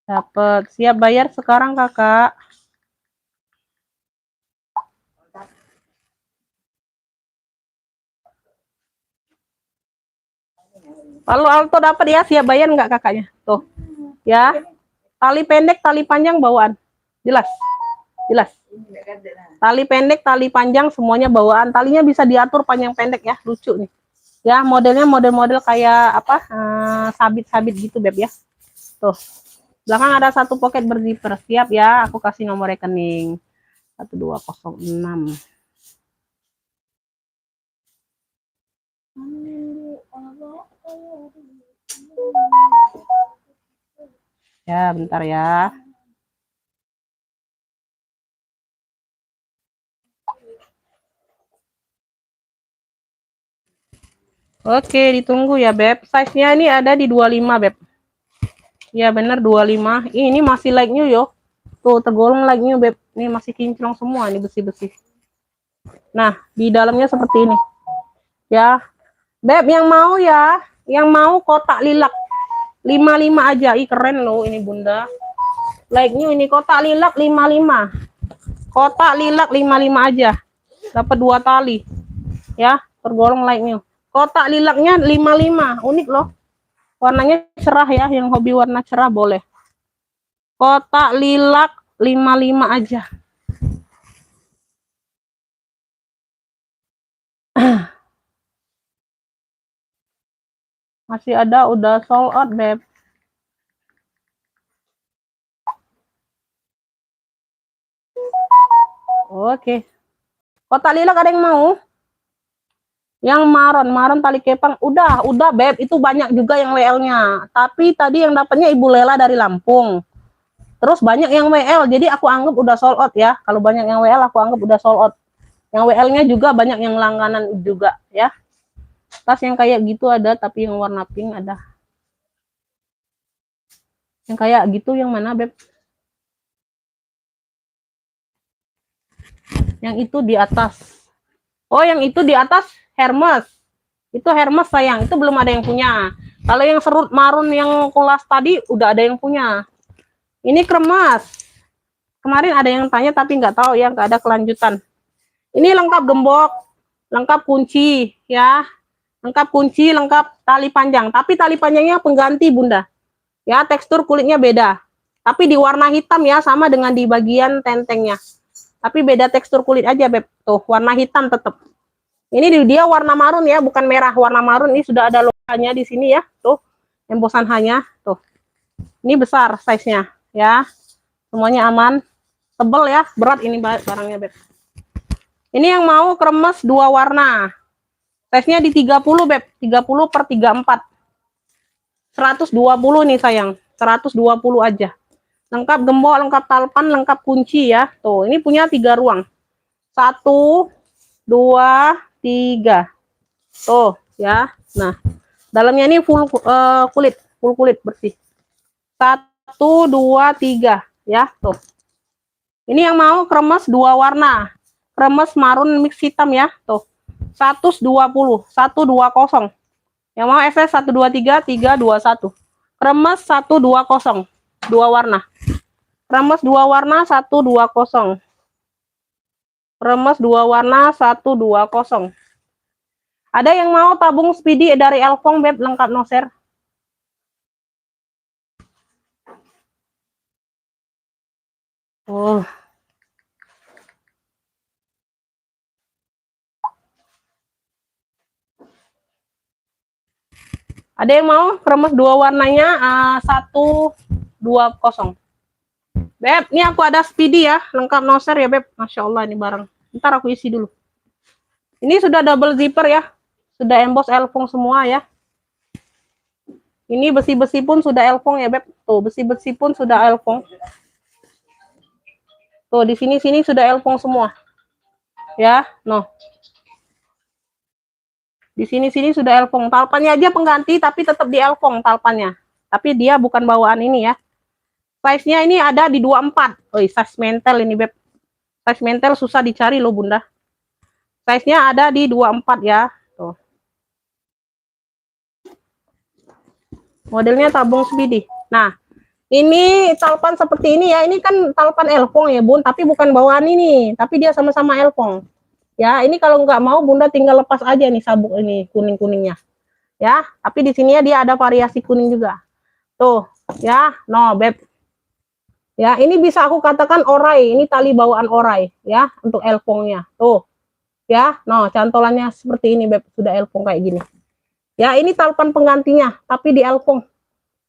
Speaker 1: Dapat. Siap bayar sekarang, Kakak. Palo Alto dapat ya, siap bayar nggak kakaknya? Tuh. Ya. Tali pendek, tali panjang bawaan. Jelas. Jelas. Tali pendek, tali panjang semuanya bawaan. Talinya bisa diatur panjang pendek ya, lucu nih. Ya, modelnya model-model kayak apa? Sabit-sabit gitu, Beb ya. Tuh. Belakang ada satu pocket berzipper. Siap ya, aku kasih nomor rekening. 1206. Ya, bentar ya. Oke, ditunggu ya, Beb. Size-nya ini ada di 25, Beb. Ya, bener 25. Ini masih like new yo. Tuh, tergolong like new, Beb. Ini masih kinclong semua, ini besi-besi. Nah, di dalamnya seperti ini. Ya. Beb, yang mau ya, yang mau kotak lilac 55 aja. Ih, keren loh ini, Bunda. Like new ini kotak lilac 55. Kotak lilac 55 aja. Dapat 2 tali. Ya, tergolong like new. Kotak lilaknya 55. Unik loh. Warnanya cerah ya, yang hobi warna cerah boleh. Kotak lilac 55 aja. Masih ada, udah sold out, Beb. Oke. Kotak lilac ada yang mau? Yang maron tali kepang udah Beb, itu banyak juga yang WL-nya. Tapi tadi yang dapatnya Ibu Lela dari Lampung. Terus banyak yang WL, jadi aku anggap udah sold out ya. Kalau banyak yang WL aku anggap udah sold out. Yang WL-nya juga banyak yang langganan juga ya. Tas yang kayak gitu ada, tapi yang warna pink ada. Yang kayak gitu yang mana, Beb? Yang itu di atas. Oh, yang itu di atas Hermes. Itu Hermes sayang, itu belum ada yang punya. Kalau yang serut marun yang kelas tadi udah ada yang punya. Ini kremes. Kemarin ada yang tanya tapi nggak tahu ya, nggak ada kelanjutan. Ini lengkap gembok, lengkap kunci ya. Lengkap kunci, lengkap tali panjang. Tapi tali panjangnya pengganti, Bunda. Ya, tekstur kulitnya beda. Tapi di warna hitam ya, sama dengan di bagian tentengnya. Tapi beda tekstur kulit aja, Beb. Tuh, warna hitam tetap. Ini dia warna marun ya, bukan merah, warna marun. Ini sudah ada logonya di sini ya. Tuh, embosan hanya. Tuh. Ini besar size-nya ya. Semuanya aman. Tebel ya, berat ini barangnya, Beb. Ini yang mau kremes 2 warna. Size-nya di 30, Beb. 30 per 34. 120 nih sayang. 120 aja. Lengkap gembok, lengkap talpan, lengkap kunci ya. Tuh, ini punya 3 ruang. 1, 2, 3. Tuh, ya. Nah, dalamnya ini full kulit bersih. 1, 2, 3 ya, tuh. Ini yang mau kremes 2 warna. Kremes marun mix hitam ya, tuh. 120, 120. Yang mau SS 123 321. Kremes 120, 2 warna. Kremes 2 warna 120. Kremes 2 warna 120. Ada yang mau tabung speedy dari Elfong, Beb, lengkap noser. Oh. Ada yang mau kremes 2 warnanya 120. Beb, ini aku ada speedy ya, lengkap noser ya, Beb. Masya Allah ini barang. Ntar aku isi dulu. Ini sudah double zipper ya. Sudah emboss Elfong semua ya. Ini besi-besi pun sudah elpong ya, Beb. Tuh, besi-besi pun sudah elpong. Tuh, di sini sudah elpong semua. Ya, no. Di sini sudah elpong. Talpannya aja pengganti, tapi tetap di elpong talpannya. Tapi dia bukan bawaan ini ya. Size-nya ini ada di 24. Oh, size mentel ini, Beb. Size mentel susah dicari loh, Bunda. Size-nya ada di 24 ya. Tuh. Modelnya tabung speedy. Nah, ini talpan seperti ini ya. Ini kan talpan elpong ya, Bun. Tapi bukan bawaan ini. Tapi dia sama-sama elpong. Ya, ini kalau nggak mau Bunda tinggal lepas aja nih sabuk ini kuning-kuningnya. Ya, tapi di sini ya dia ada variasi kuning juga. Tuh, ya, no, Beb. Ya, ini bisa aku katakan orai. Ini tali bawaan orai ya untuk elpongnya. Tuh. Ya, no, cantolannya seperti ini, Beb. Sudah elpong kayak gini. Ya, ini talpan penggantinya, tapi di elpong.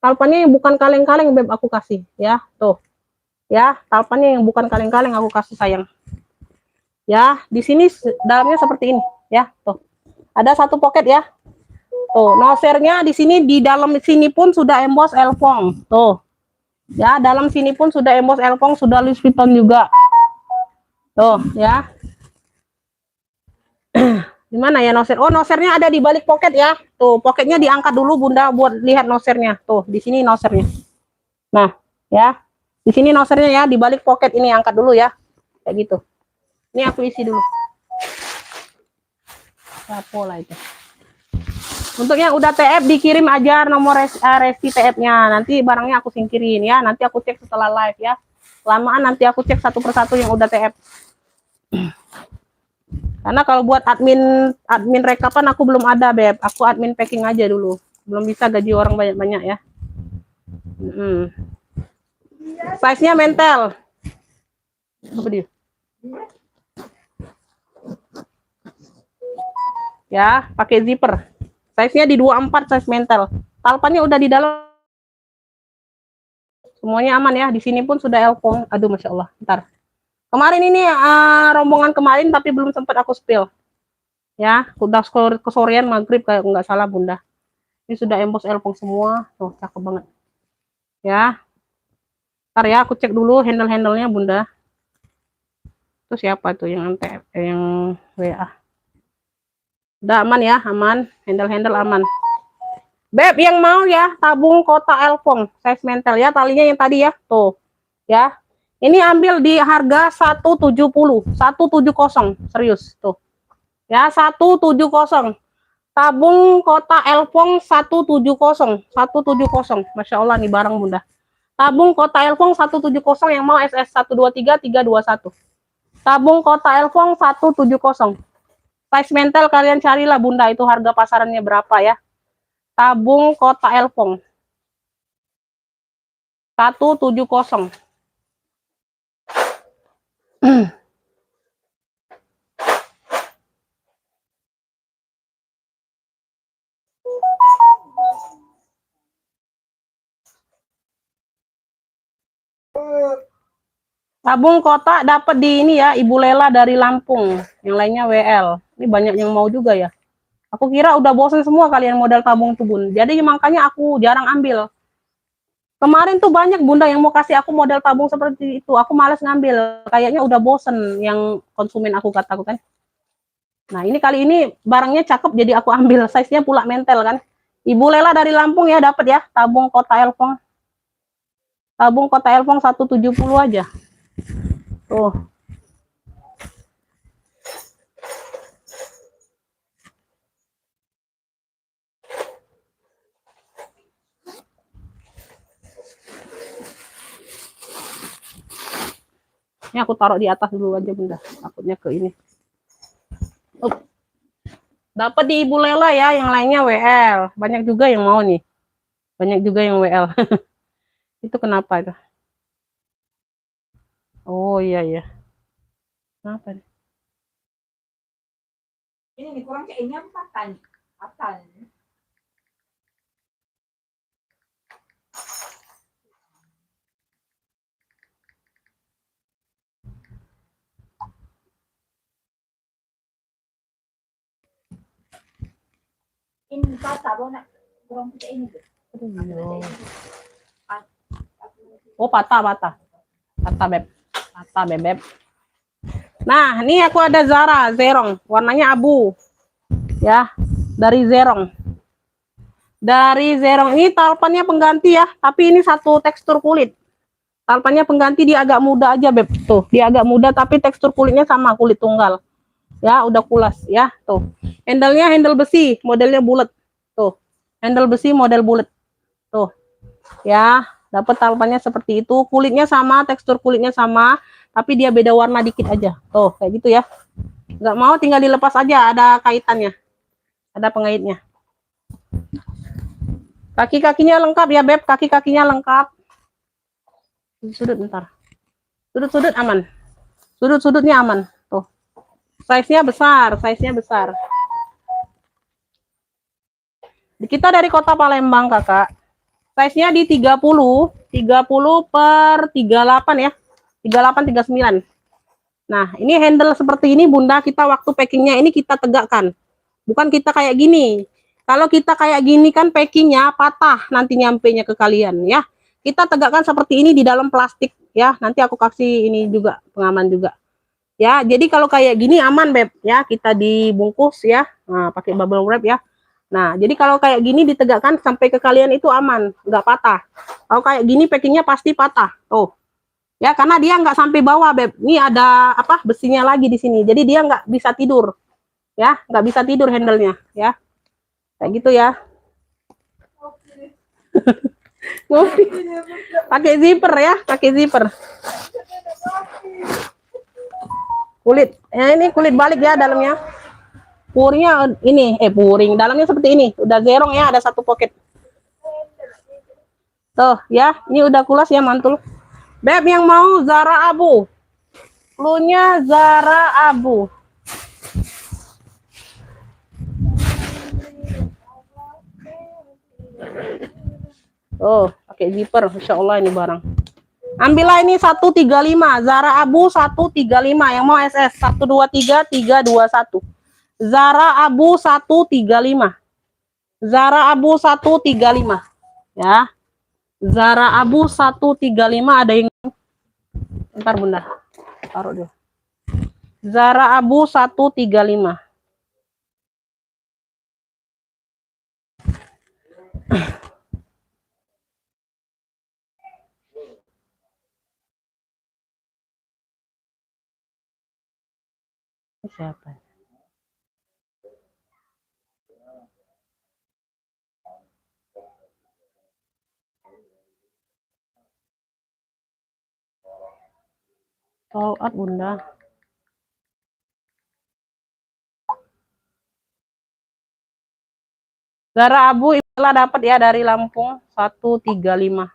Speaker 1: Talpannya yang bukan kaleng-kaleng, Beb, aku kasih. Ya, tuh. Ya, talpannya yang bukan kaleng-kaleng aku kasih, sayang. Ya, di sini dalamnya seperti ini. Ya, tuh. Ada satu pocket ya. Tuh, nosernya di sini, di dalam sini pun sudah emboss elpong. Tuh. Ya, dalam sini pun sudah emboss elpong, sudah Louis Vuitton juga. Tuh, ya. Di mana ya noser? Oh, nosernya ada di balik pocket ya. Tuh, pocketnya diangkat dulu Bunda buat lihat nosernya. Tuh, di sini nosernya. Nah, ya. Di sini nosernya ya, di balik pocket ini angkat dulu ya. Kayak gitu. Ini aku isi dulu. Sapo lah itu. Untuk yang udah TF dikirim aja nomor resi TF-nya. Nanti barangnya aku singkirin ya. Nanti aku cek setelah live ya. Lamaan nanti aku cek satu persatu yang udah TF. Karena kalau buat admin rekapan aku belum ada, Beb. Aku admin packing aja dulu. Belum bisa gaji orang banyak-banyak ya. Size-nya mentel. Apa dia? Ya, pakai zipper. Size-nya di 24 size mentel. Talpannya udah di dalam. Semuanya aman ya. Di sini pun sudah elpong. Aduh, Masya Allah. Ntar. Kemarin ini rombongan kemarin tapi belum sempat aku spill. Ya, udah kesorean maghrib kayak nggak salah Bunda. Ini sudah emboss elpong semua. Tuh, cakep banget. Ya. Ntar ya, aku cek dulu handle-handlenya Bunda. Itu siapa tuh yang MTF, yang WA. Udah aman ya, aman. Handle-handle aman. Beb, yang mau ya, tabung kota elpong. Size mentel ya, talinya yang tadi ya. Tuh. Ya. Ini ambil di harga 170. 170. Serius, tuh. Ya, 170. Tabung kota elpong 170. 170. Masya Allah nih barang Bunda. Tabung kota elpong 170 yang mau SS 123 321. Tabung kota elpong 170. Size mentel kalian carilah Bunda, itu harga pasarannya berapa ya. Tabung kota elpong 170. Tabung kota dapat di ini ya, Ibu Lela dari Lampung. Yang lainnya WL. Ini banyak yang mau juga ya. Aku kira udah bosen semua kalian model tabung tuh Bun. Jadi makanya aku jarang ambil. Kemarin tuh banyak Bunda yang mau kasih aku model tabung seperti itu. Aku males ngambil. Kayaknya udah bosen yang konsumen aku katakan. Nah ini kali ini barangnya cakep jadi aku ambil. Size-nya pula mentel kan. Ibu Lela dari Lampung ya dapat ya. Tabung kota elpong. Tabung kota elpong 170 aja. Tuh. Ini aku taruh di atas dulu aja Bunda. Takutnya ke ini. Dapat di Ibu Lela ya, yang lainnya WL. Banyak juga yang mau nih. Banyak juga yang WL. Itu kenapa itu? Oh iya iya. Kenapa nih?
Speaker 5: Ini kurang kayaknya empatan. Apaan? Ini kata nak kurang kita ini.
Speaker 1: Oh, patah, beb. Patah, bebek. Nah, ini aku ada Zara Zerong, warnanya abu. Ya, dari Zerong. Dari Zerong ini talpannya pengganti ya, tapi ini satu tekstur kulit. Talpannya pengganti, dia agak muda aja, beb. Tuh, dia agak muda tapi tekstur kulitnya sama kulit tunggal. Ya, udah kulas ya, tuh. Handle-nya handle besi, modelnya bulat. Tuh. Handle besi model bulat. Tuh. Ya, dapat talpannya seperti itu. Kulitnya sama, tekstur kulitnya sama, tapi dia beda warna dikit aja. Tuh, kayak gitu ya. Nggak mau tinggal dilepas aja, ada kaitannya. Ada pengaitnya. Kaki-kakinya lengkap ya, beb. Kaki-kakinya lengkap. Sudut bentar. Sudut-sudut aman. Sudut-sudutnya aman. Tuh. Size-nya besar, Kita dari kota Palembang, Kakak. Size-nya di 30 per 38 ya. 38 39. Nah, ini handle seperti ini, Bunda. Kita waktu packingnya ini kita tegakkan. Bukan kita kayak gini. Kalau kita kayak gini kan packingnya patah nanti nyampenya ke kalian ya. Kita tegakkan seperti ini di dalam plastik ya. Nanti aku kasih ini juga pengaman juga. Ya, jadi kalau kayak gini aman, Beb ya. Kita dibungkus ya. Nah, pakai bubble wrap ya. Nah, jadi kalau kayak gini ditegakkan sampai ke kalian itu aman, nggak patah. Kalau kayak gini packingnya pasti patah. Tuh. Ya, karena dia nggak sampai bawah, Beb. Ini ada apa? Besinya lagi di sini. Jadi dia nggak bisa tidur. Ya, nggak bisa tidur handle-nya, ya. Kayak gitu ya. Ngopi. Pakai zipper ya, pakai zipper. Kulit. Ya, ini kulit balik ya dalamnya. Puringnya ini, puring. Dalamnya seperti ini. Udah zerong ya, ada satu pocket. Tuh, ya. Ini udah kulas ya, mantul. Beb yang mau Zara abu. Cluenya Zara abu. Oh, pakai zipper. Insya Allah ini barang. Ambillah ini 135. Zara abu 135. Yang mau SS 123 321. Zara abu 135. Zara abu 135. Ya. Zara abu 135 ada yang ntar Bunda. Taruh dulu. Zara abu 135. Siapa? All out, Bunda. Zara abu Ibu Lela dapat ya dari Lampung 135.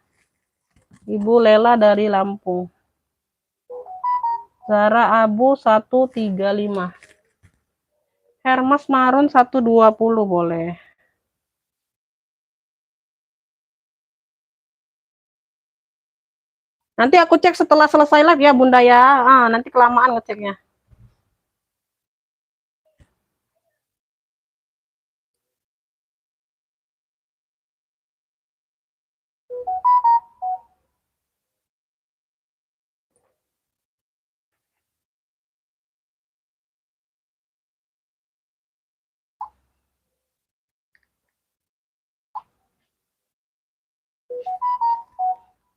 Speaker 1: Ibu Lela dari Lampung. Zara abu 135. Hermes marun 120 boleh. Nanti aku cek setelah selesai live ya Bunda ya. Nanti kelamaan ngeceknya.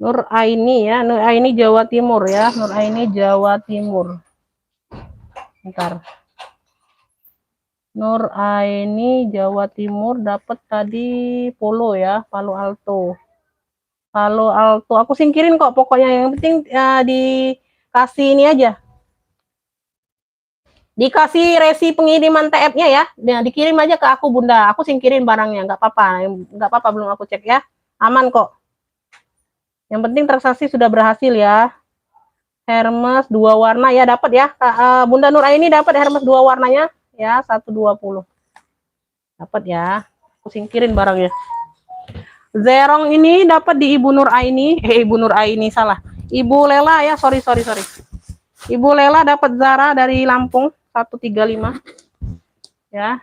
Speaker 1: Nur Aini ya, Nur Aini Jawa Timur ya, Nur Aini Jawa Timur. Bentar. Nur Aini Jawa Timur dapat tadi Polo ya, Palo Alto. Palo Alto, aku singkirin kok pokoknya, yang penting dikasih ini aja. Dikasih resi pengiriman TF-nya ya. Nah, dikirim aja ke aku Bunda. Aku singkirin barangnya, nggak apa-apa belum aku cek ya. Aman kok. Yang penting transaksi sudah berhasil ya. Hermes 2 warna ya dapat ya. Bunda Nur Aini dapat Hermes 2 warnanya ya 120. Dapat ya. Aku singkirin barangnya. Zerong ini dapat di Ibu Nur Aini. Ibu Nur Aini salah. Ibu Lela ya, sorry. Ibu Lela dapat Zara dari Lampung 135. Ya.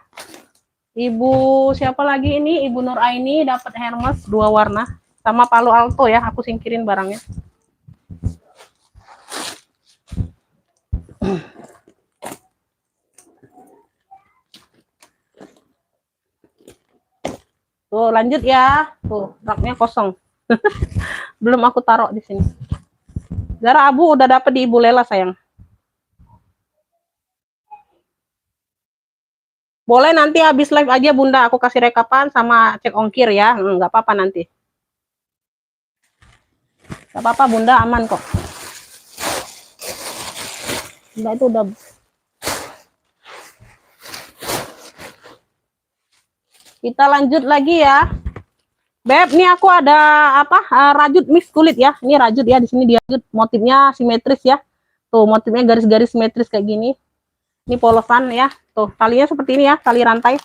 Speaker 1: Ibu siapa lagi ini? Ibu Nur Aini dapat Hermes 2 warna sama Palo Alto ya. Aku singkirin barangnya. Tuh, lanjut ya. Tuh, raknya kosong. Belum aku taruh di sini. Zara Abu udah dapet di Ibu Lela, sayang. Boleh nanti habis live aja, Bunda. Aku kasih rekapan sama cek ongkir ya. Nggak apa-apa nanti. Nggak apa-apa, Bunda. Aman kok. Bunda itu udah... Kita lanjut lagi ya. Beb, ini aku ada apa? Rajut mix kulit ya. Ini rajut ya. Di sini dia rajut, motifnya simetris ya. Tuh, motifnya garis-garis simetris kayak gini. Ini polosan ya. Tuh, talinya seperti ini ya, tali rantai.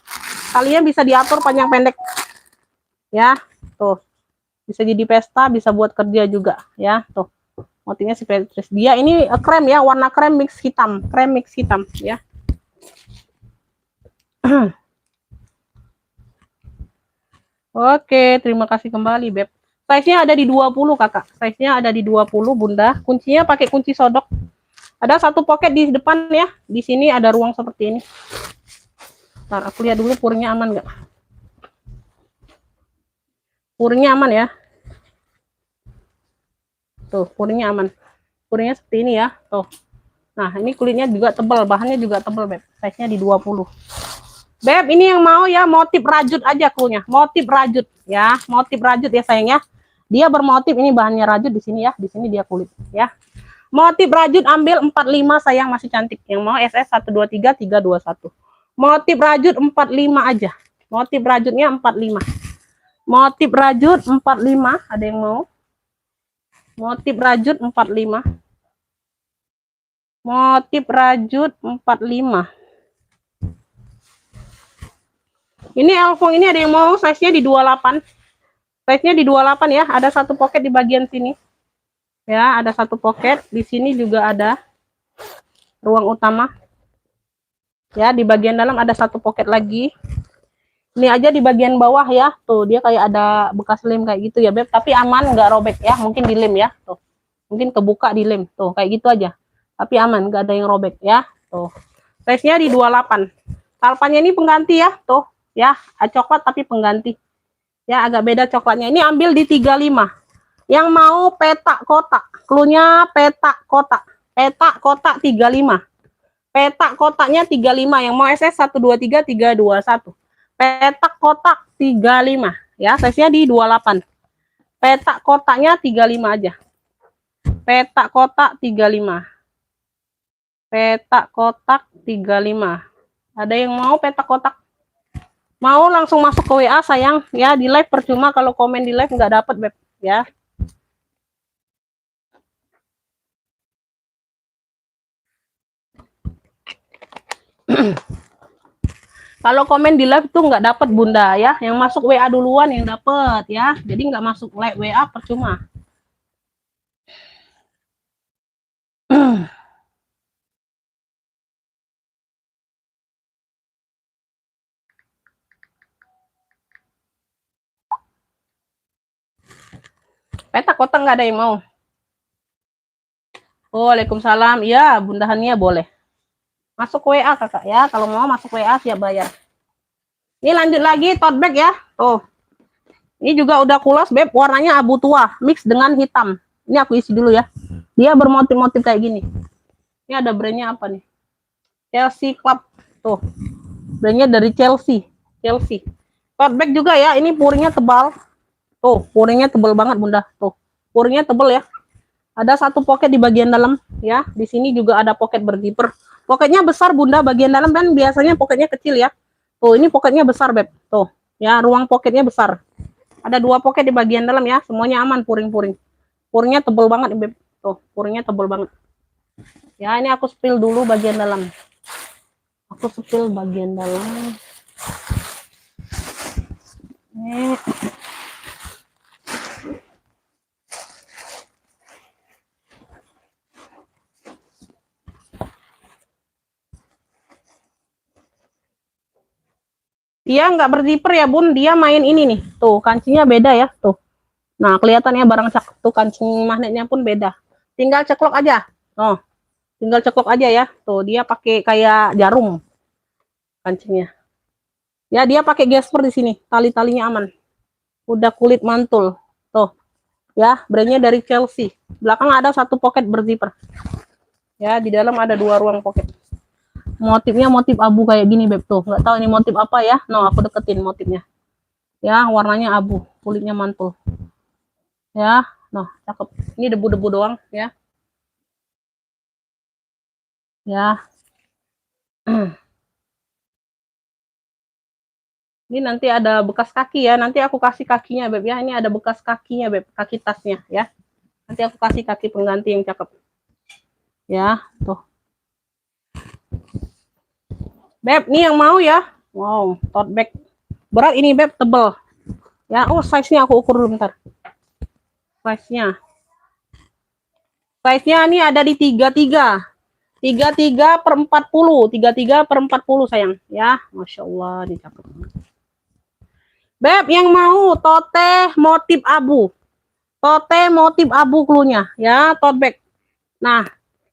Speaker 1: Talinya bisa diatur panjang pendek. Ya, tuh. Bisa jadi pesta, bisa buat kerja juga ya. Tuh. Motifnya simetris. Dia ini krem ya, warna krem mix hitam. Krem mix hitam ya. Oke, terima kasih kembali, Beb. Size-nya ada di 20, Kakak. Size-nya ada di 20, Bunda. Kuncinya pakai kunci sodok. Ada satu pocket di depan ya. Di sini ada ruang seperti ini. Ntar aku lihat dulu puringnya aman nggak. Puringnya aman ya. Tuh, puringnya aman. Puringnya seperti ini ya. Tuh. Nah, ini kulitnya juga tebal. Bahannya juga tebal, Beb. Size-nya di 20. Beb, ini yang mau ya motif rajut aja klunya. Motif rajut ya. Motif rajut ya sayangnya. Dia bermotif ini bahannya rajut di sini ya. Di sini dia kulit ya. Motif rajut ambil 45 sayang, masih cantik. Yang mau SS 123 321. Motif rajut 45 aja. Motif rajutnya 45. Motif rajut 45, ada yang mau? Motif rajut 45. Motif rajut 45. Ini elfong ini ada yang mau, size-nya di 28. Size-nya di 28 ya, ada satu pocket di bagian sini. Ya, ada satu pocket. Di sini juga ada ruang utama. Ya, di bagian dalam ada satu pocket lagi. Ini aja di bagian bawah ya. Tuh, dia kayak ada bekas lem kayak gitu ya, Beb. Tapi aman, nggak robek ya. Mungkin di lem ya. Tuh. Mungkin kebuka di lem. Tuh, kayak gitu aja. Tapi aman, nggak ada yang robek ya. Tuh. Size-nya di 28. Salpanya ini pengganti ya. Tuh. Ya, coklat tapi pengganti. Ya, agak beda coklatnya. Ini ambil di 35. Yang mau petak kotak. Klunya petak kotak. Petak kotak 35. Petak kotaknya 35. Yang mau SS 123 321. Petak kotak 35. Ya, size-nya di 28. Petak kotaknya 35 aja. Petak kotak 35. Petak kotak 35. Ada yang mau petak kotak? Mau langsung masuk ke WA sayang ya, di live percuma kalau komen di live nggak dapet, Beb ya. Kalau komen di live tuh nggak dapet, Bunda ya. Yang masuk WA duluan yang dapet ya. Jadi nggak masuk live WA percuma. Petak kotak nggak ada yang mau. Waalaikumsalam. Ya, bundahannya boleh. Masuk WA kakak ya. Kalau mau masuk WA siap bayar. Ini lanjut lagi tote bag ya. Tuh. Ini juga udah kulas, Beb. Warnanya abu tua. Mix dengan hitam. Ini aku isi dulu ya. Dia bermotif-motif kayak gini. Ini ada brandnya apa nih? Chelsea Club. Tuh. Brandnya dari Chelsea. Chelsea. Tote bag juga ya. Ini puringnya tebal. Tuh, puringnya tebal banget, Bunda. Tuh, puringnya tebal ya. Ada satu pocket di bagian dalam ya. Di sini juga ada pocket berzipper. Pocketnya besar, Bunda. Bagian dalam kan biasanya pocketnya kecil ya. Tuh, ini pocketnya besar, Beb. Tuh, ya, ruang pocketnya besar. Ada 2 pocket di bagian dalam ya. Semuanya aman puring-puring. Puringnya tebal banget, Beb. Tuh, puringnya tebal banget. Ya, ini aku spill dulu bagian dalam. Aku spill bagian dalam. Ini Dia nggak berzipper ya bun, dia main ini nih, tuh kancingnya beda ya, tuh. Nah kelihatannya barang cakep tuh, kancing magnetnya pun beda. Tinggal ceklok aja, oh, tinggal ceklok aja ya, tuh dia pakai kayak jarum kancingnya. Ya dia pakai gesper di sini, tali-talinya aman. Udah kulit mantul, tuh. Ya brandnya dari Chelsea. Belakang ada satu pocket berzipper. Ya di dalam ada 2 ruang pocket. Motifnya motif abu kayak gini beb, tuh nggak tahu ini motif apa ya. No aku deketin motifnya ya, warnanya abu, kulitnya mantul ya. Noh cakep, ini debu-debu doang ya. Ya ini nanti ada bekas kaki ya, nanti aku kasih kakinya beb ya. Ini ada bekas kakinya beb, kaki tasnya ya. Nanti aku kasih kaki pengganti yang cakep ya. Tuh beb, nih yang mau ya. Wow, tote bag berat ini beb, tebel ya. Oh size-nya aku ukur dulu bentar. Size-nya ini ada di 33 per 40, 33 per 40 sayang ya. Masya Allah ini cakep beb. Yang mau tote motif abu, tote motif abu klunya ya, tote bag. Nah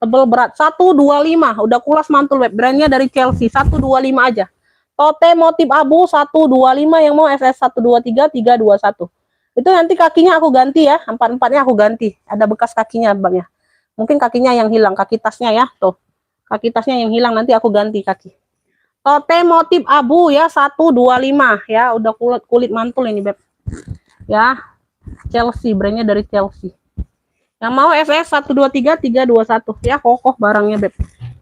Speaker 1: tebel berat 125, udah kulas mantul beb, brandnya dari Chelsea. 125 aja, tote motif abu 125. Yang mau SS 123 321. Itu nanti kakinya aku ganti ya, 4-4-nya aku ganti, ada bekas kakinya bang ya. Mungkin kakinya yang hilang, kaki tasnya ya, tuh kaki tasnya yang hilang, nanti aku ganti kaki. Tote motif abu ya 125 ya, udah kulit mantul ini beb ya. Chelsea, brandnya dari Chelsea. Yang mau SS 123 321 ya, kokoh barangnya beb,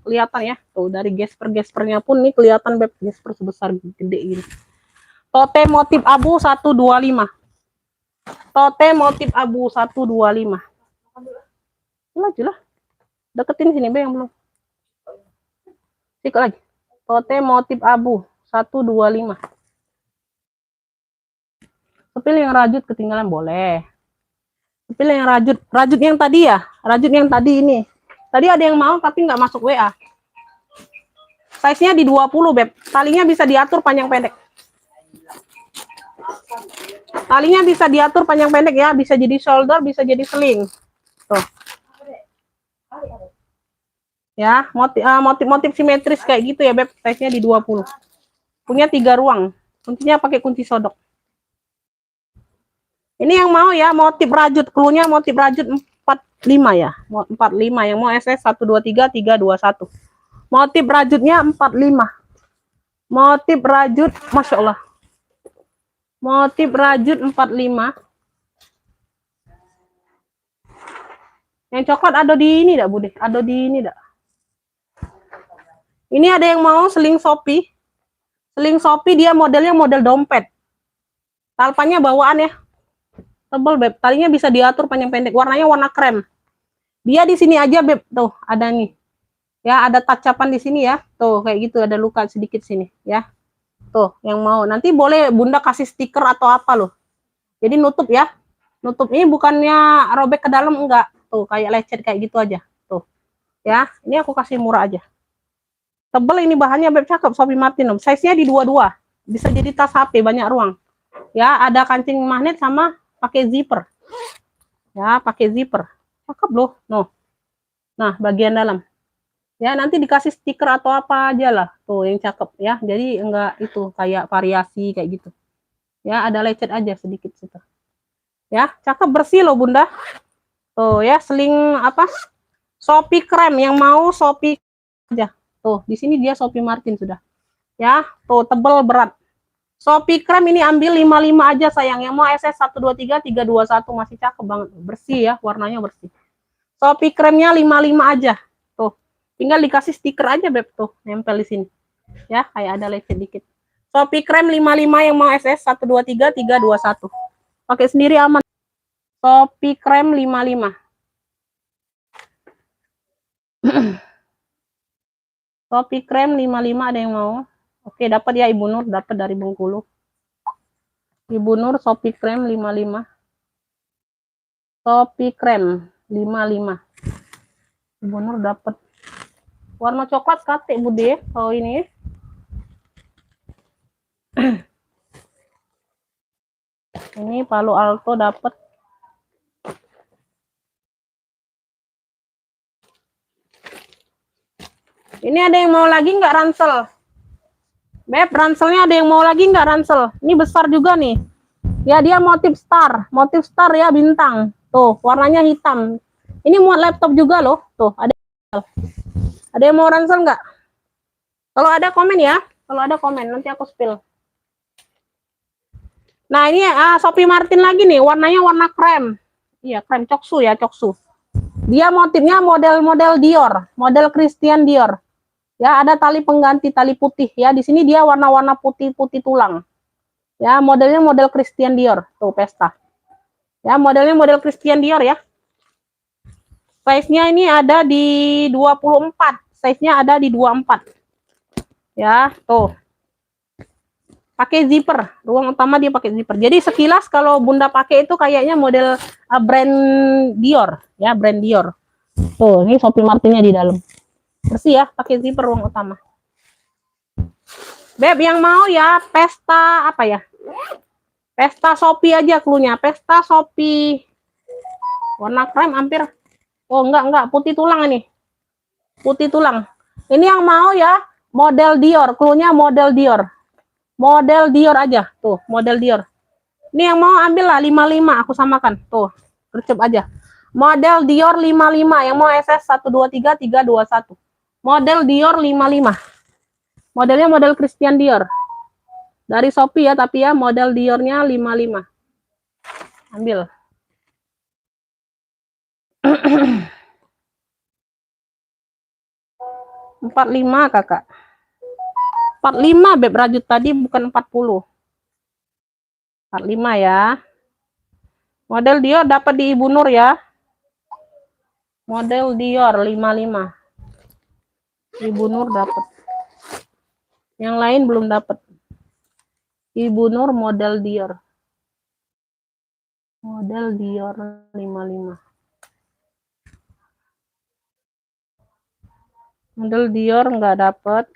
Speaker 1: kelihatan ya tuh dari gespernya pun nih kelihatan beb, gesper sebesar gede ini. Tote motif abu 125, tote motif abu 125. Jelas deketin sini beb yang belum. Sikit lagi. Tote motif abu 125. Sepil yang rajut ketinggalan boleh. Sepil yang rajut yang tadi ya, rajut yang tadi ini. Tadi ada yang mau tapi nggak masuk WA. Size-nya di 20 beb. Talinya bisa diatur panjang pendek. Talinya bisa diatur panjang pendek ya, bisa jadi shoulder, bisa jadi sling. Tuh. Ya, motif simetris kayak gitu ya beb, size-nya di 20. Punya 3 ruang. Kuncinya pakai kunci sodok. Ini yang mau ya, motif rajut, klunya motif rajut 45 ya. 45 yang mau SS 123 321. Motif rajutnya 45. Motif rajut, Masya Allah. Motif rajut 45. Yang coklat ada di ini dak, Bude? Ada di ini dak? Ini ada yang mau seling Shopee. Seling Shopee dia modelnya model dompet. Talpannya bawaan ya. Tebel beb, talinya bisa diatur panjang pendek. Warnanya warna krem. Dia di sini aja beb, tuh ada nih. Ya, ada tacapan di sini ya. Tuh kayak gitu, ada luka sedikit sini ya. Tuh, yang mau nanti boleh Bunda kasih stiker atau apa loh. Jadi nutup ya. Nutup ini bukannya robek ke dalam, enggak. Tuh kayak lecet kayak gitu aja. Tuh. Ya, ini aku kasih murah aja. Tebel ini bahannya beb, cakep, Shopee Martin. Size-nya di 22. Bisa jadi tas HP banyak ruang. Ya, ada kancing magnet sama pakai zipper. Ya, pakai zipper. Cakep loh. Nah, bagian dalam. Ya, nanti dikasih stiker atau apa aja lah. Tuh yang cakep ya. Jadi enggak itu kayak variasi kayak gitu. Ya, ada lecet aja sedikit situ. Ya, cakep, bersih loh Bunda. Tuh ya, seling apa? Shopee krem, yang mau Shopee aja. Tuh, di sini dia Shopee Martin sudah. Ya, tuh tebel berat. Shopee krem ini ambil 55 aja sayang. Yang mau SS 123 321 masih cakep banget. Bersih ya, warnanya bersih. Shopee kremnya 55 aja. Tuh. Tinggal dikasih stiker aja beb, tuh nempel di sini. Ya, kayak ada lecet dikit. Shopee krem 55 yang mau SS 123 321. Pakai sendiri aman. Shopee krem 55. Shopee krem 55 ada yang mau? Oke, dapat ya Ibu Nur, dapat dari Bengkulu. Ibu Nur Shopee krem 55. Shopee krem 55. Ibu Nur dapat. Warna coklat kate Bude. Oh ini. Ini Palo Alto dapat. Ini ada yang mau lagi nggak ransel? Beb, ranselnya ada yang mau lagi nggak ransel? Ini besar juga nih. Ya, dia motif star ya, bintang. Tuh, warnanya hitam. Ini muat laptop juga loh. Tuh, ada yang mau ransel nggak? Kalau ada komen ya. Kalau ada komen, nanti aku spill. Nah, ini Sophie Martin lagi nih. Warnanya warna krem. Iya, krem coksu ya, coksu. Dia motifnya model-model Dior, model Christian Dior. Ya, ada tali pengganti, tali putih ya. Di sini dia warna-warna putih-putih tulang. Ya, modelnya model Christian Dior. Tuh, pesta. Ya, modelnya model Christian Dior ya. Size-nya ini ada di 24. Size-nya ada di 24. Ya, tuh. Pakai zipper. Ruang utama dia pakai zipper. Jadi sekilas kalau Bunda pakai itu kayaknya model brand Dior, ya, brand Dior. Tuh, ini Sophie Martinnya di dalam. Bersih ya, pakai zipper ruang utama. Beb, yang mau ya pesta apa ya? Pesta Shopee aja cluenya. Pesta Shopee. Warna krem hampir. Oh, enggak, putih tulang ini. Putih tulang. Ini yang mau ya model Dior, cluenya model Dior. Model Dior aja. Tuh, model Dior. Ini yang mau ambil lah 55 aku samakan. Tuh, gercep aja. Model Dior 55, yang mau SS 123 321. Model Dior 55. Modelnya model Christian Dior. Dari Shopee ya, tapi ya model Diornya 55. Ambil. Empat lima kakak. 45 Beb rajut tadi, bukan 40. 45 ya. Model Dior dapat di Ibu Nur ya. Model Dior 55. Ibu Nur dapat. Yang lain belum dapat. Ibu Nur model Dior. Model Dior 55. Model Dior nggak dapat.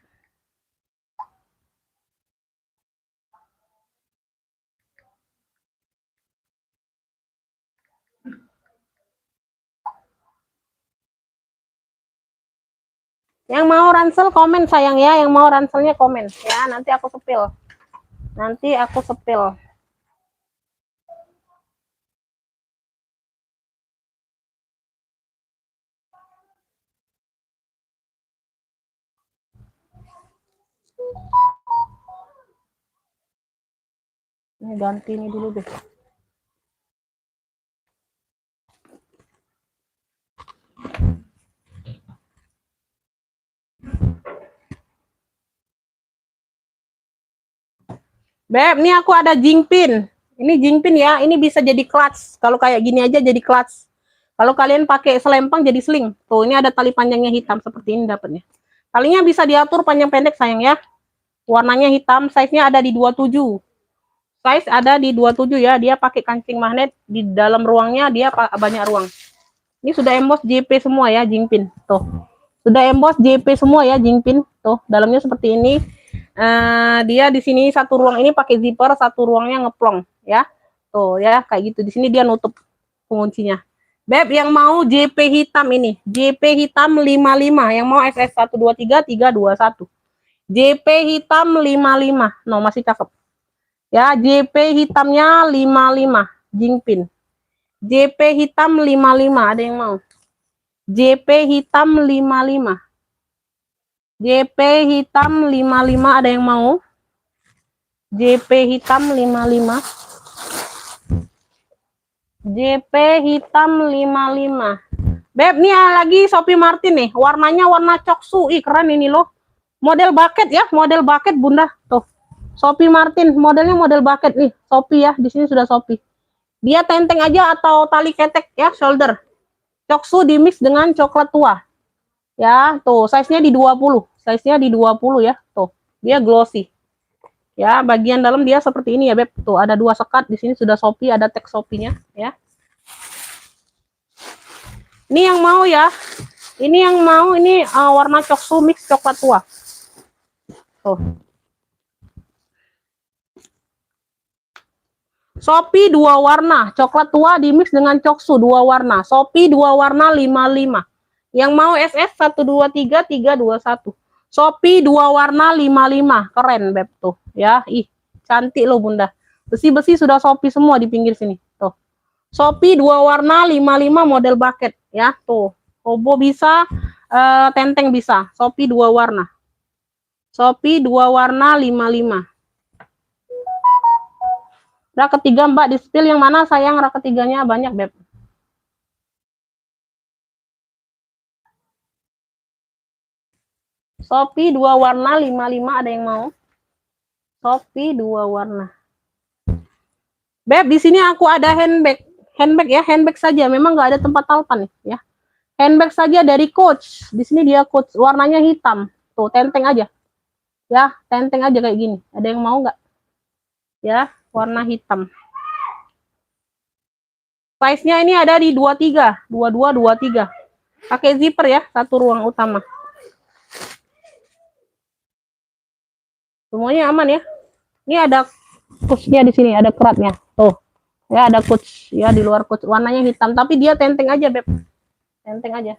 Speaker 1: Yang mau ransel komen sayang ya, yang mau ranselnya komen ya, nanti aku sepil. Nanti aku sepil. Ini ganti ini dulu deh. Beb, ini aku ada jingpin. Ini jingpin ya, ini bisa jadi clutch. Kalau kayak gini aja jadi clutch. Kalau kalian pakai selempang jadi sling. Tuh, ini ada tali panjangnya hitam seperti ini dapatnya. Talinya bisa diatur panjang pendek sayang ya. Warnanya hitam, size-nya ada di 27. Size ada di 27 ya. Dia pakai kancing magnet, di dalam ruangnya dia banyak ruang. Ini sudah emboss JP semua ya, jingpin. Tuh. Sudah emboss JP semua ya, jingpin. Tuh, dalamnya seperti ini. Dia di sini satu ruang ini pakai zipper, satu ruangnya ngeplong ya. Tuh ya, kayak gitu. Di sini dia nutup penguncinya. Beb, yang mau JP hitam ini, JP hitam 55, yang mau SS 123 321. JP hitam 55. No, masih cakep. Ya, JP hitamnya 55, jingpin. JP hitam 55, ada yang mau? JP hitam 55. JP hitam 55, ada yang mau? JP hitam 55. JP hitam 55. Beb, nih lagi Sophie Martin nih. Warnanya warna coksu. Ih, keren ini loh. Model bucket ya, model bucket Bunda. Tuh. Sophie Martin, modelnya model bucket nih. Sophie ya, di sini sudah Sophie. Dia tenteng aja atau tali ketek ya, shoulder. Coksu dimix dengan coklat tua. Ya, tuh, size-nya di 20. Size-nya di 20 ya. Tuh, dia glossy. Ya, bagian dalam dia seperti ini ya, Beb. Tuh, ada 2 sekat. Di sini sudah Shopee, ada tag Shopee-nya ya. Ini yang mau ya. Ini yang mau, ini warna coksu mix coklat tua. Tuh. Shopee 2 warna, coklat tua dimix dengan coksu 2 warna. Shopee 2 warna 55. Yang mau SS 123 321. Shopee 2 warna 55. Keren beb tuh ya. Ih, cantik loh Bunda. Besi-besi sudah Shopee semua di pinggir sini. Tuh. Shopee 2 warna 55 model bucket ya. Tuh. Hobo bisa, tenteng bisa. Shopee 2 warna. Shopee 2 warna 55. Rak ketiga Mbak di spill yang mana sayang? Rak ketiganya banyak beb. Shopee 2 warna 55 ada yang mau? Shopee 2 warna. Beb di sini aku ada handbag. Handbag ya, handbag saja. Memang nggak ada tempat talpan ya. Handbag saja dari Coach. Di sini dia Coach, warnanya hitam. Tuh, tenteng aja. Ya, tenteng aja kayak gini. Ada yang mau nggak? Ya, warna hitam. Size-nya ini ada di 23, 22, 23. Pakai zipper ya, satu ruang utama. Semuanya aman ya. Ini ada coachnya di sini, ada keratnya. Tuh. Ya, ada coach ya di luar coach. Warnanya hitam, tapi dia tenteng aja, Beb. Tenteng aja.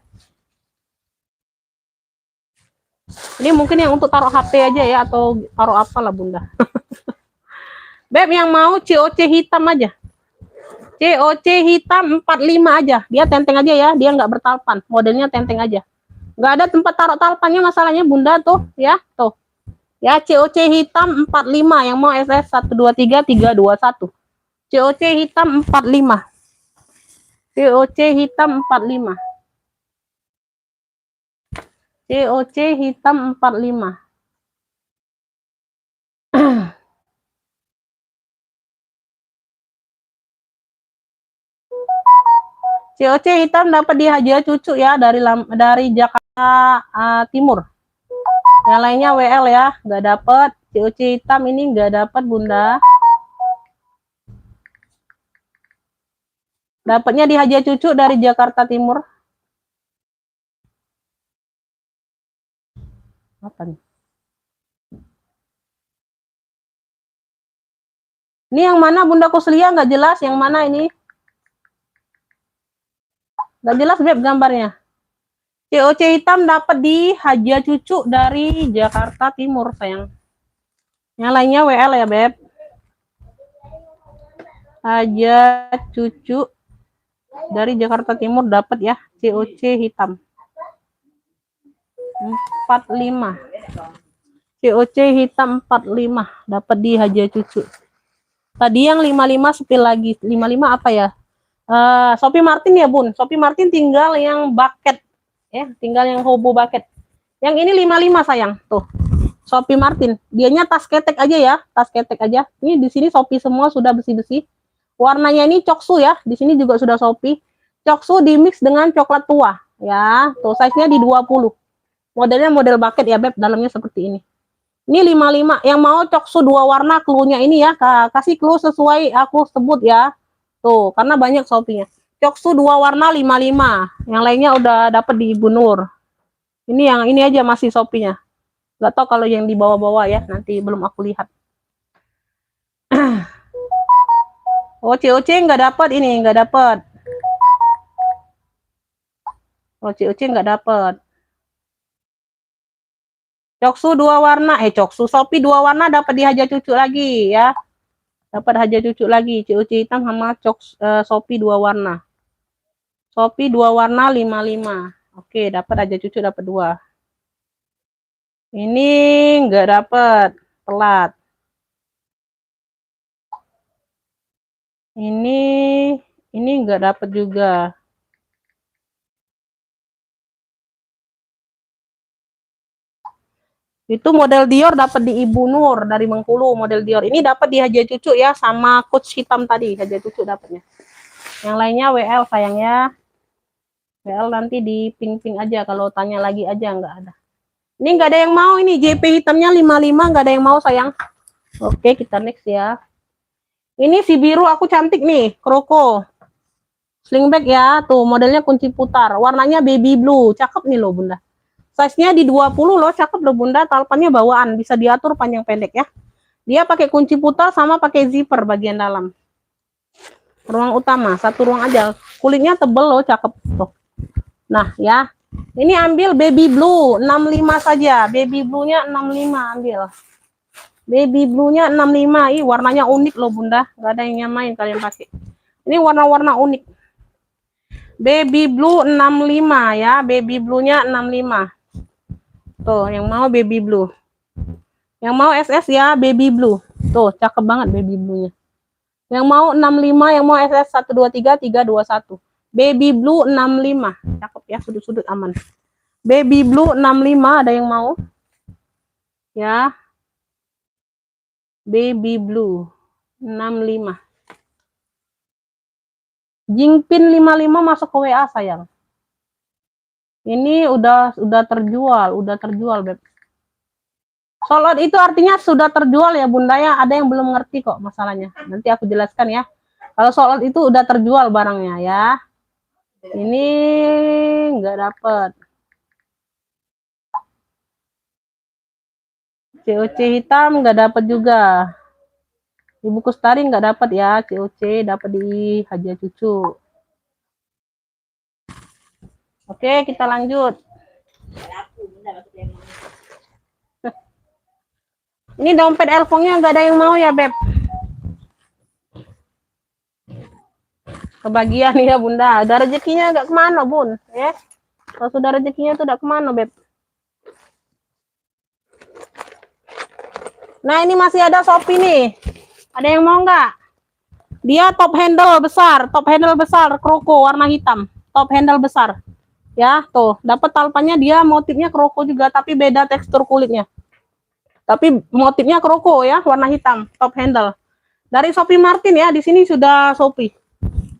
Speaker 1: Ini mungkin yang untuk taruh HP aja ya, atau taruh apa lah Bunda. Beb yang mau COC hitam aja. COC hitam 45 aja. Dia tenteng aja ya, dia nggak bertalpan. Modelnya tenteng aja. Nggak ada tempat taruh talpannya masalahnya Bunda tuh ya, tuh. Ya, COC hitam 45 yang mau SS 123 321. COC hitam 45. COC hitam 45. COC hitam 45. COC hitam dapat di Haja Cucu ya dari Jakarta Timur. Yang lainnya WL ya, nggak dapat. COC hitam ini nggak dapat Bunda. Dapatnya di Haja Cucu dari Jakarta Timur. Apa nih? Ini yang mana Bunda Kuslia nggak jelas, yang mana ini? Nggak jelas Beb gambarnya. COC hitam dapat di Haja Cucu dari Jakarta Timur sayang. Yang lainnya WL ya Beb. Haja Cucu dari Jakarta Timur dapat ya COC hitam 45. COC hitam 45 dapat di Haja Cucu. Tadi yang 55 spill lagi. 55 apa ya? Shopee Martin ya Bun. Shopee Martin tinggal yang bucket ya, tinggal yang hobo bucket. Yang ini 55 sayang. Tuh. Shopee Martin. Dianya tas ketek aja ya, tas ketek aja. Ini di sini Shopee semua sudah besi-besi. Warnanya ini coksu ya. Di sini juga sudah Shopee. Coksu dimix dengan coklat tua ya. Tuh size-nya di 20. Modelnya model bucket ya Beb, dalamnya seperti ini. Ini 55. Yang mau coksu 2 warna clue-nya ini ya. Kasih clue sesuai aku sebut ya. Tuh, karena banyak Shopee-nya. Coksu 2 warna 55. Yang lainnya udah dapet di Ibu Nur. Ini yang ini aja masih Shopee-nya. Gak tau kalau yang di bawah-bawah ya. Nanti belum aku lihat. Oh, COC nggak dapat ini. Nggak dapat. Oh, COC nggak dapat. Coksu 2 warna. Coksu Shopee 2 warna dapat di Haja Cucu lagi ya. Dapat Haja Cucu lagi, COC hitam sama Shopee 2 warna. Shopee 2 warna 55. Oke, dapat Haja Cucu dapat 2. Ini enggak dapat, telat. Ini enggak dapat juga. Itu model Dior dapat di Ibu Nur dari Bengkulu, model Dior. Ini dapat di Haja Cucu ya, sama Coach hitam tadi, Haja Cucu dapatnya. Yang lainnya WL sayangnya. WL nanti di ping-ping aja, kalau tanya lagi aja nggak ada. Ini nggak ada yang mau, ini JP hitamnya 55, nggak ada yang mau sayang. Oke, kita next ya. Ini si biru aku cantik nih, Kroko. Slingback ya, tuh modelnya kunci putar. Warnanya baby blue, cakep nih loh Bunda. Size-nya di 20 loh, cakep loh Bunda, talpannya bawaan, bisa diatur panjang pendek ya. Dia pakai kunci putar sama pakai zipper bagian dalam. Ruang utama, satu ruang aja. Kulitnya tebel loh, cakep tuh. Nah, ya. Ini ambil baby blue 65 saja. Baby blue-nya 65 ambil. Baby blue-nya 65. Ih, warnanya unik loh, Bunda. Nggak ada yang nyamain kalian pakai. Ini warna-warna unik. Baby blue 65 ya. Baby blue-nya 65. Tuh, yang mau baby blue. Yang mau SS ya, baby blue. Tuh, cakep banget baby blue-nya. Yang mau 65, yang mau SS 123 321. Baby blue 65. Cakep ya, sudut-sudut aman. Baby blue 65, ada yang mau? Ya. Baby blue 65. Jingpin 55 masuk ke WA sayang. Ini udah terjual, Beb. Sold out itu artinya sudah terjual ya, Bunda ya. Ada yang belum ngerti kok masalahnya. Nanti aku jelaskan ya. Kalau sold out itu udah terjual barangnya ya. Ini nggak dapet. COC hitam nggak dapat juga. Ibu Kustari nggak dapat ya, COC dapat di Haja Cucu. Oke, kita lanjut. Ini dompet elfongnya nggak ada yang mau ya, Beb. Kebagian ya, Bunda. Ada rezekinya nggak kemana, Bun? Ya, kalau sudah rezekinya tuh udah kemana, Beb? Nah, ini masih ada Shopee nih. Ada yang mau nggak? Dia top handle besar, kroko warna hitam. Top handle besar. Ya, tuh, dapat talpannya dia motifnya kroko juga, tapi beda tekstur kulitnya. Tapi motifnya kroko ya, warna hitam, top handle. Dari Shopee Martin ya, di sini sudah Shopee.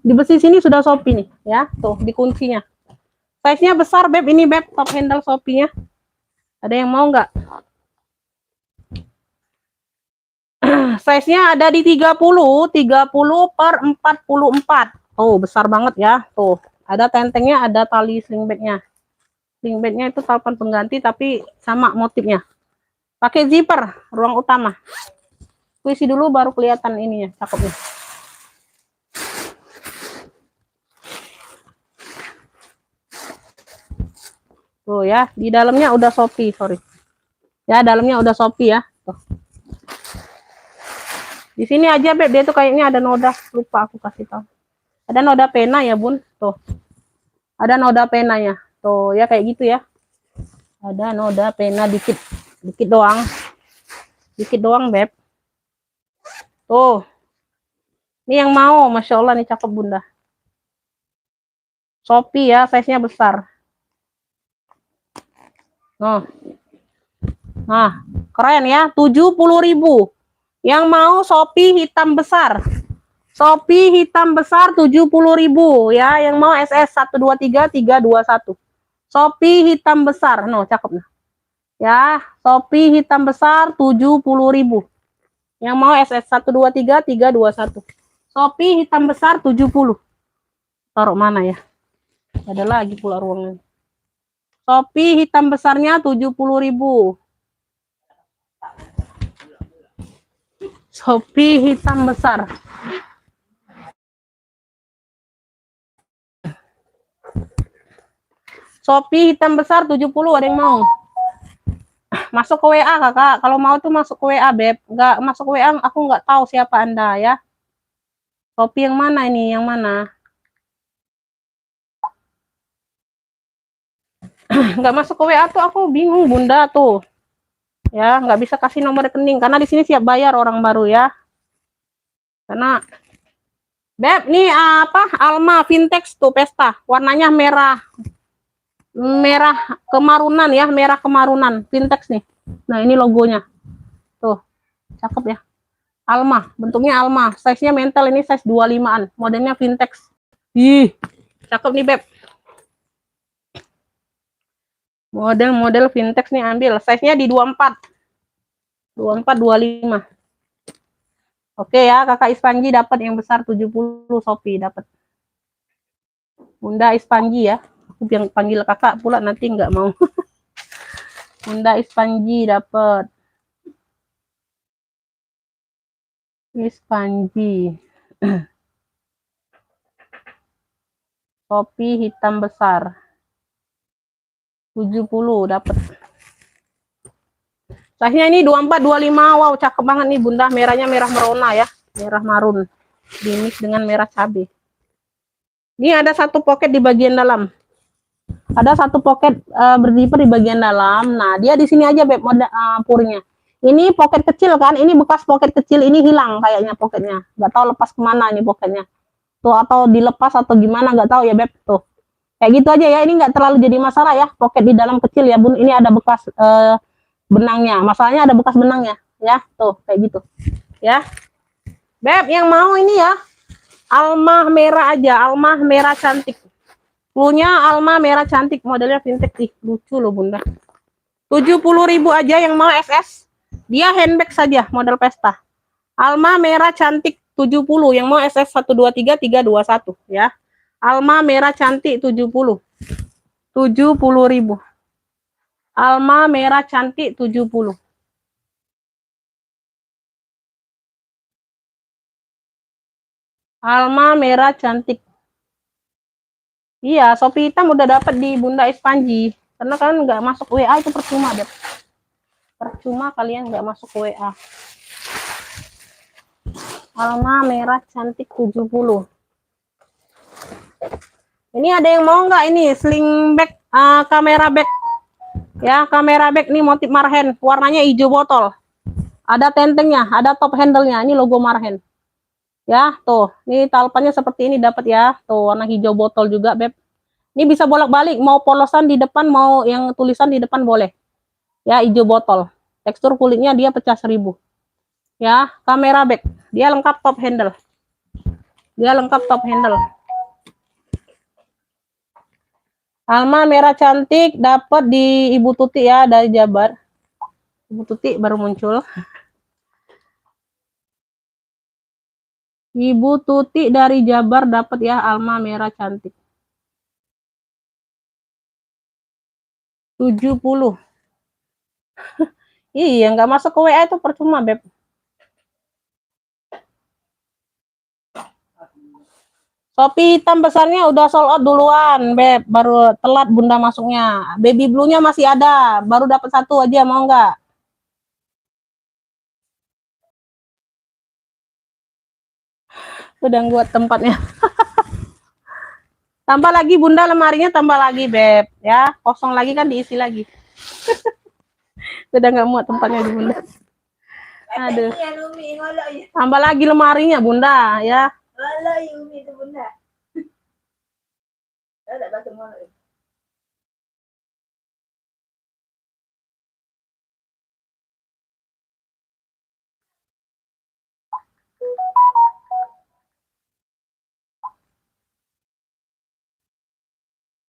Speaker 1: Di besi sini sudah Shopee nih, ya, tuh di kuncinya. Size-nya besar, Beb, ini Beb, top handle Shopee-nya. Ada yang mau nggak? Size-nya ada di 30 per 44. Oh, besar banget ya, tuh. Ada tentengnya, ada tali sling bag-nya. Sling bag-nya itu talpan pengganti tapi sama motifnya. Pakai zipper, ruang utama. Isi dulu baru kelihatan ininya, cakepnya. Tuh ya, di dalamnya udah Shopee, sorry. Ya, dalamnya udah Shopee ya. Tuh. Di sini aja, Beb, dia tuh kayaknya ada noda, lupa aku kasih tahu. Ada noda pena ya, Bun. Tuh. Ada noda penanya. Tuh, ya kayak gitu ya. Ada noda pena dikit. Dikit doang. Dikit doang, Beb. Tuh. Ini yang mau, Masya Allah nih cakep, Bunda. Shopee ya, size-nya besar. Nah, keren ya, 70.000. Yang mau Shopee hitam besar. Shopee hitam besar 70.000 ya, yang mau SS 123 321. Shopee hitam besar, no cakep nah. Ya, Shopee hitam besar 70.000. Yang mau SS 123 321. Shopee hitam besar 70. Taruh mana ya? Ada lagi pula ruangnya. Shopee hitam besarnya 70.000. Shopee hitam besar. Shopee hitam besar 70, ada yang mau? Masuk ke WA, Kakak. Kalau mau tuh masuk ke WA, Beb. Enggak masuk ke WA, aku nggak tahu siapa Anda ya. Shopee yang mana ini? Yang mana? Nggak masuk ke WA tuh aku bingung, Bunda tuh. Ya, nggak bisa kasih nomor rekening karena di sini siap bayar orang baru ya. Karena Beb, nih apa? Alma Vintex tuh pesta. Warnanya merah. Merah kemarunan ya, merah kemarunan. Vintex nih. Nah, ini logonya. Tuh. Cakep ya. Alma, bentuknya Alma. Size-nya mental ini size 25-an. Modelnya Vintex. Ih, cakep nih, Beb. Model Vintex nih ambil. Size-nya di 24. 24 25. Oke ya, Kakak Ispanji dapat yang besar 70, Shopee dapat. Bunda Ispanji ya. Aku yang panggil Kakak pula nanti nggak mau. Bunda Ispanji dapat. Ispanji. Topi hitam besar. 70 dapat. Size-nya ini 24 25. Wow, cakep banget nih Bunda. Merahnya merah merona ya. Merah marun. Dimix dengan merah cabai. Ini ada satu pocket di bagian dalam. Ada satu pocket berzipper di bagian dalam. Nah, dia di sini aja Beb mode purnya. Ini pocket kecil kan? Ini bekas pocket kecil, ini hilang kayaknya pocketnya. Nggak tahu lepas kemana nih pocketnya. Tuh, atau dilepas atau gimana nggak tahu ya Beb. Tuh. Kayak gitu aja ya, ini nggak terlalu jadi masalah ya. Pocket di dalam kecil ya Bun. Ini ada bekas benangnya. Masalahnya ada bekas benangnya ya. Tuh, kayak gitu. Ya. Beb, yang mau ini ya. Alma merah aja, Alma merah cantik. Cluenya Alma merah cantik, modelnya vintage nih. Lucu loh Bunda. 70.000 aja yang mau SS. Dia handbag saja, model pesta. Alma merah cantik 70, yang mau SS 123 321 ya. Alma merah cantik 70. 70.000. Alma merah cantik 70. Alma merah cantik. Iya, Shopee hitam udah dapat di Bunda Ispanji. Karena kan nggak masuk WA itu percuma deh. Percuma kalian nggak masuk WA. Alma merah cantik 70. Ini ada yang mau nggak ini sling bag, kamera bag ya, kamera bag nih motif Marhen, warnanya hijau botol, ada tentengnya, ada top handle-nya, ini logo Marhen ya. Tuh, ini talpannya seperti ini dapat ya. Tuh, warna hijau botol juga Beb. Ini bisa bolak-balik, mau polosan di depan, mau yang tulisan di depan boleh ya. Hijau botol, tekstur kulitnya dia pecah 1000 ya. Kamera bag, dia lengkap top handle, Alma merah cantik dapat di Ibu Tuti ya, dari Jabar. Ibu Tuti baru muncul. Ibu Tuti dari Jabar dapat ya, Alma merah cantik. 70. Iya, nggak masuk ke WA itu percuma, Beb. Shopee hitam besarnya udah sold out duluan, Beb. Baru telat Bunda masuknya. Baby blue-nya masih ada. Baru dapat satu aja, mau nggak? Udah buat tempatnya. Tambah lagi Bunda lemarinya, tambah lagi, Beb. Ya, kosong lagi kan diisi lagi. Udah nggak muat tempatnya di Bunda. Aduh. Tambah lagi lemarinya Bunda, ya.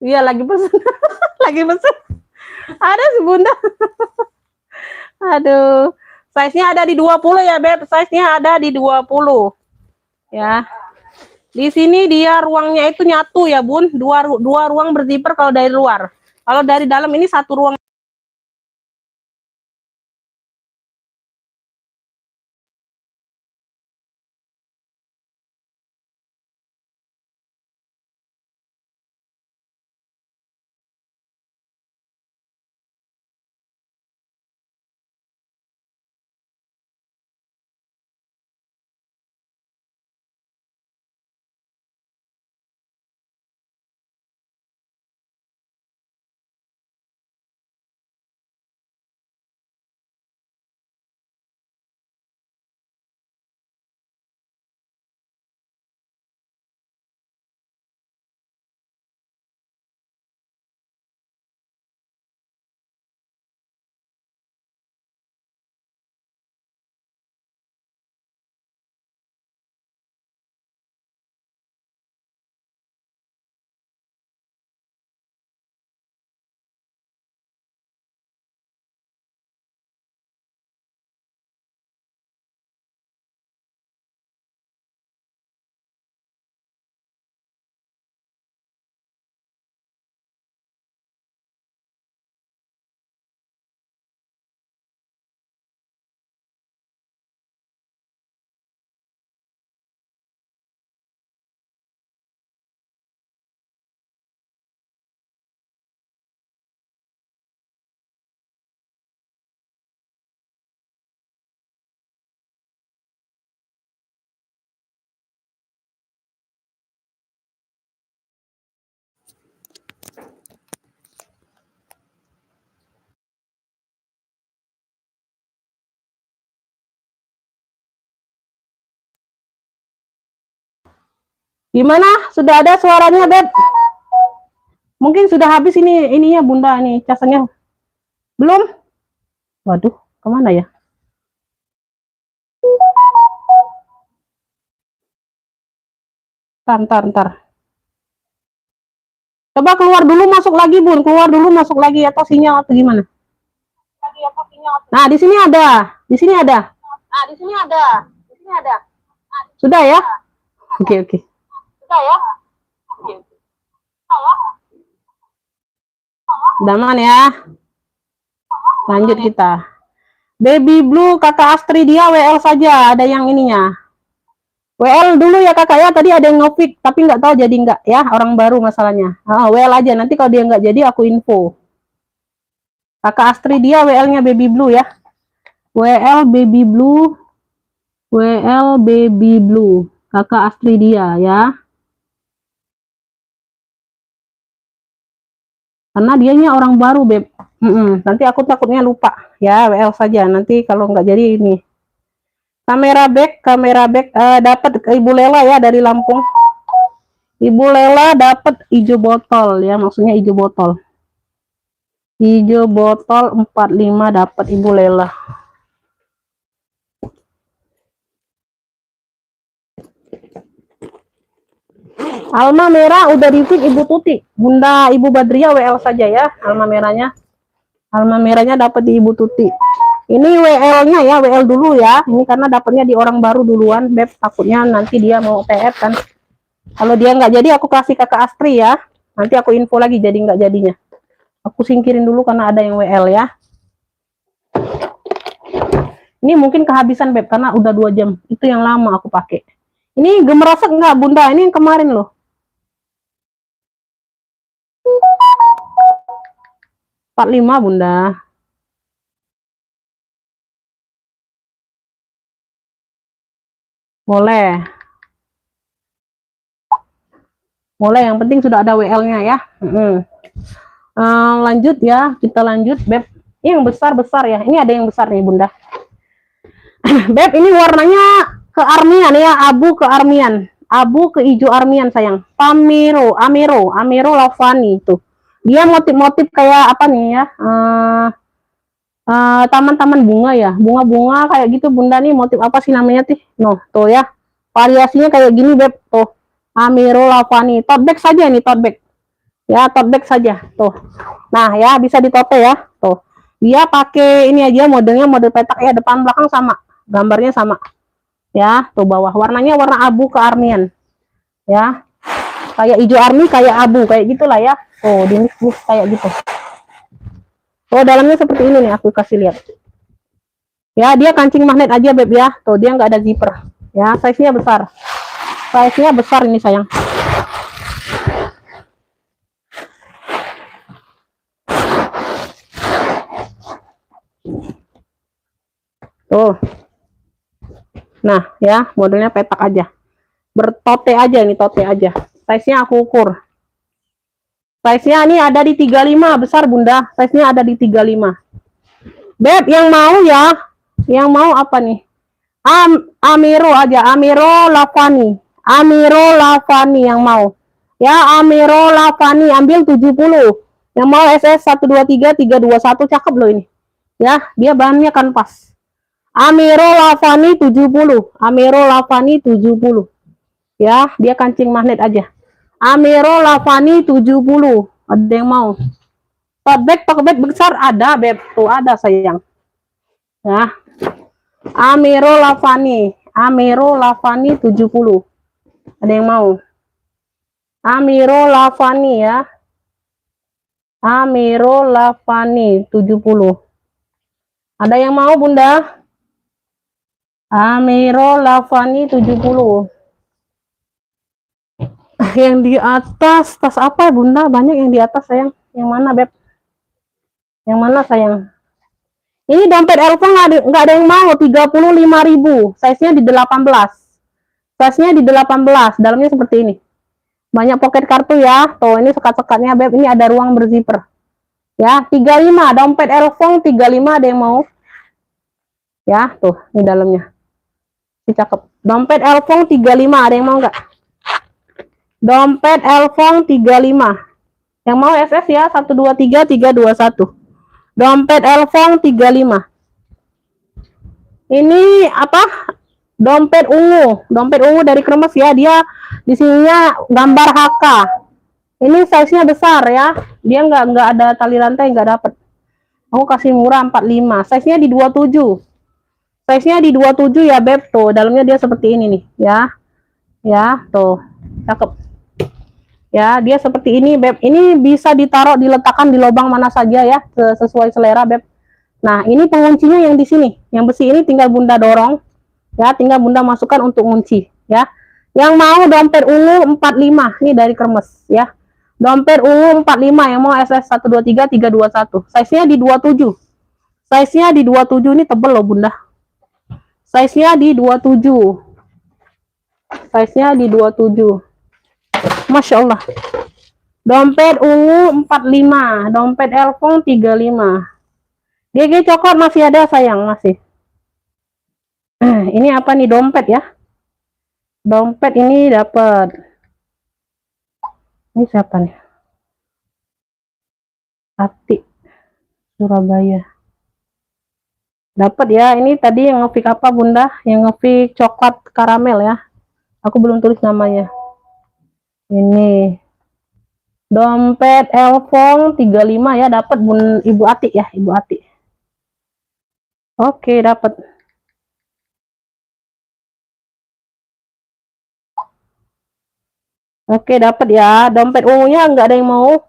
Speaker 1: Iya, lagi pesen. Lagi pesen. Ada sih Bunda. Aduh. Size-nya ada di 20 ya, Beb. Size-nya ada di 20. Ya. Di sini dia ruangnya itu nyatu ya, Bun. Dua ruang berzipper kalau dari luar. Kalau dari dalam ini satu ruang. Gimana? Sudah ada suaranya, Beb? Mungkin sudah habis ini ininya Bunda nih casanya. Belum? Waduh, kemana ya? Ntar. Coba keluar dulu masuk lagi, Bun. Keluar dulu masuk lagi atau sinyal atau gimana? Nah, di sini ada. Di sini ada. Sudah ya? Oke. Udah aman ya. Lanjut kita. Baby Blue kakak Astri dia WL saja, ada yang ininya. WL dulu ya kakak ya, tadi ada yang nge-fit, tapi nggak tahu jadi nggak ya, orang baru masalahnya. WL aja, nanti kalau dia nggak jadi aku info. Kakak Astri dia WL-nya Baby Blue ya. WL Baby Blue, kakak Astri dia ya. Karena dianya orang baru, Beb. Nanti aku takutnya lupa ya, WL saja. Nanti kalau nggak jadi ini. Kamera back dapat Ibu Lela ya dari Lampung. Ibu Lela dapat hijau botol ya, maksudnya hijau botol. Hijau botol 45 dapat Ibu Lela. Alma merah udah di fit Ibu Tuti. Bunda Ibu Badria WL saja ya, alma merahnya. Alma merahnya dapat di Ibu Tuti. Ini WL-nya ya, WL dulu ya. Ini karena dapatnya di orang baru duluan, Beb. Takutnya nanti dia mau TF kan. Kalau dia nggak jadi, aku kasih kakak Astri ya. Nanti aku info lagi jadi nggak jadinya. Aku singkirin dulu karena ada yang WL ya. Ini mungkin kehabisan, Beb, karena udah 2 jam. Itu yang lama aku pakai. Ini gemerosek nggak, Bunda? Ini yang kemarin loh. Rp45, Bunda. Boleh, yang penting sudah ada WL-nya ya. Lanjut ya, kita lanjut, Beb. Ini yang besar ya, ini ada yang besar nih Bunda. Beb, ini warnanya ke armian ya, abu ke armian, abu ke hijau armian sayang. Amero Lavani itu. Dia motif-motif kayak apa nih ya? Taman-taman bunga ya, bunga-bunga kayak gitu Bunda. Nih motif apa sih namanya tuh? Tuh ya, variasinya kayak gini Beb. Tuh, Amero Lavani, tote bag saja ini, tote bag ya, tote bag saja tuh. Nah ya, bisa ditote ya. Tuh, dia pakai ini aja, model petak ya, depan belakang sama, gambarnya sama ya. Tuh bawah warnanya warna abu ke armian ya, kayak hijau army kayak abu kayak gitulah ya. Tuh di mix kayak gitu. Oh, dalamnya seperti ini nih, aku kasih lihat. Ya, dia kancing magnet aja, Beb ya. Tuh, dia nggak ada zipper. Ya, size-nya besar. Size-nya besar ini, sayang. Tuh. Nah, ya, modelnya petak aja. Bertote aja ini, tote aja. Size-nya aku ukur. Size-nya ini ada di 35, besar Bunda. Size-nya ada di 35. Beb, yang mau ya, yang mau apa nih? Amero aja, Amero Lavani yang mau. Ya, Amero Lavani ambil 70. Yang mau SS 123321 cakep loh ini. Ya, dia bahannya kanvas. Amero Lavani 70. Ya, dia kancing magnet aja. Amero Lavani 70. Ada yang mau? Tote bag besar ada, Beb. Tuh ada sayang. Ya. Amero Lavani 70. Ada yang mau? Amero Lavani ya. Amero Lavani 70. Ada yang mau Bunda? Amero Lavani 70. Yang di atas, tas apa Bunda? Banyak yang di atas sayang. Yang mana Beb? Yang mana sayang? Ini dompet Elva nggak ada yang mau, 35.000. Size-nya di 18. Size-nya di 18. Dalamnya seperti ini. Banyak pocket kartu ya. Tuh, ini sekat-sekatnya Beb. Ini ada ruang berzipper. Ya, 35. Dompet Elva 35, ada yang mau? Ya, tuh, ini dalamnya. Ini cakep. Dompet Elva 35, ada yang mau nggak? Dompet Elfong 35. Yang mau SS ya, 123 321. Dompet Elfong 35. Ini apa? Dompet ungu. Dompet ungu dari Kremes ya. Dia di sininya gambar HK. Ini size-nya besar ya. Dia nggak ada tali rantai, nggak dapet. Aku kasih murah 45. Size-nya di 27. Size-nya di 27 ya, Beb. Tuh, dalamnya dia seperti ini nih, ya. Ya, tuh. Cakep. Ya, dia seperti ini, Beb. Ini bisa ditaruh, diletakkan di lubang mana saja ya, sesuai selera, Beb. Nah, ini penguncinya yang di sini. Yang besi ini tinggal Bunda dorong. Ya, tinggal Bunda masukkan untuk kunci, ya. Yang mau dompet ungu 45, ini dari Kremes, ya. Dompet ungu 45 yang mau SS 123 321. Size-nya di 27. Size-nya di 27, ini tebel loh, Bunda. Size-nya di 27. Size-nya di 27. Masya Allah. Dompet ungu 45, dompet Elfong 35. GG coklat masih ada sayang, masih. Ini apa nih, dompet ya? Dompet ini dapat. Ini siapa nih? Ati Surabaya. Dapat ya. Ini tadi yang ngepick apa, Bunda? Yang ngepick coklat karamel ya. Aku belum tulis namanya. Ini dompet Elfong 35 ya, dapat Ibu Ati ya, Ibu Ati. Oke, dapat. Oke, dapat ya. Dompet ungunya nggak ada yang mau.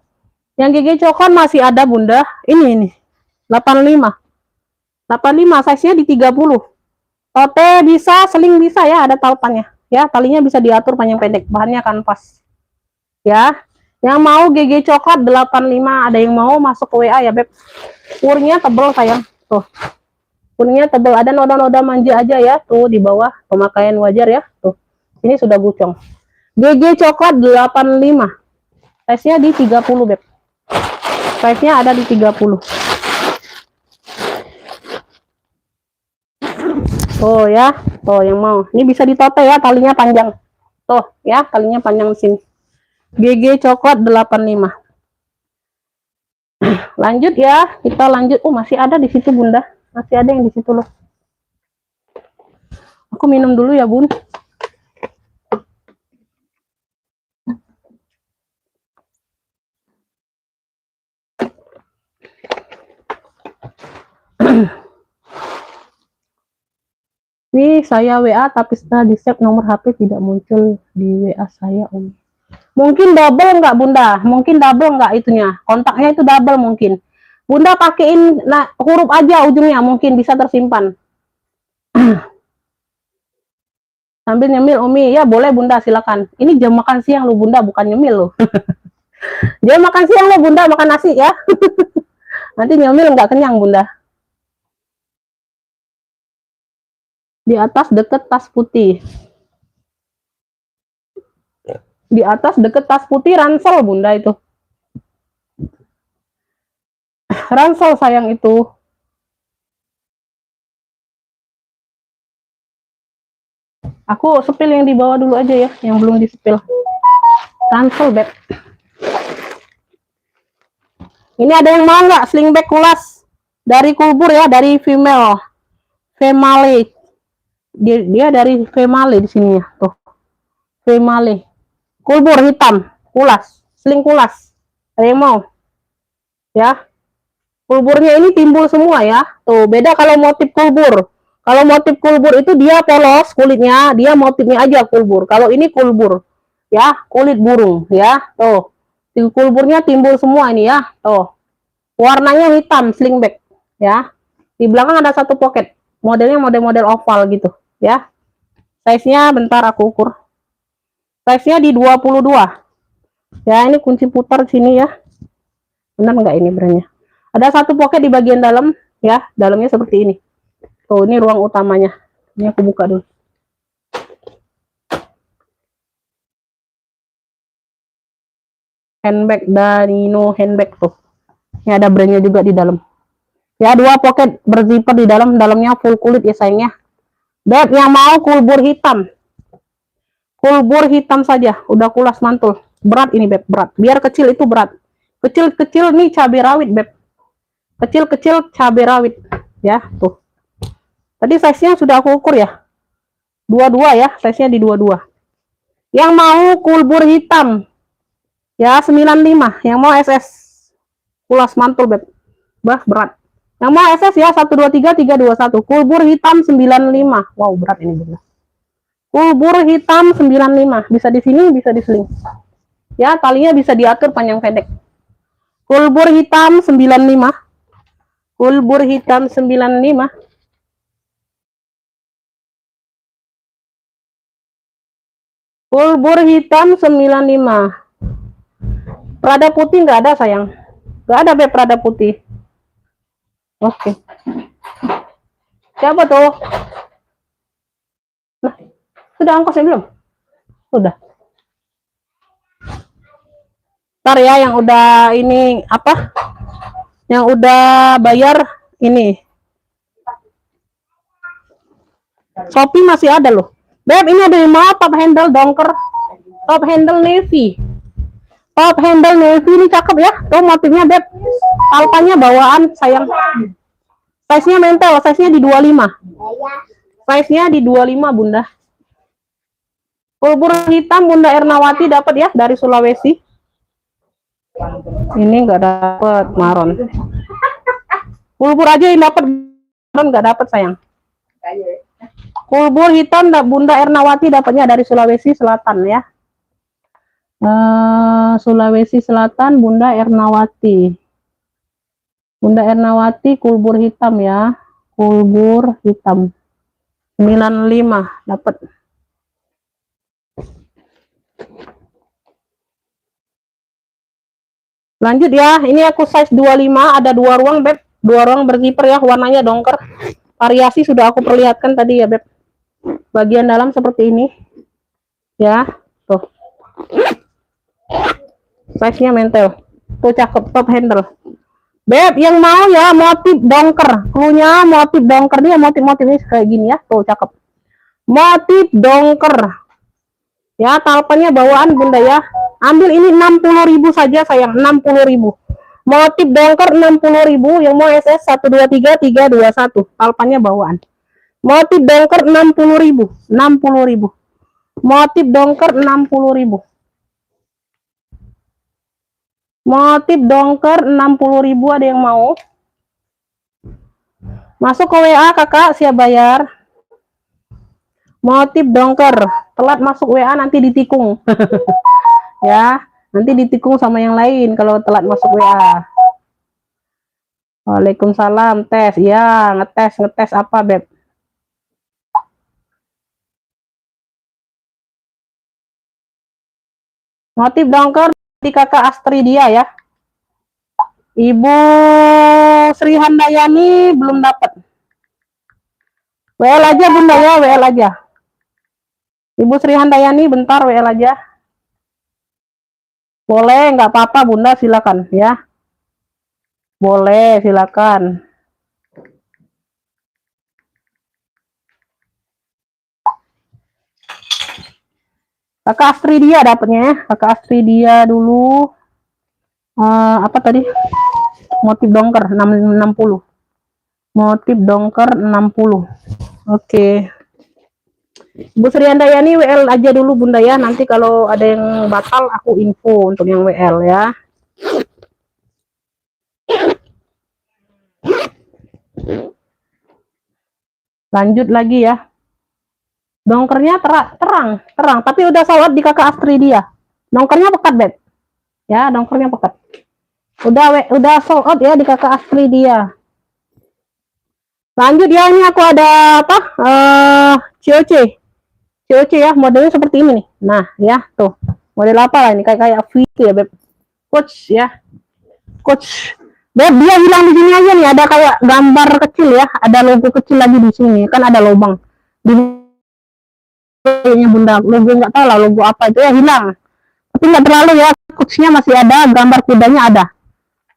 Speaker 1: Yang GG coklat masih ada, Bunda. Ini 85. 85, size-nya di 30. Tote bisa, seling bisa ya, ada tautannya. Ya, talinya bisa diatur panjang pendek, bahannya kanvas. Ya. Yang mau GG coklat 85, ada yang mau masuk ke WA ya, Beb. Purnya tebel sayang. Tuh. Purnya tebel, ada noda-noda manja aja ya, tuh di bawah, pemakaian wajar ya. Tuh. Ini sudah gucong. GG coklat 85. Size-nya di 30, Beb. Size-nya ada di 30. Oh ya, tuh yang mau. Ini bisa ditote ya, talinya panjang. Tuh ya, talinya panjang di sini. GG coklat 85. Lanjut ya, kita lanjut. Oh, masih ada di situ, Bunda. Masih ada yang di situ loh. Aku minum dulu ya, Bun. Ini saya WA tapi setelah di save nomor HP tidak muncul di WA saya, Om. Mungkin double enggak, Bunda? Mungkin double enggak itunya? Kontaknya itu double mungkin. Bunda pakein huruf aja ujungnya, mungkin bisa tersimpan. Sambil nyemil, Umi. Ya, boleh, Bunda, silakan. Ini jam makan siang lo, Bunda, bukan nyemil lo. Jam makan siang lo, Bunda, makan nasi ya. Nanti nyemil enggak kenyang, Bunda. Di atas deket tas putih. Di atas deket tas putih ransel, Bunda, itu. Ransel sayang itu. Aku sepil yang di bawah dulu aja ya, yang belum disepil. Ransel, Beb. Ini ada yang mau nggak sling bag kulas dari Kulbur ya, dari female. Female. Dia dari Female di sini ya, tuh. Female. Kulbur hitam, kulas, sling kulas. Ada yang mau? Ya. Kulburnya ini timbul semua ya. Tuh, beda kalau motif kulbur. Kalau motif kulbur itu dia polos kulitnya, dia motifnya aja kulbur. Kalau ini kulbur, ya, kulit burung, ya. Tuh. Kulburnya timbul semua ini ya. Tuh. Warnanya hitam, sling bag, ya. Di belakang ada satu pocket. Modelnya model-model oval gitu. Ya, size-nya bentar aku ukur. Size-nya di 22. Ya, ini kunci putar sini ya. Benar nggak ini brandnya? Ada satu pocket di bagian dalam ya, dalamnya seperti ini. Tuh, ini ruang utamanya. Ini aku buka dulu. Handbag Danino handbag tuh. Ini ada brandnya juga di dalam. Ya, dua pocket berzipper di dalam, dalamnya full kulit ya sayangnya. Beb yang mau kulbur hitam. Full bore hitam saja, udah kulas mantul. Berat ini beb, berat. Biar kecil itu berat. Kecil-kecil nih cabai rawit beb. Kecil-kecil cabai rawit. Ya, tuh. Tadi size-nya sudah aku ukur ya. 22 ya, size-nya di 22. Yang mau full bore hitam. Ya, 95. Yang mau SS. Kulas mantul beb. Bah, berat. Yang mau SS ya 123 321. Full bore hitam 95. Wow, berat ini bener. Kulbur hitam 95. Bisa di sini, bisa di sini. Ya, talinya bisa diatur panjang pendek. Kulbur hitam 95. Kulbur hitam 95. Kulbur hitam 95. Prada putih nggak ada sayang. Nggak ada beb Prada putih. Oke. Siapa tuh? Nah, sudah ongkosnya belum? Sudah. Ntar ya yang udah ini apa? Yang udah bayar ini. Shopee masih ada loh. Beb, ini ada yang mau top handle donker. Top handle navy. Top handle navy ini cakep ya. Tuh motifnya beb. Alpanya bawaan sayang. Size-nya mentel, size-nya di 25. Size-nya di 25 bunda. Kulbur hitam Bunda Ernawati dapat ya dari Sulawesi. Ini enggak dapat maron. Kulbur aja yang dapat, maron enggak dapat sayang. Kulbur hitam Bunda Ernawati dapatnya dari Sulawesi Selatan ya. Sulawesi Selatan Bunda Ernawati. Bunda Ernawati kulbur hitam ya. Kulbur hitam 95 dapat. Lanjut ya, ini aku size 25, ada 2 ruang beb, 2 ruang berkiper ya, warnanya dongker. Variasi sudah aku perlihatkan tadi ya beb. Bagian dalam seperti ini. Ya, tuh. Size-nya mentel. Tuh cakep, top handle. Beb, yang mau ya motif dongker. Cluenya motif dongker, dia motif-motifnya kayak gini ya, tuh cakep. Motif dongker. Ya, talpannya bawaan bunda ya. Ambil ini 60.000 saja sayang, 60.000. Motif dongker 60.000, yang mau SS 123 321. Talpannya bawaan. Motif dongker 60.000, 60.000. Motif dongker 60.000. Motif dongker 60.000, ada yang mau? Masuk ke WA kakak, siap bayar. Motif dongker, telat masuk WA nanti ditikung. Ya, nanti ditikung sama yang lain kalau telat masuk WA. Waalaikumsalam, tes. Ya, ngetes apa beb? Motif dongker di kakak Astri dia ya. Ibu Sri Handayani belum dapat. WL aja bunda ya, WL aja. Ibu Sri Handayani bentar WL aja. Boleh, nggak apa-apa bunda, silakan ya. Boleh, silakan. Kakak Astri dia dapatnya ya. Kakak Astri dia dulu. Apa tadi? Motif dongker 60. Motif dongker 60. Oke. Bu Sri Handayani WL aja dulu bunda ya, nanti kalau ada yang batal aku info untuk yang WL ya. Lanjut lagi ya. Dongkernya terang, tapi udah sold di kakak Astri dia. Dongkernya pekat beb. Ya, dongkernya pekat. Udah sold out ya di kakak Astri dia. Lanjut ya, ini aku ada apa? COC ya, modelnya seperti ini nih. Nah ya, tuh model apa lah ini, kayak VT ya beb. Coach ya, coach beb, dia hilang di sini aja nih, ada kayak gambar kecil ya, ada logo kecil lagi di sini, kan ada lubang di bunda, logo nggak tahu lah logo apa itu ya, hilang. Tapi nggak terlalu ya, coachnya masih ada, gambar kudanya ada.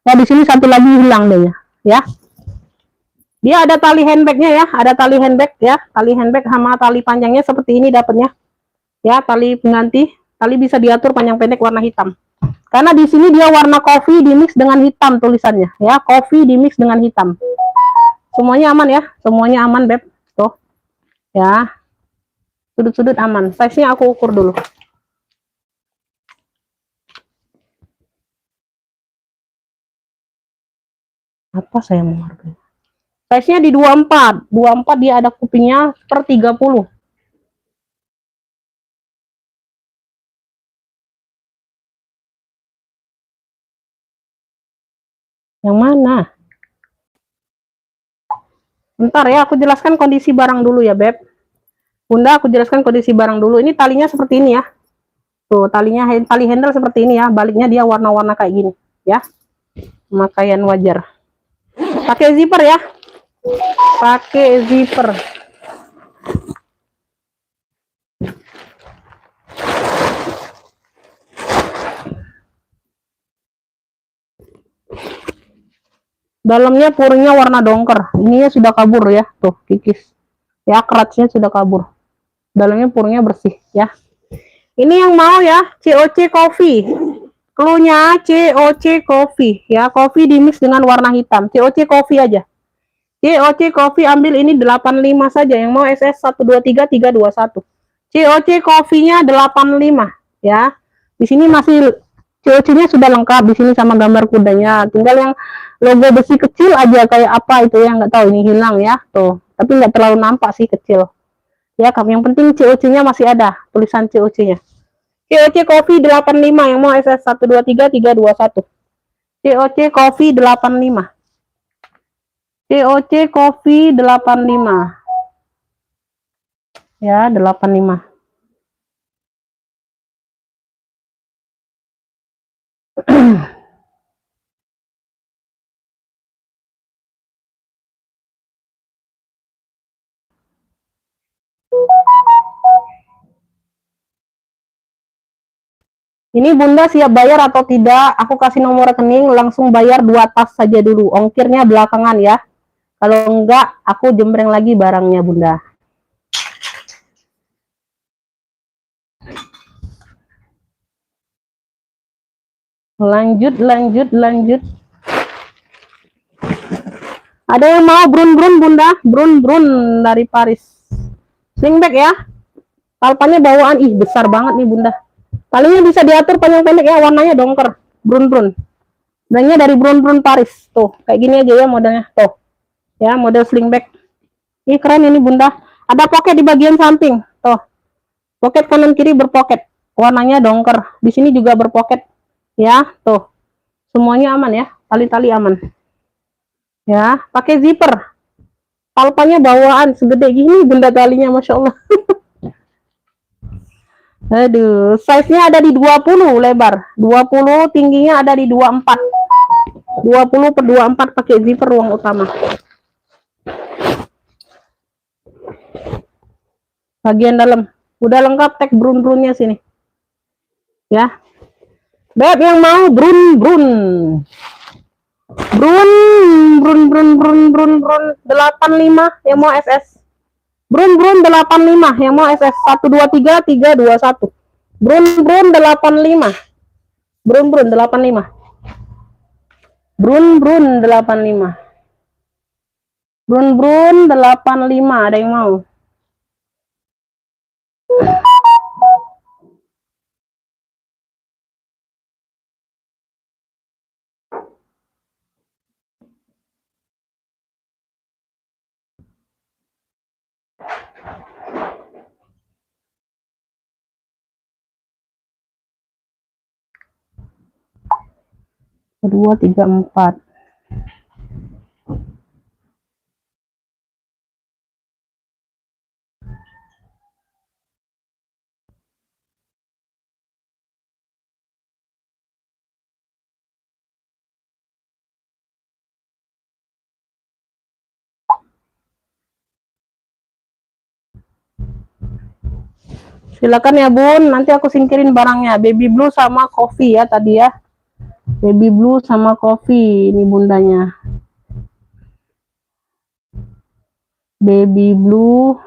Speaker 1: Ya di sini satu lagi hilang deh ya. Dia ada tali handbagnya ya, ada tali handbag ya, tali handbag sama tali panjangnya seperti ini dapatnya. Ya, tali pengganti. Tali bisa diatur panjang pendek warna hitam. Karena di sini dia warna kopi dimix dengan hitam tulisannya. Ya, kopi dimix dengan hitam. Semuanya aman ya. Semuanya aman, Beb. Tuh. Ya. Sudut-sudut aman. Size-nya aku ukur dulu. Apa saya mau hargai? Size-nya di 24. 24 dia ada kupingnya per 30. Yang mana? Bentar ya, aku jelaskan kondisi barang dulu ya, Beb. Bunda, aku jelaskan kondisi barang dulu. Ini talinya seperti ini ya. Tuh, talinya tali handle seperti ini ya. Baliknya dia warna-warna kayak gini, ya. Pemakaian wajar. Pakai zipper ya. Pakai zipper. Dalamnya purnya warna dongker. Ininya sudah kabur ya. Tuh, kikis. Ya, keratnya sudah kabur. Dalamnya purnya bersih ya. Ini yang mau ya, COC Coffee. Cluenya COC Coffee ya, kopi dimix dengan warna hitam. COC Coffee aja. COC Coffee ambil ini 85 saja. Yang mau SS 123 321. COC Coffee-nya 85 ya. Di sini masih COC-nya sudah lengkap di sini sama gambar kudanya. Tinggal yang logo besi kecil aja kayak apa itu ya, nggak tahu ini hilang ya. Tuh, tapi nggak terlalu nampak sih kecil. Ya, yang penting COC-nya masih ada, tulisan COC-nya. COC Coffee 85 yang mau SS 123 321. COC Coffee 85. COC Coffee 85. Ya, 85. Ini Bunda siap bayar atau tidak? Aku kasih nomor rekening, langsung bayar 2 tas saja dulu. Ongkirnya belakangan ya. Kalau enggak, aku jembreng lagi barangnya Bunda. Lanjut. Ada yang mau brun-brun Bunda? Brun-brun dari Paris. Slingback ya. Talpannya bawaan. Ih, besar banget nih Bunda. Talinya bisa diatur panjang pendek ya, warnanya dongker. Brun-brun. Brandnya dari brun-brun Paris. Tuh, kayak gini aja ya modelnya. Tuh. Ya, model slingback. Ini keren ini Bunda. Ada pocket di bagian samping. Tuh. Pocket kanan kiri berpocket. Warnanya dongker. Di sini juga berpocket. Ya, tuh. Semuanya aman ya. Tali-tali aman. Ya, pakai zipper. Talpanya bawaan segede gini Bunda talinya, Masya Allah. Aduh, size-nya ada di 20 lebar. 20 tingginya ada di 24. 20 per 24 pakai zipper ruang utama. Bagian dalam udah lengkap tag brun-brunnya sini. Ya. Beb yang mau brun-brun. Brun 85 yang mau SS. Brun 85 yang mau SS 123 321. Brun 85. Brun 85. Brun 85. Brun 85 ada yang mau? Kedua, 3, 4. Silakan ya Bun, nanti aku singkirin barangnya. Baby blue sama coffee ya tadi ya. Baby blue sama coffee ini bundanya. Baby blue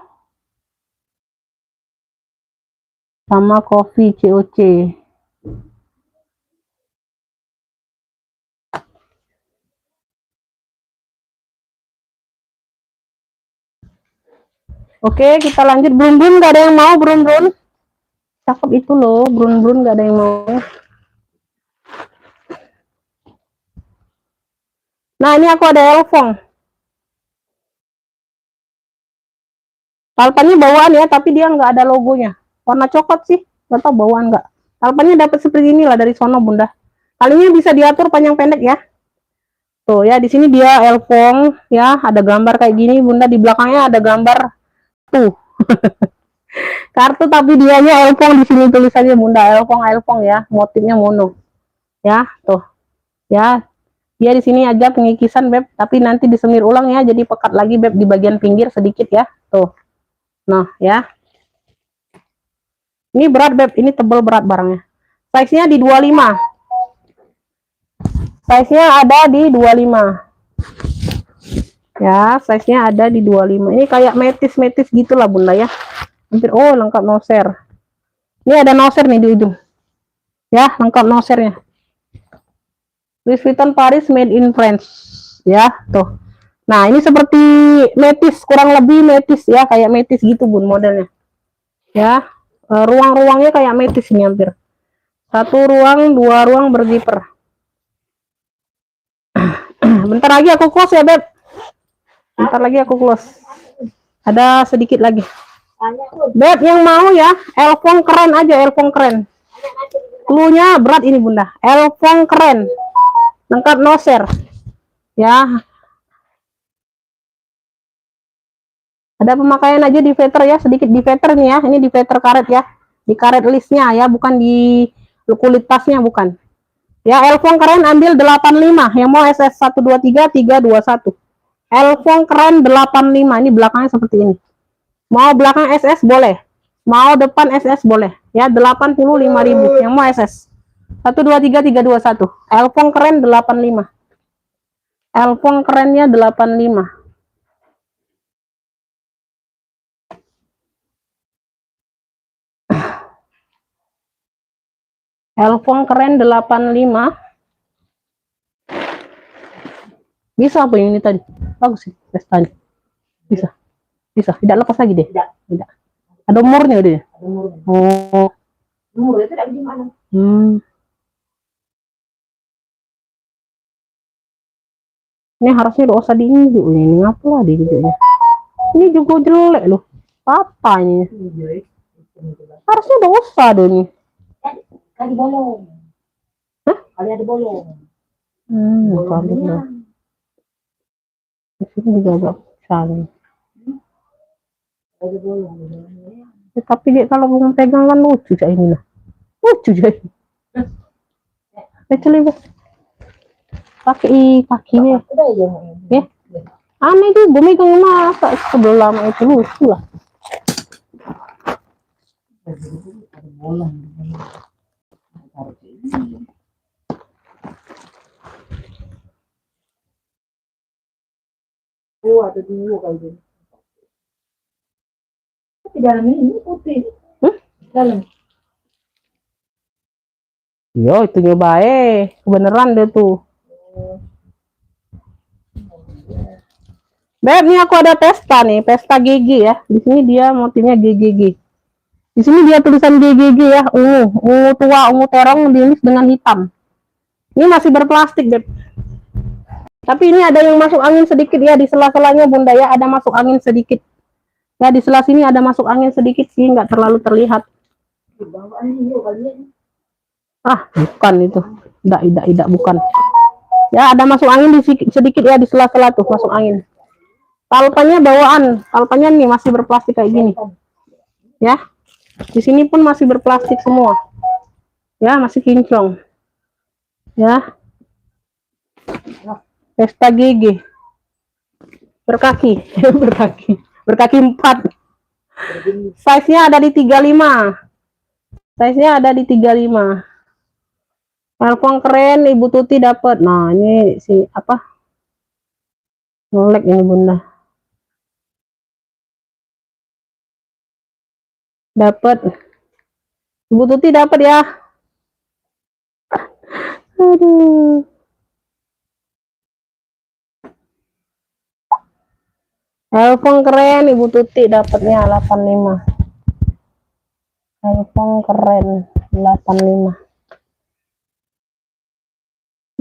Speaker 1: sama kopi COC. Oke, kita lanjut. Brun-brun gak ada yang mau, brun-brun. Cakep itu loh, brun-brun gak ada yang mau. Nah, ini aku ada Elfong. Alpannya bawaan ya, tapi dia nggak ada logonya. Warna coklat sih, nggak tahu bawaan nggak. Alpannya dapat seperti inilah dari sono bunda. Kalinya bisa diatur panjang pendek ya. Tuh ya, di sini dia Elfong ya, ada gambar kayak gini bunda, di belakangnya ada gambar tuh kartu, tapi dianya Elfong, di sini tulisannya bunda Elfong ya, motifnya mono ya. Tuh ya, dia di sini aja pengikisan beb, tapi nanti disemir ulang ya, jadi pekat lagi beb di bagian pinggir sedikit ya. Tuh, nah ya, ini berat beb, ini tebel berat barangnya. Size nya di 25, size nya ada di 25 ya, size nya ada di 25. Ini kayak metis gitulah bunda ya, hampir. Oh, lengkap noser. Ini ada noser nih di ujung ya, lengkap nosernya. Louis Vuitton Paris made in France ya. Tuh, nah ini seperti metis, kurang lebih metis ya, kayak metis gitu bun modelnya ya. Ruang-ruangnya kayak metis ini, hampir satu ruang, dua ruang berzipper. Bentar lagi aku close ya beb, bentar lagi aku close, ada sedikit lagi beb yang mau ya. Elfong keren aja, Elfong keren. Cluenya berat ini bunda, Elfong keren, lengkap noser ya. Ada pemakaian aja di veter ya, sedikit di veter nih ya. Ini di veter karet ya, di karet listnya ya, bukan di kulit tasnya, bukan ya. Elfong keren ambil 85, yang mau SS 123 321. Elfong keren 85, ini belakangnya seperti ini. Mau belakang SS boleh, mau depan SS boleh ya. 85.000 yang mau SS 123 321. Elfong keren 85, Elfong kerennya 85. Elfong keren 85. Bisa apa ini tadi? Bagus sih pestanya. Bisa. Bisa. Tidak lepas lagi deh. Tidak. Ada umurnya deh.
Speaker 5: Ada umurnya.
Speaker 1: Oh.
Speaker 5: Umurnya itu dari mana?
Speaker 1: Ini harusnya udah usah diinjuk ini. Ngapalah diinjuknya? Ini juga jelek loh. Apa ini? Harusnya udah usah deh ini.
Speaker 5: Kali bolong.
Speaker 1: Hah?
Speaker 5: Kali ada bolong.
Speaker 1: Kali loh. Di sini juga agak saling.
Speaker 5: Ada bolong.
Speaker 1: Ya, tapi dia kalau mau pegang kan lucu kayak ini lah. Lucu jadi. Kecil pakai kakinya. Ya. Aneh juga megang masa sebelah lama itu, lucu lah.
Speaker 5: Oh, ada dua kali ini. Tapi dalam ini putih. Dalam.
Speaker 1: Yo, itu nyoba kebeneran deh tuh. Beb, nih aku ada pesta nih, pesta GG ya. Di sini dia motifnya GGG. Di sini dia tulisan GGG ya, ungu tua, ungu terong diiris dengan hitam. Ini masih berplastik, Beb. Tapi ini ada yang masuk angin sedikit ya, di sela-selanya bunda ya, ada masuk angin sedikit. Ya, di sela sini ada masuk angin sedikit sih, nggak terlalu terlihat. Ah, bukan itu. Tidak, bukan. Ya, ada masuk angin sedikit ya, di sela-sela tuh masuk angin. Palpanya bawaan, palpanya nih masih berplastik kayak gini. Ya. Di sini pun masih berplastik semua. Ya, masih kinclong. Ya. Pesta GG. Berkaki, berkaki 4. Size-nya ada di 35. Size-nya ada di 35. Elfong keren, Ibu Tuti dapat. Nah, ini si apa? Ngelek ini bunda. Dapat Ibu Tuti dapat ya. Aduh. Elfong keren, Ibu Tuti dapatnya 85. Elfong keren 85.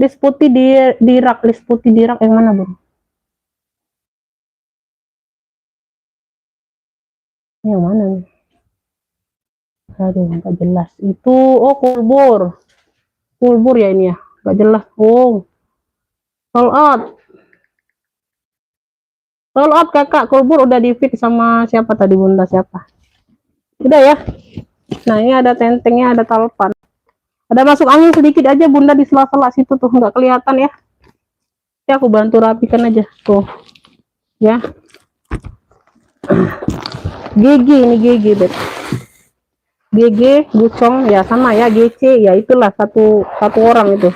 Speaker 1: List putih di rak, list putih di rak yang mana, Bu? Yang mana nih? Aduh, nggak jelas. Itu, oh, kulbur. Kulbur ya ini ya, nggak jelas. Oh, sold out. Sold out kakak, kulbur udah di fit sama siapa tadi, Bunda siapa? Udah ya. Nah, ini ada tentengnya, ada talpan. Ada masuk angin sedikit aja, Bunda, di sela-sela situ tuh, nggak kelihatan ya. Ya, aku bantu rapikan aja. Tuh. Ya. GG, ini GG, Beb. GG, Gucong, ya sama ya, GC, ya itulah satu orang itu.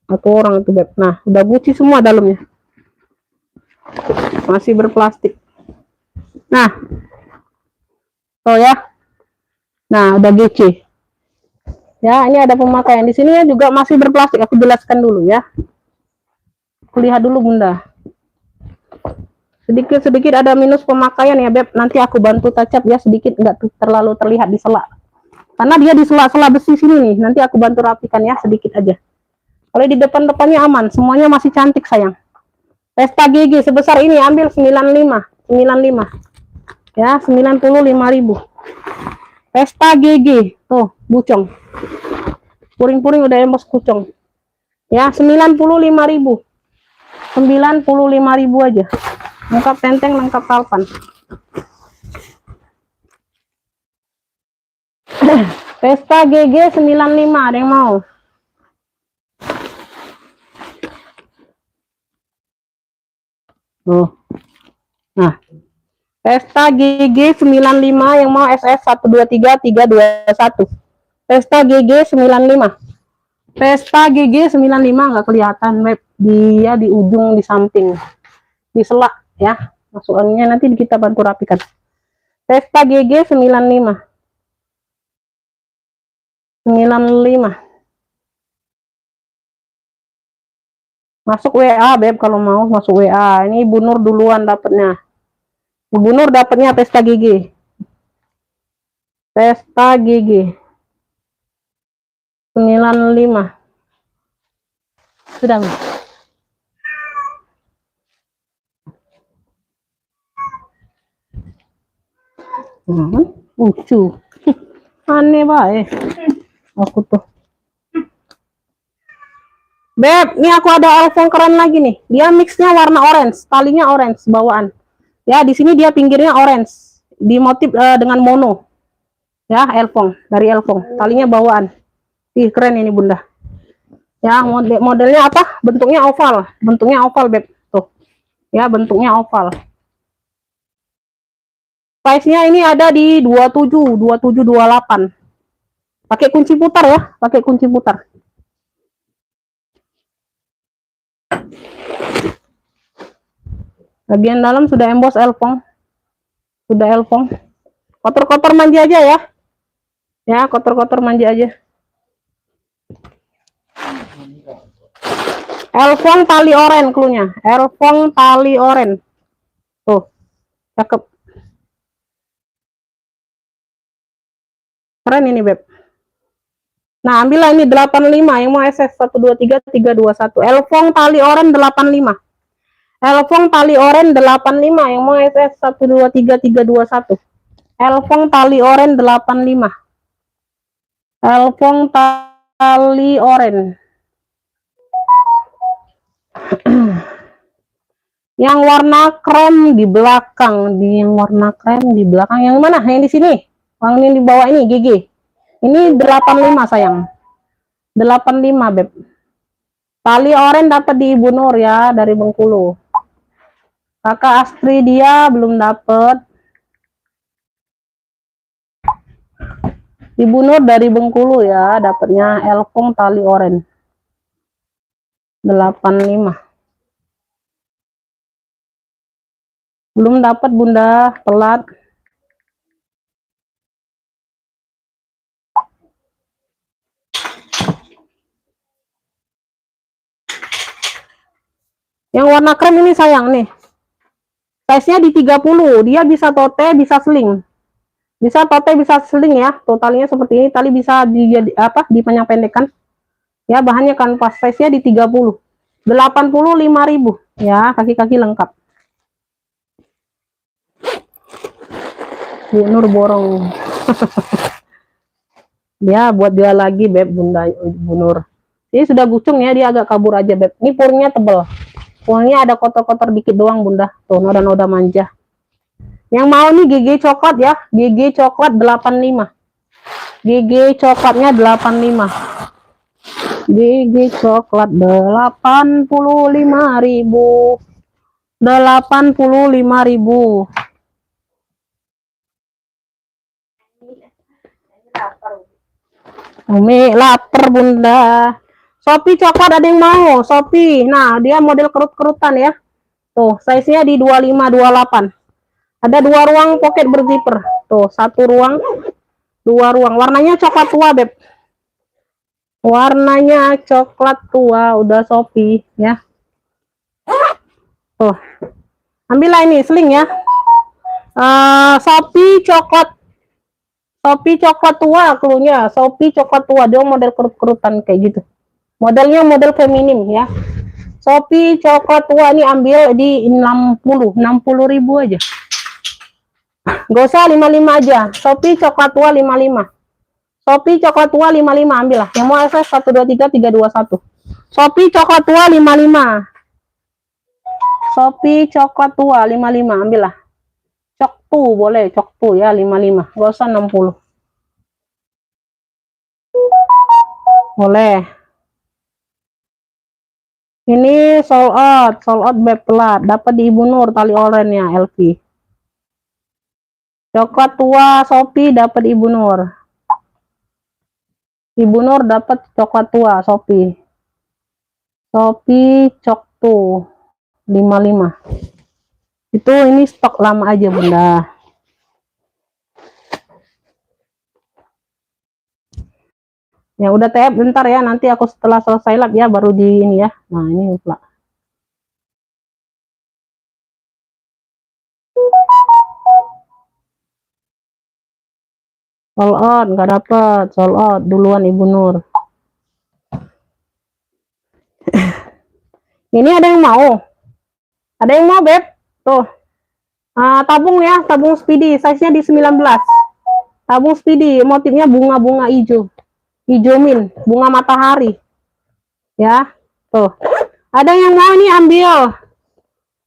Speaker 1: Satu orang itu, Beb. Nah, udah Gucci semua dalamnya. Masih berplastik. Nah. Tuh ya. Nah, udah GC. Ya, ini ada pemakaian. Di sini juga masih berplastik. Aku jelaskan dulu ya. Aku lihat dulu, Bunda. Sedikit-sedikit ada minus pemakaian ya, Beb. Nanti aku bantu touch up ya, sedikit nggak terlalu terlihat di sela. Karena dia di sela-sela besi sini nih. Nanti aku bantu rapikan ya, sedikit aja. Kalau di depan-depannya aman, semuanya masih cantik sayang. Pesta GG sebesar ini ambil 95. Ya, 95.000. Pesta GG. Tuh, Bucong. Puring-puring udah embos kucong. Ya, 95.000. 95.000 aja. Lengkap tenteng, lengkap talpan. Pesta GG 95, ada yang mau? Oh. Nah. Pesta GG 95 yang mau SS 123321. Pesta GG 95. Pesta GG 95 nggak kelihatan, Web. Dia di ujung di samping. Di selak ya. Masukannya nanti kita bantu rapikan. Pesta GG 95. 95. Masuk WA, Beb, kalau mau masuk WA. Ini Ibu Nur duluan dapatnya. Ibu Nur dapatnya Pesta GG. Pesta GG 95. Sudah. Lucu. Aneh banget. Aku tuh. Beb, ini aku ada Elfong keren lagi nih. Dia mixnya warna orange, talinya orange bawaan. Ya, di sini dia pinggirnya orange, dimotif dengan mono. Ya, Elfong, dari Elfong, talinya bawaan. Ih, keren ini, Bunda. Ya, modelnya apa? Bentuknya oval. Bentuknya oval, Beb. Tuh. Ya, bentuknya oval. Size-nya ini ada di 27, 27, 28. Pakai kunci putar ya, pakai kunci putar. Bagian dalam sudah emboss Elfong. Sudah Elfong. Kotor-kotor manja aja ya. Ya, kotor-kotor manja aja. Elfong tali oren klunya. Elfong tali oren. Tuh. Cakep. Keren ini, Beb. Nah, ambillah ini 85 yang mau SS 123321. Elfong tali oren 85. Elfong tali oren 85 yang mau SS 123321. Elfong tali oren 85. Elfong tali oren. Yang warna krem di belakang, yang warna krem di belakang yang mana? Yang di sini. Yang ini di bawah ini GG. Ini 85 sayang. 85, Beb. Tali oren dapat di Ibu Nur ya, dari Bengkulu. Kakak Astri dia belum dapat. Ibu Nur dari Bengkulu ya, dapatnya Elfong tali oren. 85. Belum dapat, Bunda, telat. Yang warna krem ini sayang nih. Size-nya di 30. Dia bisa tote, bisa sling. Bisa tote, bisa sling ya. Totalnya seperti ini. Tali bisa dipanjang-pendekkan. Ya, bahannya kanvas. Size-nya di 30. 85.000 ya, kaki-kaki lengkap. Bu Nur borong. Dia buat dia lagi, Beb, Bunda Bu Nur. Ini sudah gucung ya, dia agak kabur aja, Beb. Ini purnya tebel. Purnya ada kotor-kotor dikit doang, Bunda. Tuh, noda-noda manja. Yang mau nih GG coklat ya. GG coklat 85. GG coklatnya 85. GG coklat 85.000. 85.000. Umi lapar Bunda. Shopee coklat ada yang mau? Shopee. Nah, dia model kerut-kerutan ya. Tuh, size-nya di 25 28. Ada 2 ruang pocket berzipper. Tuh, 1 ruang, 2 ruang. Warnanya coklat tua, Beb. Warnanya coklat tua, udah Shopee ya. Tuh. Ambillah ini sling ya. Shopee coklat tua klunya. Shopee coklat tua, dia model kerut-kerutan kayak gitu. Modelnya model feminim ya. Shopee coklat tua ini ambil di 60.000 aja. Gak usah 55 aja. Shopee coklat tua 55. Shopee coklat tua 55 ambil lah. Yang mau SS 123 321. Shopee coklat tua 55. Shopee coklat tua 55 ambil lah. Cok tuh boleh, cok tuh ya 55. Gak usah 60. Boleh. Ini sold out Beb pelat, dapat di Ibu Nur tali orennya LV. Coklat tua Shopee dapat Ibu Nur. Ibu Nur dapat coklat tua Shopee. Shopee cok tuh 55. Itu ini stok lama aja Bunda. Ya udah TF bentar ya, nanti aku setelah selesai lap ya baru di ini ya. Nah, ini pula. Sold out, nggak dapet. Sold out duluan Ibu Nur. Ini ada yang mau? Ada yang mau, Beb? Tuh. Tabung ya, tabung speedy. Size-nya di 19. Tabung speedy, motifnya bunga-bunga hijau. Hijau min, bunga matahari. Ya, tuh. Ada yang mau nih ambil.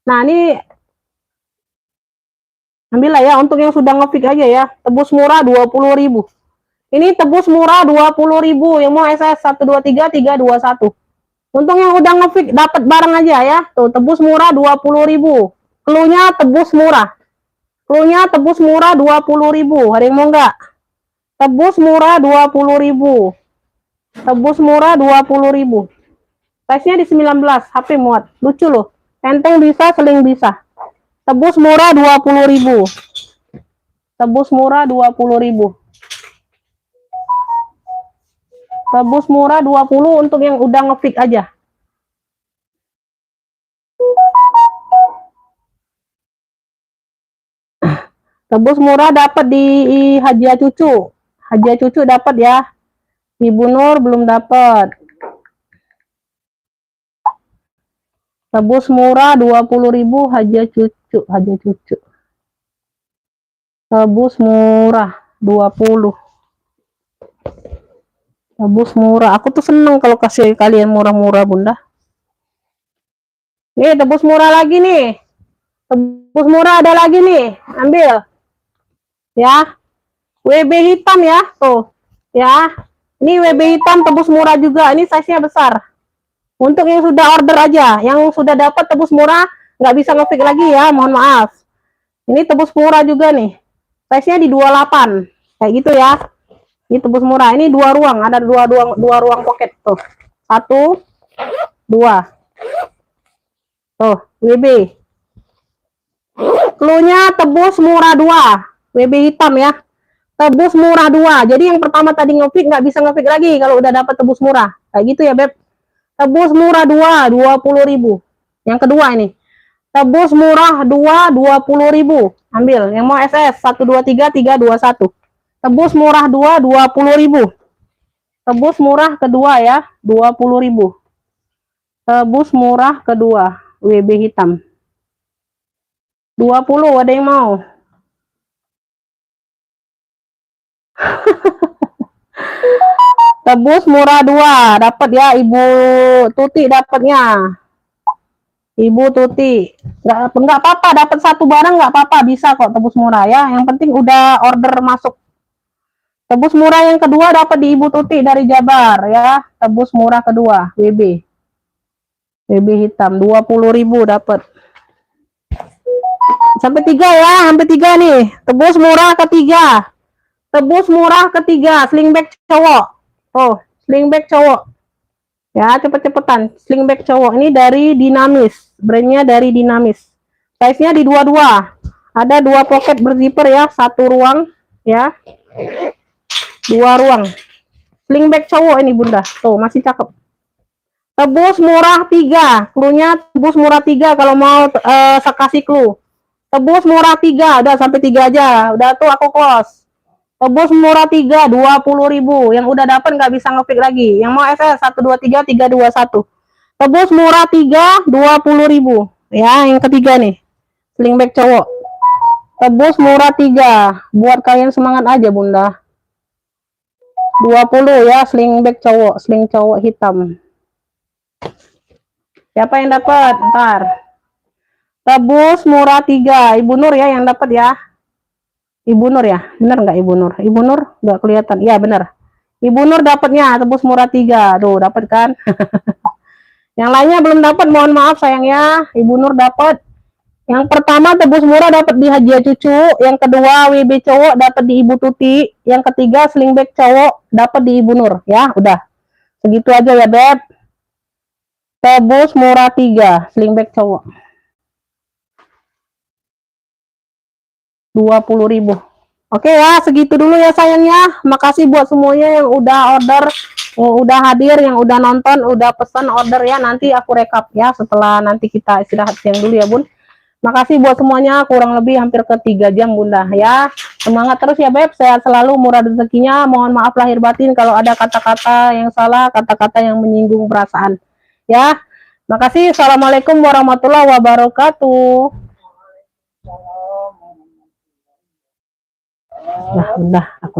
Speaker 1: Nah, ini ambil lah ya, untuk yang sudah ngepick aja ya. Tebus murah 20.000. Ini tebus murah 20.000. Yang mau SS 123 321. Untuk yang udah ngepick dapat barang aja ya. Tuh, tebus murah 20.000. Klunya tebus murah. Klunya tebus murah 20.000. Ada yang mau enggak? Tebus murah 20.000. Tebus murah 20.000. Size-nya di 19, HP muat. Lucu loh. Enteng bisa, seling bisa. Tebus murah 20.000. Tebus murah 20.000. Tebus murah 20 untuk yang udah ngepick aja. Tebus murah dapat di hadiah cucu. Hadiah cucu dapat ya. Ibu Nur belum dapat. Tebus murah 20.000 hadiah cucu, hadiah cucu. Tebus murah 20. Tebus murah. Aku tuh seneng kalau kasih kalian murah-murah, Bunda. Nih, tebus murah lagi nih. Tebus murah ada lagi nih. Ambil. Ya. WB hitam ya, tuh. Ya. Ini WB hitam tebus murah juga. Ini size-nya besar. Untuk yang sudah order aja, yang sudah dapat tebus murah nggak bisa ngepick lagi ya, mohon maaf. Ini tebus murah juga nih. Size-nya di 28. Kayak gitu ya. Ini tebus murah. Ini 2 ruang, ada 2 ruang pocket tuh. 1 2. Tuh, WB. Cluenya tebus murah 2. WB hitam ya. Tebus murah 2. Jadi yang pertama tadi ngepick nggak bisa ngepick lagi kalau udah dapat tebus murah. Kayak gitu ya, Beb. Tebus murah 2, 20.000. Yang kedua ini. Tebus murah 2, 20.000. Ambil. Yang mau SS 1 2 3 3 2 1. Tebus murah 2, 20.000. Tebus murah kedua ya, 20.000. Tebus murah kedua, WB hitam. 20, ada yang mau? Tebus murah 2, dapat ya Ibu Tuti dapatnya. Ibu Tuti, nggak apa-apa, dapat satu barang nggak apa-apa, bisa kok tebus murah ya. Yang penting udah order masuk. Tebus murah yang kedua dapat di Ibu Tuti dari Jabar ya. Tebus murah kedua, WB hitam 20.000 dapat. Sampai 3 ya, sampai 3 nih. Tebus murah ketiga. Tebus murah ketiga, slingback cowok. Oh, slingback cowok. Ya, cepet-cepetan. Slingback cowok ini dari Dinamis. Brandnya dari Dinamis. Size-nya di 22. Ada 2 pocket berzipper ya, 1 ruang ya. 2 ruang. Slingback cowok ini Bunda. Tuh, masih cakep. Tebus murah 3. Cluenya tebus murah 3 kalau mau kasih clue. Tebus murah 3, udah sampai 3 aja. Udah tuh aku close. Tebus murah 3, 20.000. Yang udah dapat nggak bisa ngepick lagi. Yang mau SS 1 2 3 3 2 1. Tebus murah 3, 20.000. Ya, yang ketiga nih. Slingback cowok. Tebus murah 3. Buat kalian semangat aja, Bunda. 20 ya, slingback cowok, sling cowok hitam. Siapa yang dapat? Ntar. Tebus murah 3. Ibu Nur ya yang dapat ya. Ibu Nur ya, bener nggak Ibu Nur? Ibu Nur nggak kelihatan, iya bener. Ibu Nur dapatnya tebus murah 3, tuh dapat kan? Yang lainnya belum dapat, mohon maaf sayang ya. Ibu Nur dapat. Yang pertama tebus murah dapat di Hajia Cucu, yang kedua WB cowok dapat di Ibu Tuti, yang ketiga slingback cowok dapat di Ibu Nur. Ya, udah. Segitu aja ya, Beb. Tebus murah 3, slingback cowok. 20.000. Oke ya, segitu dulu ya sayangnya. Makasih buat semuanya yang udah order, yang udah hadir, yang udah nonton, udah pesan order ya. Nanti aku rekap ya setelah nanti kita istirahat siang dulu ya Bun. Makasih buat semuanya, kurang lebih hampir ke 3 jam Bunda ya. Semangat terus ya Beb, sehat selalu, murah rezekinya. Mohon maaf lahir batin kalau ada kata-kata yang salah, kata-kata yang menyinggung perasaan. Ya, makasih. Assalamualaikum warahmatullahi wabarakatuh. Nah, udah aku